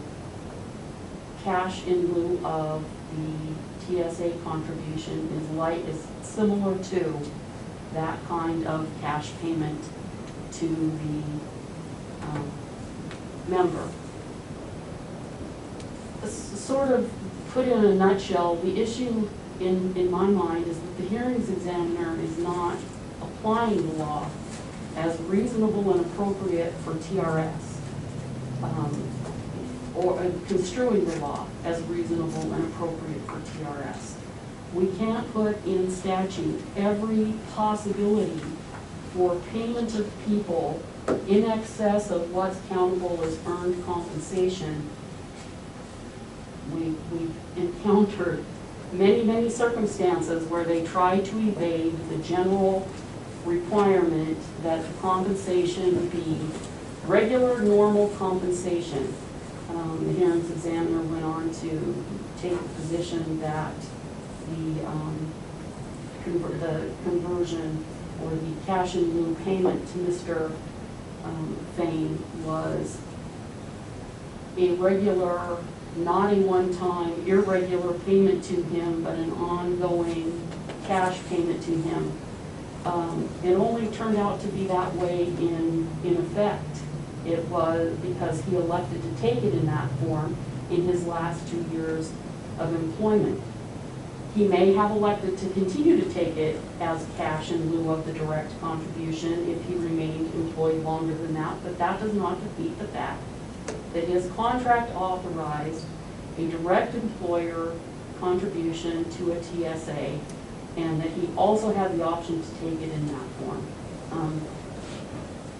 cash in lieu of the TSA contribution is similar to that kind of cash payment to the member. Sort of put in a nutshell, the issue in my mind is that the hearings examiner is not applying the law as reasonable and appropriate for TRS. Or construing the law as reasonable and appropriate for TRS. We can't put in statute every possibility for payment of people in excess of what's countable as earned compensation. We've encountered many circumstances where they try to evade the general requirement that the compensation be regular, normal compensation. The hearings examiner went on to take the position that the conversion or the cash in lieu payment to Mr. Thane was a regular, not a one-time, irregular payment to him, but an ongoing cash payment to him. It only turned out to be that way in effect. It was because he elected to take it in that form in his last 2 years of employment. He may have elected to continue to take it as cash in lieu of the direct contribution if he remained employed longer than that, but that does not defeat the fact that his contract authorized a direct employer contribution to a TSA and that he also had the option to take it in that form.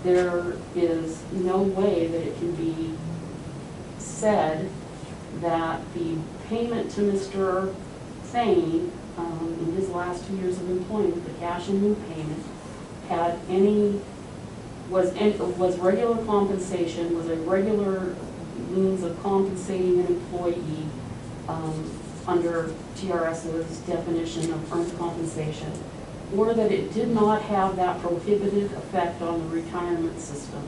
There is no way that it can be said that the payment to Mr. Thane in his last 2 years of employment, the cash in lieu payment, had was regular compensation, was a regular means of compensating an employee under TRS's definition of earned compensation, or that it did not have that prohibited effect on the retirement system,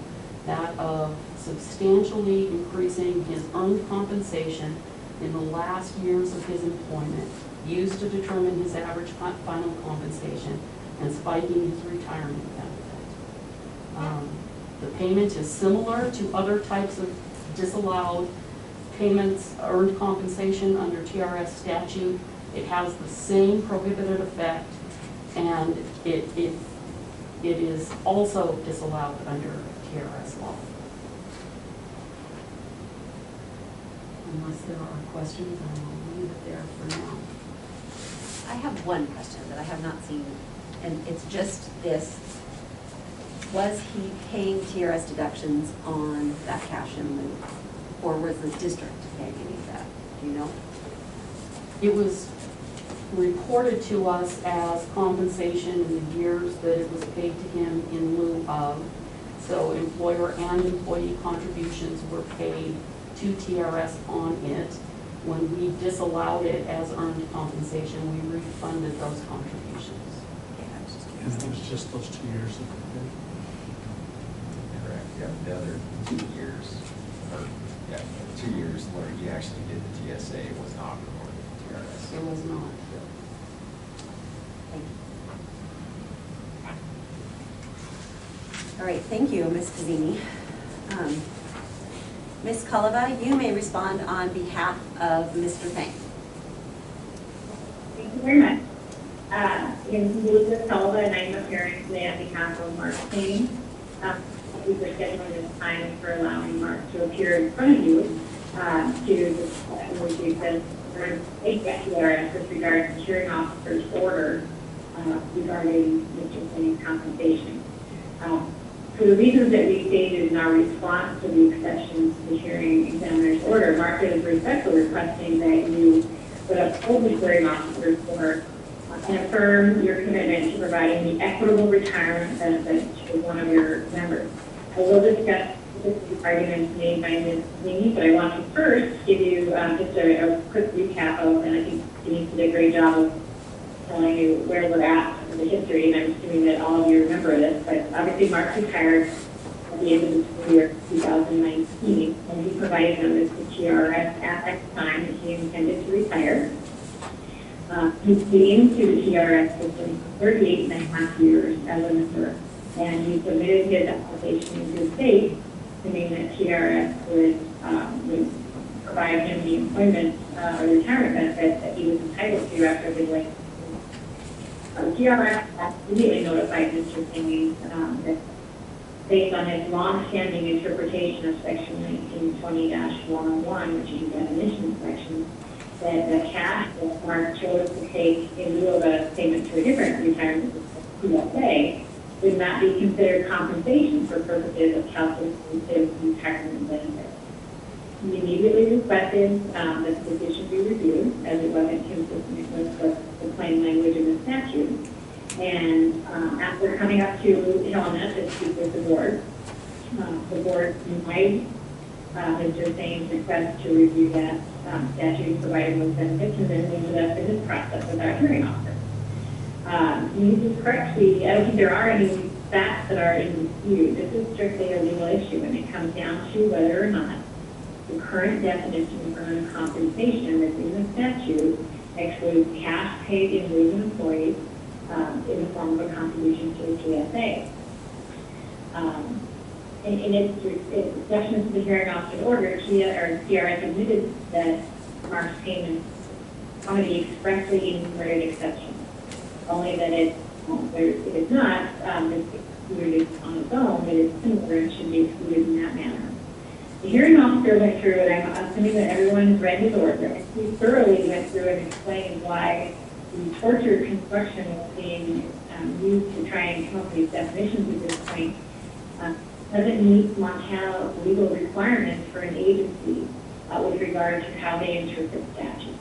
that of substantially increasing his earned compensation in the last years of his employment, used to determine his average final compensation, and spiking his retirement benefit. The payment is similar to other types of disallowed payments, earned compensation under TRS statute. It has the same prohibited effect And it is also disallowed under TRS law. Unless there are questions, I will leave it there for now.
I have one question that I have not seen, and it's just this. Was he paying TRS deductions on that cash in lieu? Or was the district paying any of that? Do you know?
It was reported to us as compensation in the years that it was paid to him in lieu of. So employer and employee contributions were paid to TRS on it. When we disallowed it as earned compensation, we refunded those contributions.
Okay, I was just
And
curious.
it was just those 2 years that we did.
Correct, yeah, the other 2 years, or, yeah, 2 years where you actually did the TSA, it was not recorded in TRS.
It was not.
Thank you. All right, thank you, Ms. Pizzini. Ms. Culliva, you may respond on behalf of Mr. Fang.
Thank you very much. Again, this is Elizabeth Sullivan, and I'm appearing today on behalf of Mark Payne. Thank you for scheduling this time for allowing Mark to appear in front of you to discuss what you said for TRS with regard to hearing officer's order regarding Mr. Payne's compensation. For the reasons that we stated in our response to the exceptions to the hearing examiner's order, Mark is respectfully requesting that you would uphold the hearing officer's order and affirm your commitment to providing the equitable retirement benefit to one of your members. I will discuss the arguments made by Ms. Lee, but I want to first give you just a quick recap of, and I think Denise did a great job of telling you where we're at in the history, and I'm assuming that all of you remember this, but obviously Mark retired at the end of the school year 2019, and he provided notice to TRS at that time that he intended to retire. He came to the TRS system for 38 and a half years as a member, and he submitted his application in good faith, assuming that TRS would provide him the employment or retirement benefit that he was entitled to after his life. TRS immediately notified Mr. Payne that based on his long-standing interpretation of Section 1920-101, which is the definition section, that the cash that Mark chose to take in lieu of a payment to a different retirement PSA would not be considered compensation for purposes of calculating his retirement benefit. He immediately requested that the petition be reviewed, as it wasn't consistent with the plain language of the statute. And after coming up to Helena to speak with the board denied Mr. Thane's request to review that statute provided with benefits, and then ended up in this process with our hearing officer. This is correct. I don't think there are any facts that are in dispute. This is strictly a legal issue, and it comes down to whether or not the current definition of earned compensation that's in the statute excludes cash paid in lieu of employees in the form of a contribution to a TSA. In its discussions to the hearing officer's order, TRS admitted that Mark's payments are the expressly enumerated exception, only that it is not excluded on its own, it is similar and should be excluded in that manner. The hearing officer went through, and I'm assuming that everyone has read his order. He thoroughly went through and explained why the torture construction was being used to try and come up with these definitions at this point doesn't meet Montana legal requirements for an agency with regard to how they interpret statutes.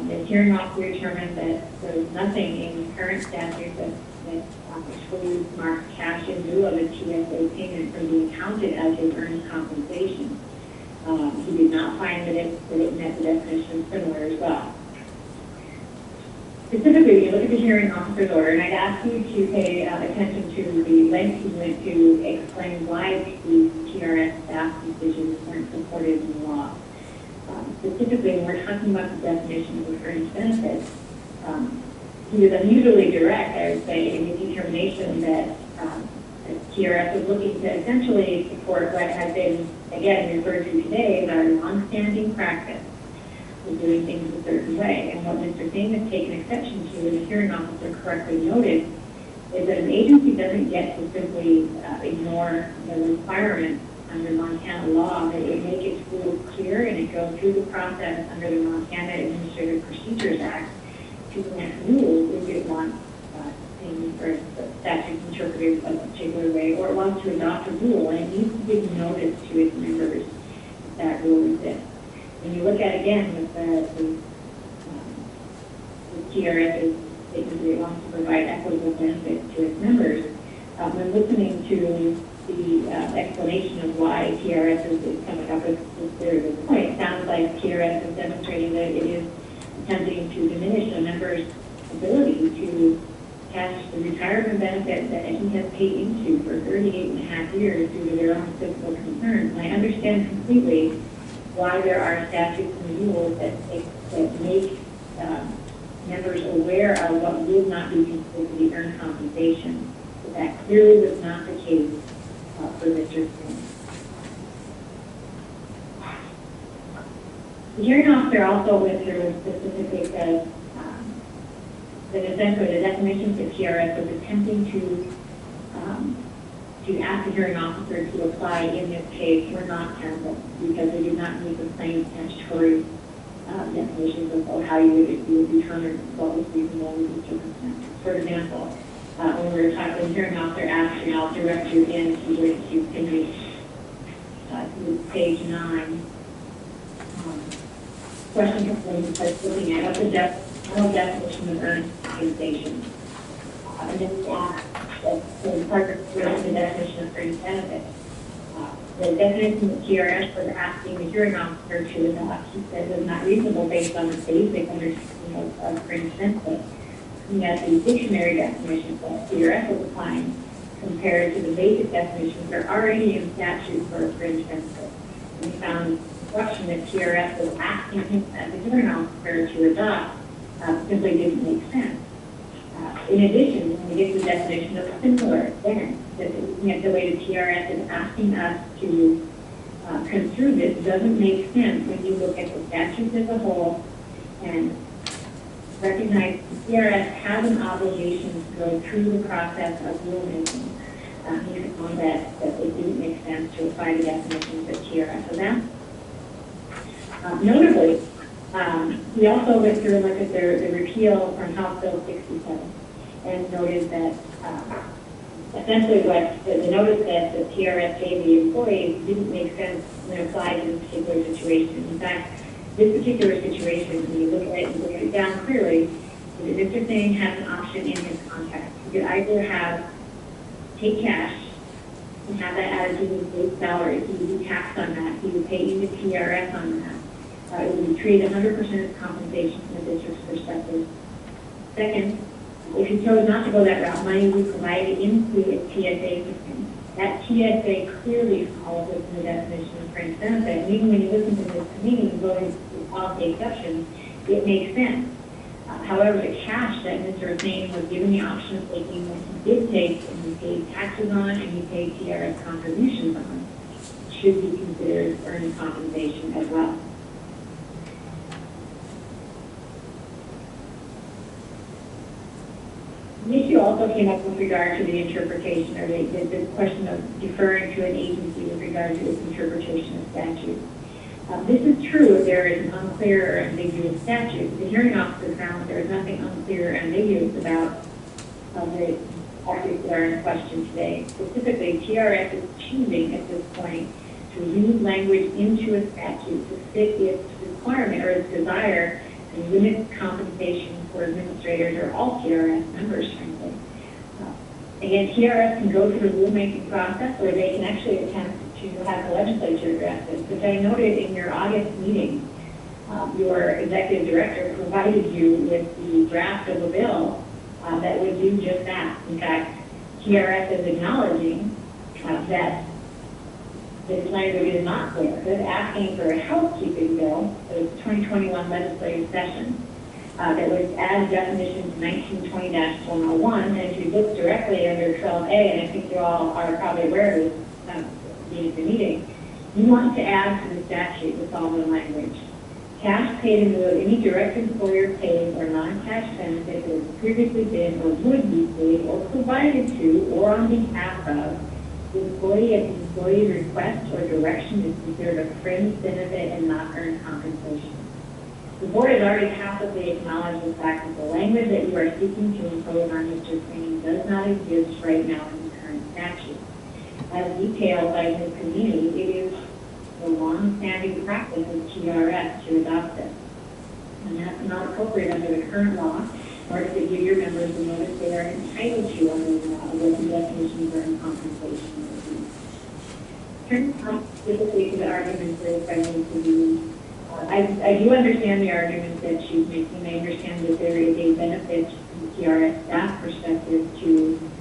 The hearing officer determined that there was nothing in the current statute that excludes Mark's cash in lieu of a TSA payment from being counted as his earned compensation. He did not find that it met the definition similar as well. Specifically, when you look at the hearing officer's order, and I'd ask you to pay attention to the length he went to explain why these TRS staff decisions weren't supported in the law. Specifically, when we're talking about the definition of fringe benefits, he was unusually direct, I would say, in the determination that TRS was looking to essentially support what has been, again, referred to today as our long-standing practice, is doing things a certain way. And what Mr. Thing has taken exception to, and the hearing officer correctly noted, is that an agency doesn't get to simply ignore the requirements under Montana law, that it make its rules clear and it go through the process under the Montana Administrative Procedures Act to enact rules if it wants things or statutes interpreted a particular way, or it wants to adopt a rule, and it needs to give notice to its members that rule exists. When you look at, again, with the TRS's statement that it wants to provide equitable benefits to its members, when listening to the explanation of why TRS is coming up with this point, it sounds like TRS is demonstrating that it is attempting to diminish a member's ability to cash the retirement benefit that he has paid into for 38 and a half years due to their own physical concerns. And I understand completely why there are statutes and rules that make members aware of what would not be considered to be earned compensation. But that clearly was not the case for Mr. Smith. The hearing officer also went through and specifically said that essentially the definitions that TRS was attempting to ask the hearing officer to apply in this case were not tenable because they did not meet the plain statutory definitions of how you would determine what was reasonable in these circumstances. For example, when we were talking, the hearing officer asked, and I'll direct you to page 9. Question complaint starts looking at the definition of earned compensation. And then part of the definition of earned benefit. The definition of TRS was asking the hearing officer to adopt, he said, was not reasonable based on the basic understanding of fringe benefit. Looking at the dictionary definitions that TRS was applying compared to the basic definitions that are already in statute for a fringe benefit. And we found the question that TRS was asking him as a hearing officer to adopt simply didn't make sense. In addition, when we get to the definition of similar, then the way the TRS is asking us to construe this doesn't make sense when you look at the statutes as a whole and recognize the TRS has an obligation to go through the process of rulemaking. He found that it didn't make sense to apply the definitions that TRS was asking. Notably, we also went through and looked at the repeal from House Bill 67 and noted that essentially what the notice that the TRS gave the employees didn't make sense when applied to this particular situation. In fact, this particular situation, when you look at it and look at it down clearly, that Mr. Singh has an option in his contract. He could either take cash and have that added to his base salary. He would be taxed on that. He would pay into TRS on that. It would be treated 100% as compensation from the district's perspective. Second, if he chose not to go that route, money would be provided into a TSA system. That TSA clearly falls within the definition of fringe benefit. And even when you listen to this committee voting with all the exceptions, it makes sense. However, the cash that Mr. Singh was given the option of taking when he did take and he paid taxes on and he paid TRS contributions on should be considered earned compensation as well. The issue also came up with regard to the interpretation, or the question of deferring to an agency with regard to its interpretation of statute. This is true if there is an unclear or ambiguous statute. The hearing officer found there is nothing unclear or ambiguous about the statutes that are in question today. Specifically, TRS is choosing at this point to use language into a statute to fit its requirement or its desire to limit compensation for administrators or all TRS members, frankly. Again, TRS can go through the rulemaking process, or they can actually attempt to have the legislature address this. Which I noted in your August meeting, your executive director provided you with the draft of a bill that would do just that. In fact, TRS is acknowledging that this language is not clear. They're asking for a housekeeping bill for the 2021 legislative session that would add definition to 1920-101. And if you look directly under 12A, and I think you all are probably aware of this being at the meeting, you want to add to the statute the following language. Cash paid in lieu of any direct employer paid or non-cash benefit that has previously been or would be paid or provided to or on behalf of the employee at the employee's request or direction is considered a fringe benefit and not earned compensation. The board has already tacitly acknowledged the fact that the language that you are seeking to impose on Mr. Crane does not exist right now in the current statute. As detailed by Ms. Conini, it is the long-standing practice of TRS to adopt this. And that's not appropriate under the current law, or to give your members the notice they are entitled to under the law, what the definitions are in compensation would be. Turning specifically to the arguments raised by Ms. Conini, I do understand the arguments that she's making. I understand that there is a benefit from the TRS staff perspective to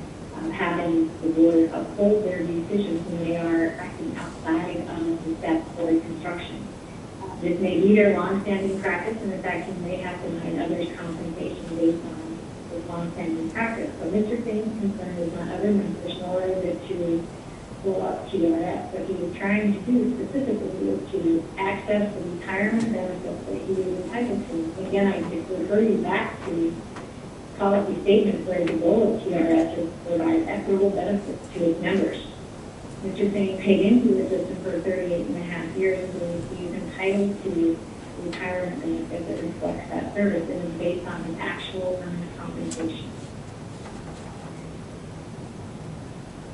having the board uphold their decisions when they are acting outside of the statutory construction. This may be their longstanding practice, and in fact, you may have denied others compensation based on this longstanding practice. But Mr. Crane's concern is not other members, nor is it to blow up TRS. What he was trying to do specifically was to access the retirement benefits that he was entitled to. Again, I just refer you back to policy statements where the goal of TRS is to provide equitable benefits to its members. Mr. Crane paid into the system for 38 and a half years, and so he is entitled to retirement benefit that reflects that service and is based on his actual earned compensation.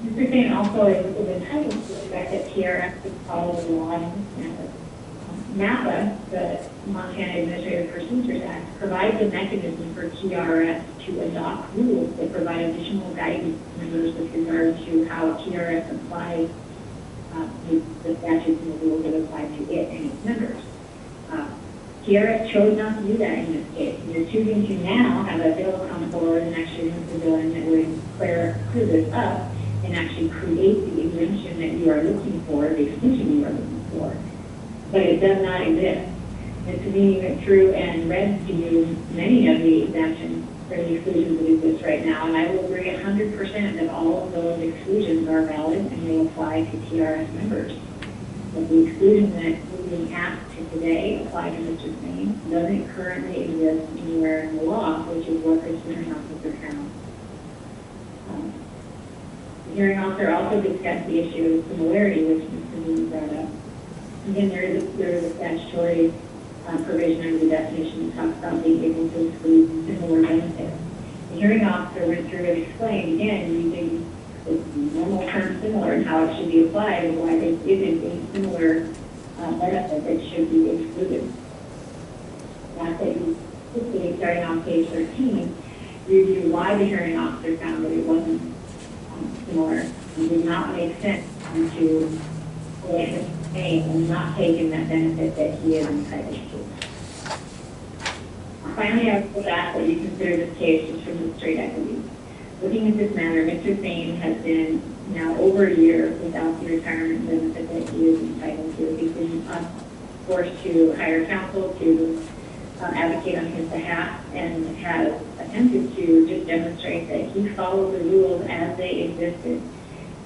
Mr. Crane also is entitled to the fact that TRS would follow the law in this matter. MAPA, the Montana Administrative Procedures Act, provides a mechanism for TRS to adopt rules that provide additional guidance to members with regard to how TRS applies the statutes and the rules that apply to it and its members. TRS chose not to do that in this case. You're choosing to now have a bill come forward and actually move the bill in that would clear this up and actually create the exemption that you are looking for, the exclusion you are looking for. But it does not exist. Ms. Conini went through and read to you many of the exemptions for the exclusions that exist right now, and I will agree 100% that all of those exclusions are valid and they apply to TRS members. But the exclusion that is being asked to today apply to Mr. Crane doesn't currently exist anywhere in the law, which is what this hearing officer found. The hearing officer also discussed the issue of similarity, which Ms. Conini brought up. Again, there is a statutory provision under the definition that talks about being able to exclude similar benefits. The hearing officer went through and explained, again, using the normal term similar and how it should be applied and why there isn't a similar benefit that should be excluded. Last thing, quickly, starting on page 13, review why the hearing officer found that it wasn't similar. It did not make sense to and not taking that benefit that he is entitled to. Finally, I would ask that you consider this case just from the straight equity. Looking at this matter, Mr. Crane has been now over a year without the retirement benefit that he is entitled to. He's been forced to hire counsel to advocate on his behalf and has attempted to just demonstrate that he followed the rules as they existed.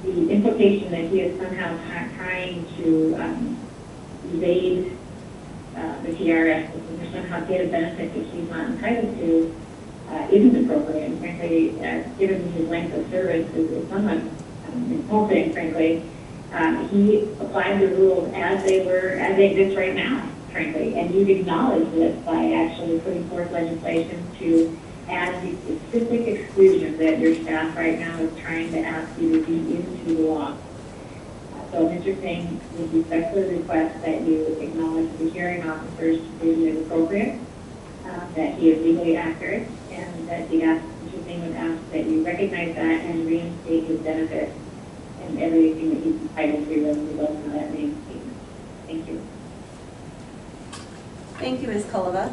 The implication that he is somehow trying to evade the TRS or somehow get a benefit that he's not entitled to isn't appropriate. And frankly, given his length of service is somewhat insulting, frankly. He applied the rules as they exist right now, frankly. And you've acknowledged this by actually putting forth legislation to add the specific exclusion that your staff right now is trying to ask you to be into the law. So Mr. Singh would respectfully request that you acknowledge the hearing officer's decision is appropriate, that he is legally accurate, and that Mr. Singh would ask that you recognize that and reinstate his benefit and everything that he's entitled to as a result of that reinstatement. Thank you.
Thank you, Ms. Kuleva.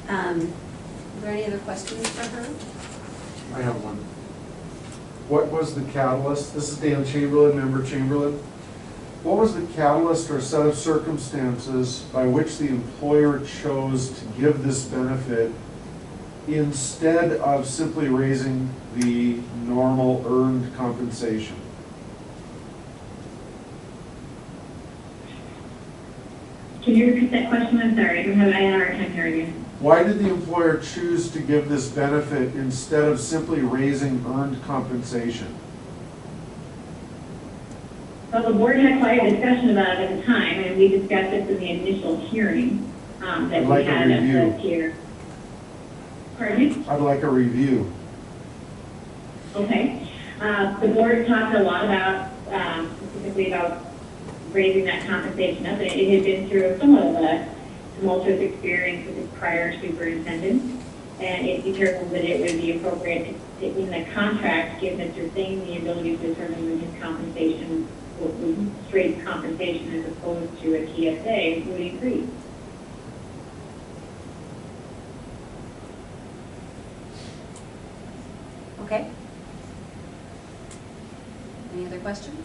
Are there any other questions for her?
I have one. What was the catalyst? This is Dan Chamberlain, member Chamberlain. What was the catalyst or set of circumstances by which the employer chose to give this benefit instead of simply raising the normal earned compensation?
Can you repeat that question? I'm sorry, I had a hard time hearing you.
Why did the employer choose to give this benefit instead of simply raising earned compensation?
Well, the board had quite a discussion about it at the time, and we discussed this in the initial hearing that
I'd
we
like a
had at
review.
the tier. Pardon me?
I'd like a review.
Okay. The board talked a lot about, specifically about raising that compensation up, and it had been through somewhat of a tumultuous experience with its prior superintendent, and it determined that it would be appropriate to, in the contract, give Mr. Singh the ability to determine when his compensation, straight compensation as opposed to a TSA, would increase.
Okay. Any other questions?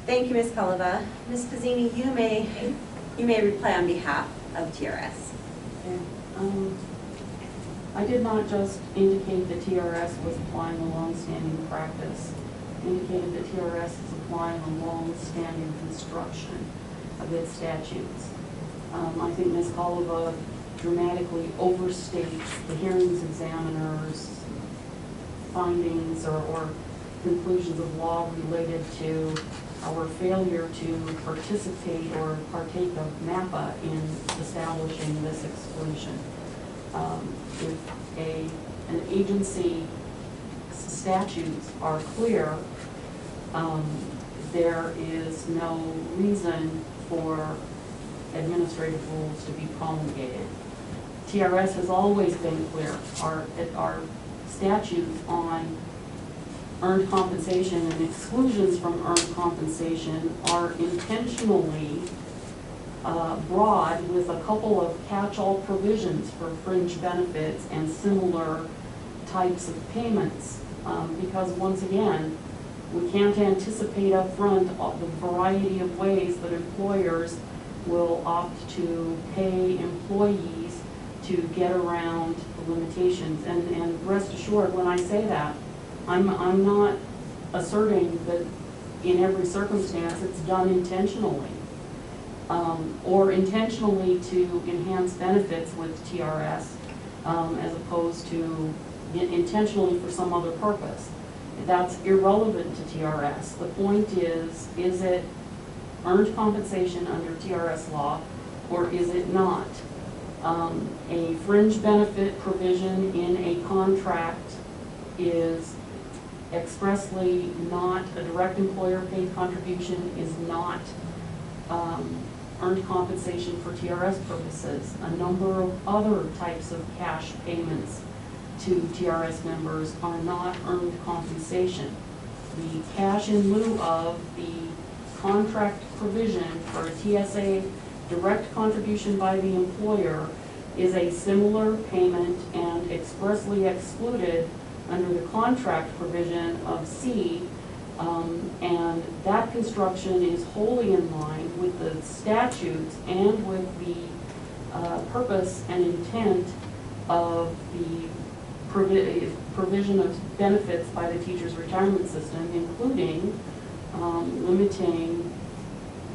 Thank you, Ms. Culliva. Ms. Pizzini, you may reply on behalf of TRS.
I did not just indicate that TRS was applying a long-standing practice. I indicated that TRS is applying a long-standing construction of its statutes. I think Ms. Culliva dramatically overstates the hearings examiner's findings or conclusions of law related to our failure to participate or partake of MAPA in establishing this exclusion. If an agency statutes are clear, there is no reason for administrative rules to be promulgated. TRS has always been clear. Our statutes on earned compensation and exclusions from earned compensation are intentionally broad with a couple of catch-all provisions for fringe benefits and similar types of payments. Because once again, we can't anticipate up front the variety of ways that employers will opt to pay employees to get around the limitations. And rest assured, when I say that, I'm not asserting that in every circumstance it's done intentionally, or intentionally to enhance benefits with TRS, as opposed to intentionally for some other purpose. That's irrelevant to TRS. The point is it earned compensation under TRS law, or is it not? A fringe benefit provision in a contract is expressly not a direct employer paid contribution, is not earned compensation for TRS purposes. A number of other types of cash payments to TRS members are not earned compensation. The cash in lieu of the contract provision for a TSA direct contribution by the employer is a similar payment and expressly excluded under the contract provision of C, and that construction is wholly in line with the statutes and with the purpose and intent of the provision of benefits by the teacher's retirement system, including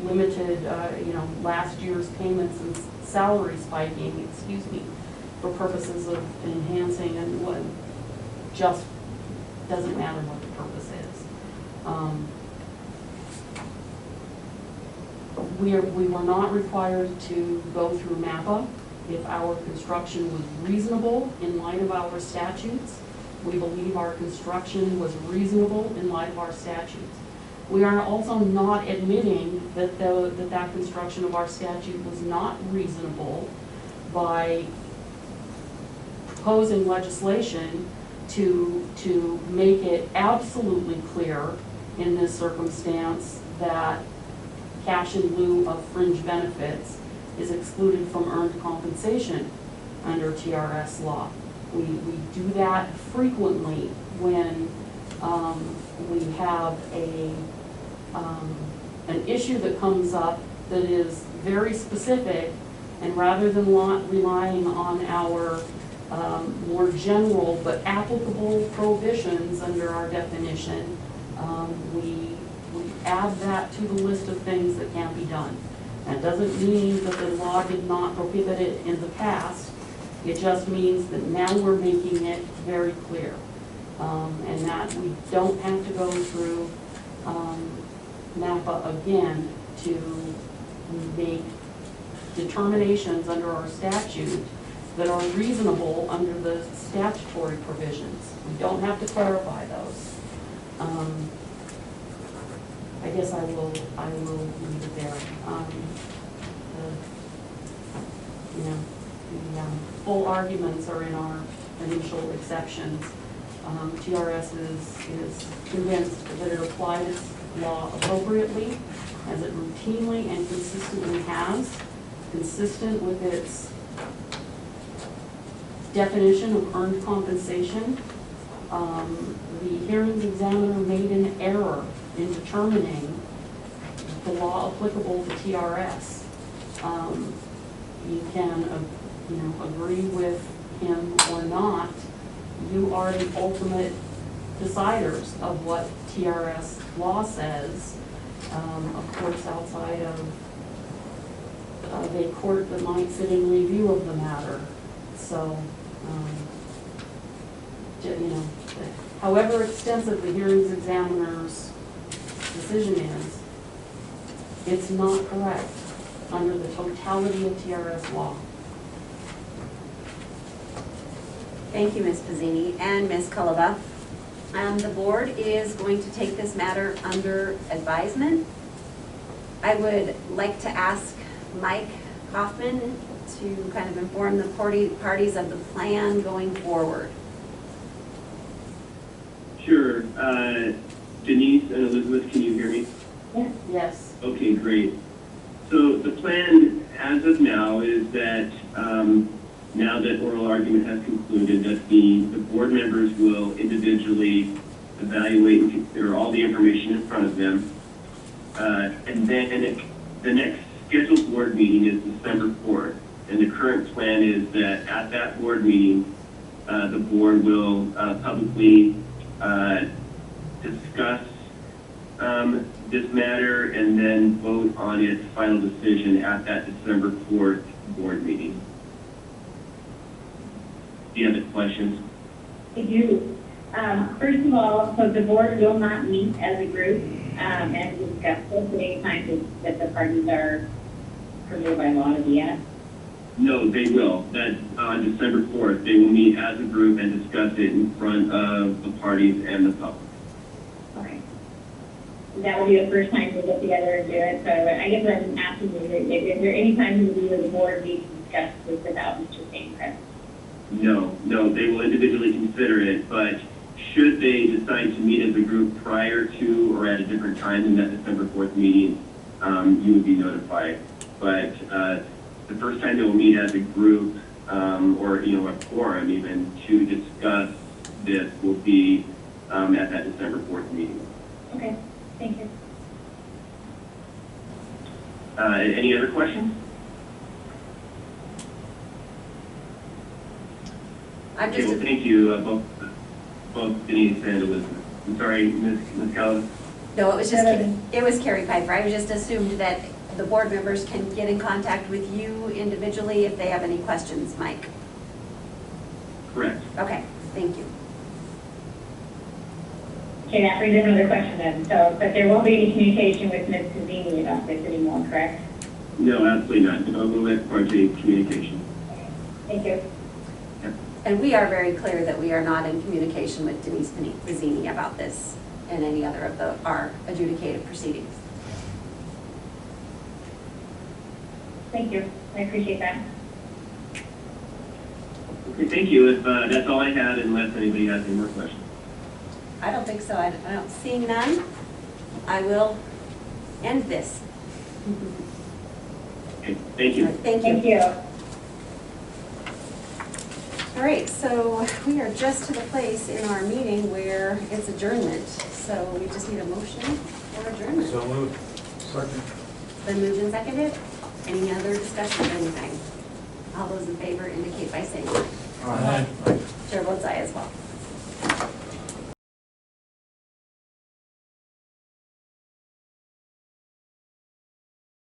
limited last year's payments and salary spiking, for purposes of enhancing, and what just doesn't matter what the purpose is. We were not required to go through MAPA if our construction was reasonable in light of our statutes. We believe our construction was reasonable in light of our statutes. We are also not admitting that that construction of our statute was not reasonable by proposing legislation to make it absolutely clear in this circumstance that cash in lieu of fringe benefits is excluded from earned compensation under TRS law. We do that frequently when we have an issue that comes up that is very specific, and rather than relying on our more general but applicable prohibitions under our definition, we we add that to the list of things that can be done. That doesn't mean that the law did not prohibit it in the past. It just means that now we're making it very clear. And that we don't have to go through NAPA again to make determinations under our statute that are reasonable under the statutory provisions. We don't have to clarify those. I guess I will leave it there. The full arguments are in our initial exceptions. TRS is convinced that it applied its law appropriately, as it routinely and consistently has, consistent with its definition of earned compensation. The hearings examiner made an error in determining the law applicable to TRS. You can, agree with him or not. You are the ultimate deciders of what TRS law says. Of course, outside of a court that might sit in review of the matter. So, however extensive the hearings examiner's decision is, it's not correct under the totality of TRS law.
Thank you, Ms. Pizzini and Ms. Culliva. The board is going to take this matter under advisement. I would like to ask Mike Kaufman to kind of inform the parties of the plan going forward.
Sure. Denise and Elizabeth, can you hear me?
Yes.
Okay, great. So the plan as of now is that now that oral argument has concluded, that the board members will individually evaluate and consider all the information in front of them. And then the next scheduled board meeting is December 4th. And the current plan is that at that board meeting, the board will publicly discuss this matter and then vote on its final decision at that December 4th board meeting. Do you have any questions?
I do. First of all, so the board will not meet as a group and discuss this at any time that the parties are permitted by law to be at?
No, they will. That on December 4th, they will meet as a group and discuss it in front of the parties and the public.
Okay. That will be the first time we'll get together and do it. So I guess I'm asking you, is there any time you the board needs to discuss this without Mr. Payne present?
No, they will individually consider it, but should they decide to meet as a group prior to or at a different time than that December 4th meeting, you would be notified. But the first time they will meet as a group, or a quorum even, to discuss this will be at that December 4th meeting.
Okay, thank you.
Any other questions? Okay, well, thank you, both Denise and Elizabeth. I'm sorry, Ms. Callis.
No, it was Carrie Piper. I just assumed that the board members can get in contact with you individually if they have any questions, Mike.
Correct.
Okay, thank you.
Okay, that brings another question then. So, but there won't be any communication with Ms. Pizzini about this anymore, correct?
No, absolutely not. No movement or communication.
Thank you.
And we are very clear that we are not in communication with Denise Pizzini about this and any other of our adjudicated proceedings.
Thank you. I appreciate that.
Okay, thank you. If that's all I had, unless anybody has any more questions.
I don't think so. I don't see none. I will end this.
Okay, thank you.
Thank you.
Thank you.
All right, so we are just to the place in our meeting where it's adjournment. So we just need a motion for adjournment.
So moved. Second.
Been moved and seconded. Any other discussion of anything? All those in favor indicate by saying aye.
Aye.